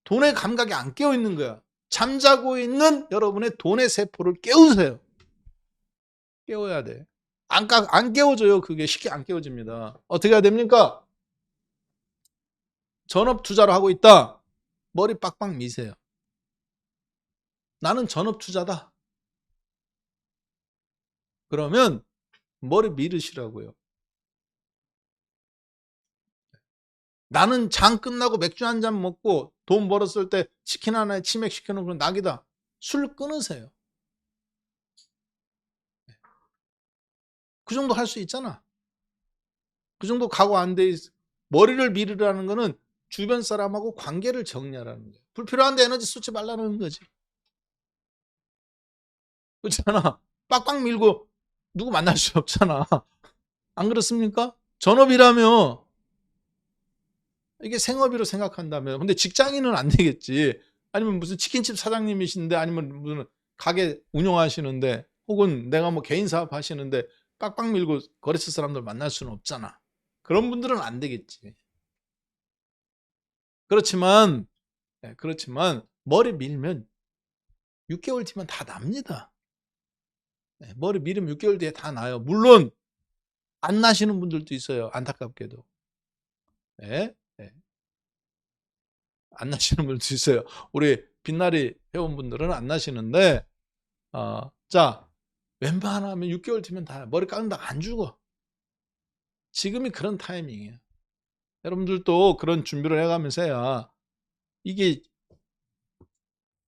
Speaker 1: 돈의 감각이 안 깨어 있는 거야. 잠자고 있는 여러분의 돈의 세포를 깨우세요. 깨워야 돼. 안 깨워져요. 그게 쉽게 안 깨워집니다. 어떻게 해야 됩니까? 전업 투자를 하고 있다. 머리 빡빡 미세요. 나는 전업 투자다. 그러면 머리 미르시라고요. 나는 장 끝나고 맥주 한 잔 먹고 돈 벌었을 때 치킨 하나에 치맥 시켜놓으면 낙이다. 술 끊으세요. 그 정도 할 수 있잖아. 그 정도 각오 안 돼 있어. 머리를 미르라는 거는 주변 사람하고 관계를 정리하라는 거예요. 불필요한데 에너지 쏟지 말라는 거지. 그렇잖아. 빡빡 밀고 누구 만날 수 없잖아. 안 그렇습니까? 전업이라며 이게 생업으로 생각한다면. 근데 직장인은 안 되겠지. 아니면 무슨 치킨집 사장님이신데, 아니면 무슨 가게 운영하시는데, 혹은 내가 뭐 개인 사업 하시는데 빡빡 밀고 거래처 사람들 만날 수는 없잖아. 그런 분들은 안 되겠지. 그렇지만 머리 밀면 6개월 뒤면 다 납니다. 머리 밀으면 6개월 뒤에 다 나요. 물론 안 나시는 분들도 있어요. 안타깝게도. 네? 네. 안 나시는 분들도 있어요. 우리 빛나리 회원분들은 안 나시는데, 자, 웬만하면 6개월 뒤면 다 머리 깎는다고 안 죽어. 지금이 그런 타이밍이에요. 여러분들도 그런 준비를 해가면서 해야. 이게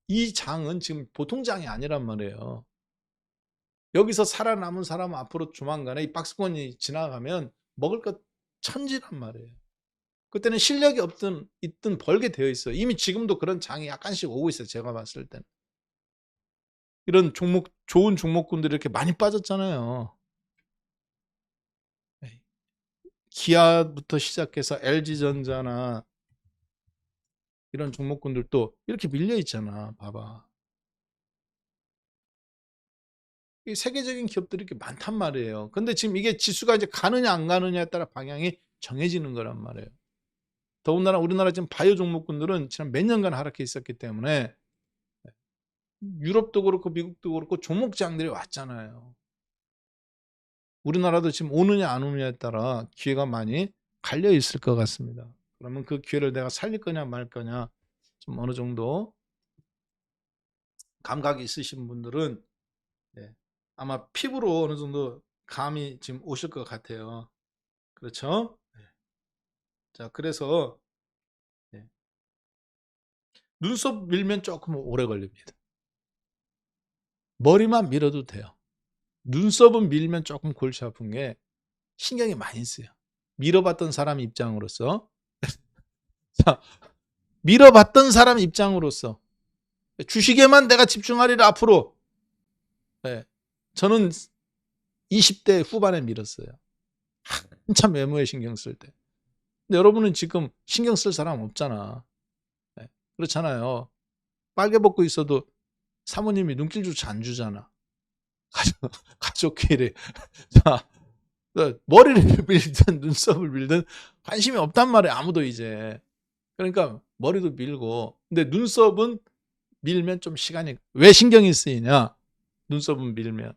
Speaker 1: 이 장은 지금 보통 장이 아니란 말이에요. 여기서 살아남은 사람은 앞으로 조만간에 이 박스권이 지나가면 먹을 것 천지란 말이에요. 그때는 실력이 있든 벌게 되어 있어요. 이미 지금도 그런 장이 약간씩 오고 있어요. 제가 봤을 때는. 이런 좋은 종목군들이 이렇게 많이 빠졌잖아요. 기아부터 시작해서 LG전자나 이런 종목군들도 이렇게 밀려 있잖아. 봐봐. 이 세계적인 기업들이 이렇게 많단 말이에요. 근데 지금 이게 지수가 이제 가느냐 안 가느냐에 따라 방향이 정해지는 거란 말이에요. 더군다나 우리나라 지금 바이오 종목군들은 지난 몇 년간 하락해 있었기 때문에 유럽도 그렇고 미국도 그렇고 종목장들이 왔잖아요. 우리나라도 지금 오느냐 안 오느냐에 따라 기회가 많이 갈려 있을 것 같습니다. 그러면 그 기회를 내가 살릴 거냐 말 거냐 좀 어느 정도 감각이 있으신 분들은 아마 피부로 어느 정도 감이 지금 오실 것 같아요. 그렇죠? 자, 그래서 눈썹 밀면 조금 오래 걸립니다. 머리만 밀어도 돼요. 눈썹은 밀면 조금 골치 아픈 게 신경이 많이 쓰여. 밀어봤던 사람 입장으로서 자, 밀어봤던 사람 입장으로서 주식에만 내가 집중하리라 앞으로. 저는 20대 후반에 밀었어요. 한참 외모에 신경 쓸 때. 근데 여러분은 지금 신경 쓸 사람 없잖아. 그렇잖아요. 빨개 벗고 있어도 사모님이 눈길조차 안 주잖아. 가족끼리. 자, 머리를 밀든 눈썹을 밀든 관심이 없단 말이야. 아무도 이제. 그러니까 머리도 밀고. 근데 눈썹은 밀면 좀 시간이. 왜 신경이 쓰이냐? 눈썹은 밀면.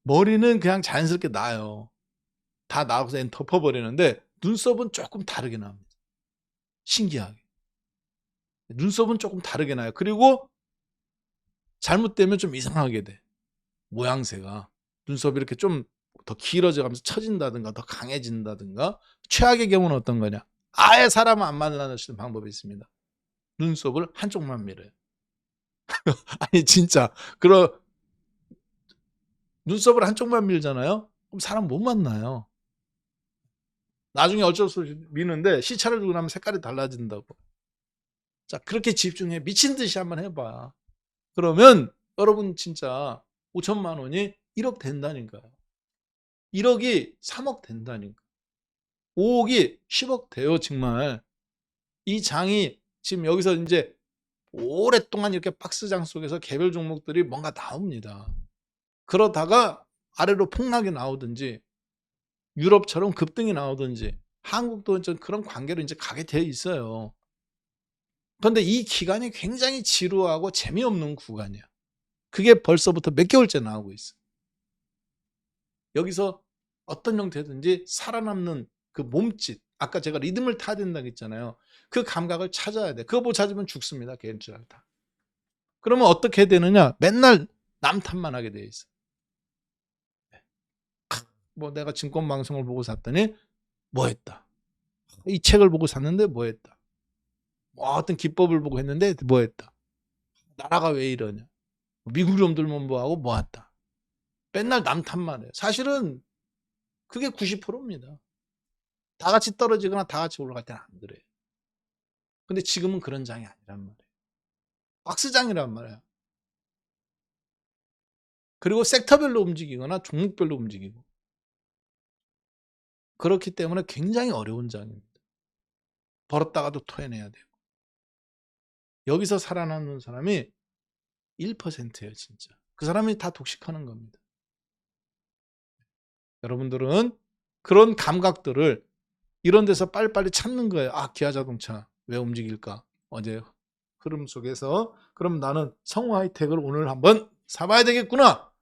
Speaker 1: 머리는 그냥 자연스럽게 나요. 다 나와서 덮어버리는데 눈썹은 조금 다르게 나옵니다. 신기하게. 눈썹은 조금 다르게 나요. 그리고 잘못되면 좀 이상하게 돼. 모양새가. 눈썹이 이렇게 좀 더 길어져 가면서 처진다든가 더 강해진다든가. 최악의 경우는 어떤 거냐? 아예 사람을 안 만나는 방법이 있습니다. 눈썹을 한쪽만 밀어요. 아니 진짜. 눈썹을 한쪽만 밀잖아요. 그럼 사람 못 만나요. 나중에 어쩔 수 없이 미는데 시차를 두고 나면 색깔이 달라진다고. 자, 그렇게 집중해. 미친 듯이 한번 해봐. 그러면 여러분 진짜 5천만 원이 1억 된다니까요. 1억이 3억 된다니까. 5억이 10억 돼요, 정말. 이 장이 지금 여기서 이제 오랫동안 이렇게 박스장 속에서 개별 종목들이 뭔가 나옵니다. 그러다가 아래로 폭락이 나오든지 유럽처럼 급등이 나오든지 한국도 그런 관계로 이제 가게 돼 있어요. 그런데 이 기간이 굉장히 지루하고 재미없는 구간이야. 그게 벌써부터 몇 개월째 나오고 있어. 여기서 어떤 형태든지 살아남는 그 몸짓, 아까 제가 리듬을 타야 된다고 했잖아요. 그 감각을 찾아야 돼. 그거 못 찾으면 죽습니다. 개인주라 다. 그러면 어떻게 되느냐? 맨날 남 탓만 하게 돼 있어. 뭐 내가 증권 방송을 보고 샀더니 뭐 했다. 이 책을 보고 샀는데 뭐 했다. 뭐 어떤 기법을 보고 했는데 뭐 했다. 나라가 왜 이러냐. 미국 놈들만 뭐하고 뭐 했다. 맨날 남 탓만 해요. 사실은 그게 90%입니다. 다 같이 떨어지거나 다 같이 올라갈 때는 안 그래요. 근데 지금은 그런 장이 아니란 말이에요. 박스장이란 말이에요. 그리고 섹터별로 움직이거나 종목별로 움직이고. 그렇기 때문에 굉장히 어려운 장입니다. 벌었다가도 토해내야 되고. 여기서 살아남는 사람이 1%예요, 진짜. 그 사람이 다 독식하는 겁니다. 여러분들은 그런 감각들을 이런 데서 빨리빨리 찾는 거예요. 아, 기아자동차 왜 움직일까? 어제 흐름 속에서 그럼 나는 성우 하이텍을 오늘 한번 사봐야 되겠구나.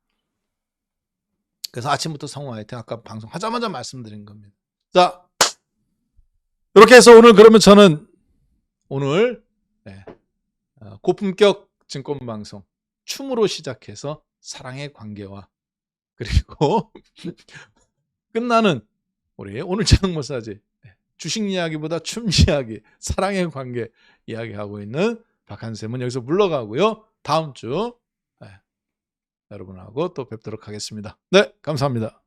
Speaker 1: 그래서 아침부터 성우 하이텍 아까 방송하자마자 말씀드린 겁니다. 자, 이렇게 해서 오늘 그러면 저는 오늘 고품격 증권방송 춤으로 시작해서 사랑의 관계와 그리고 끝나는 우리 오늘 저녁 마사지 주식 이야기보다 춤 이야기, 사랑의 관계 이야기하고 있는 박한샘은 여기서 물러가고요. 다음 주 여러분하고 또 뵙도록 하겠습니다. 네, 감사합니다.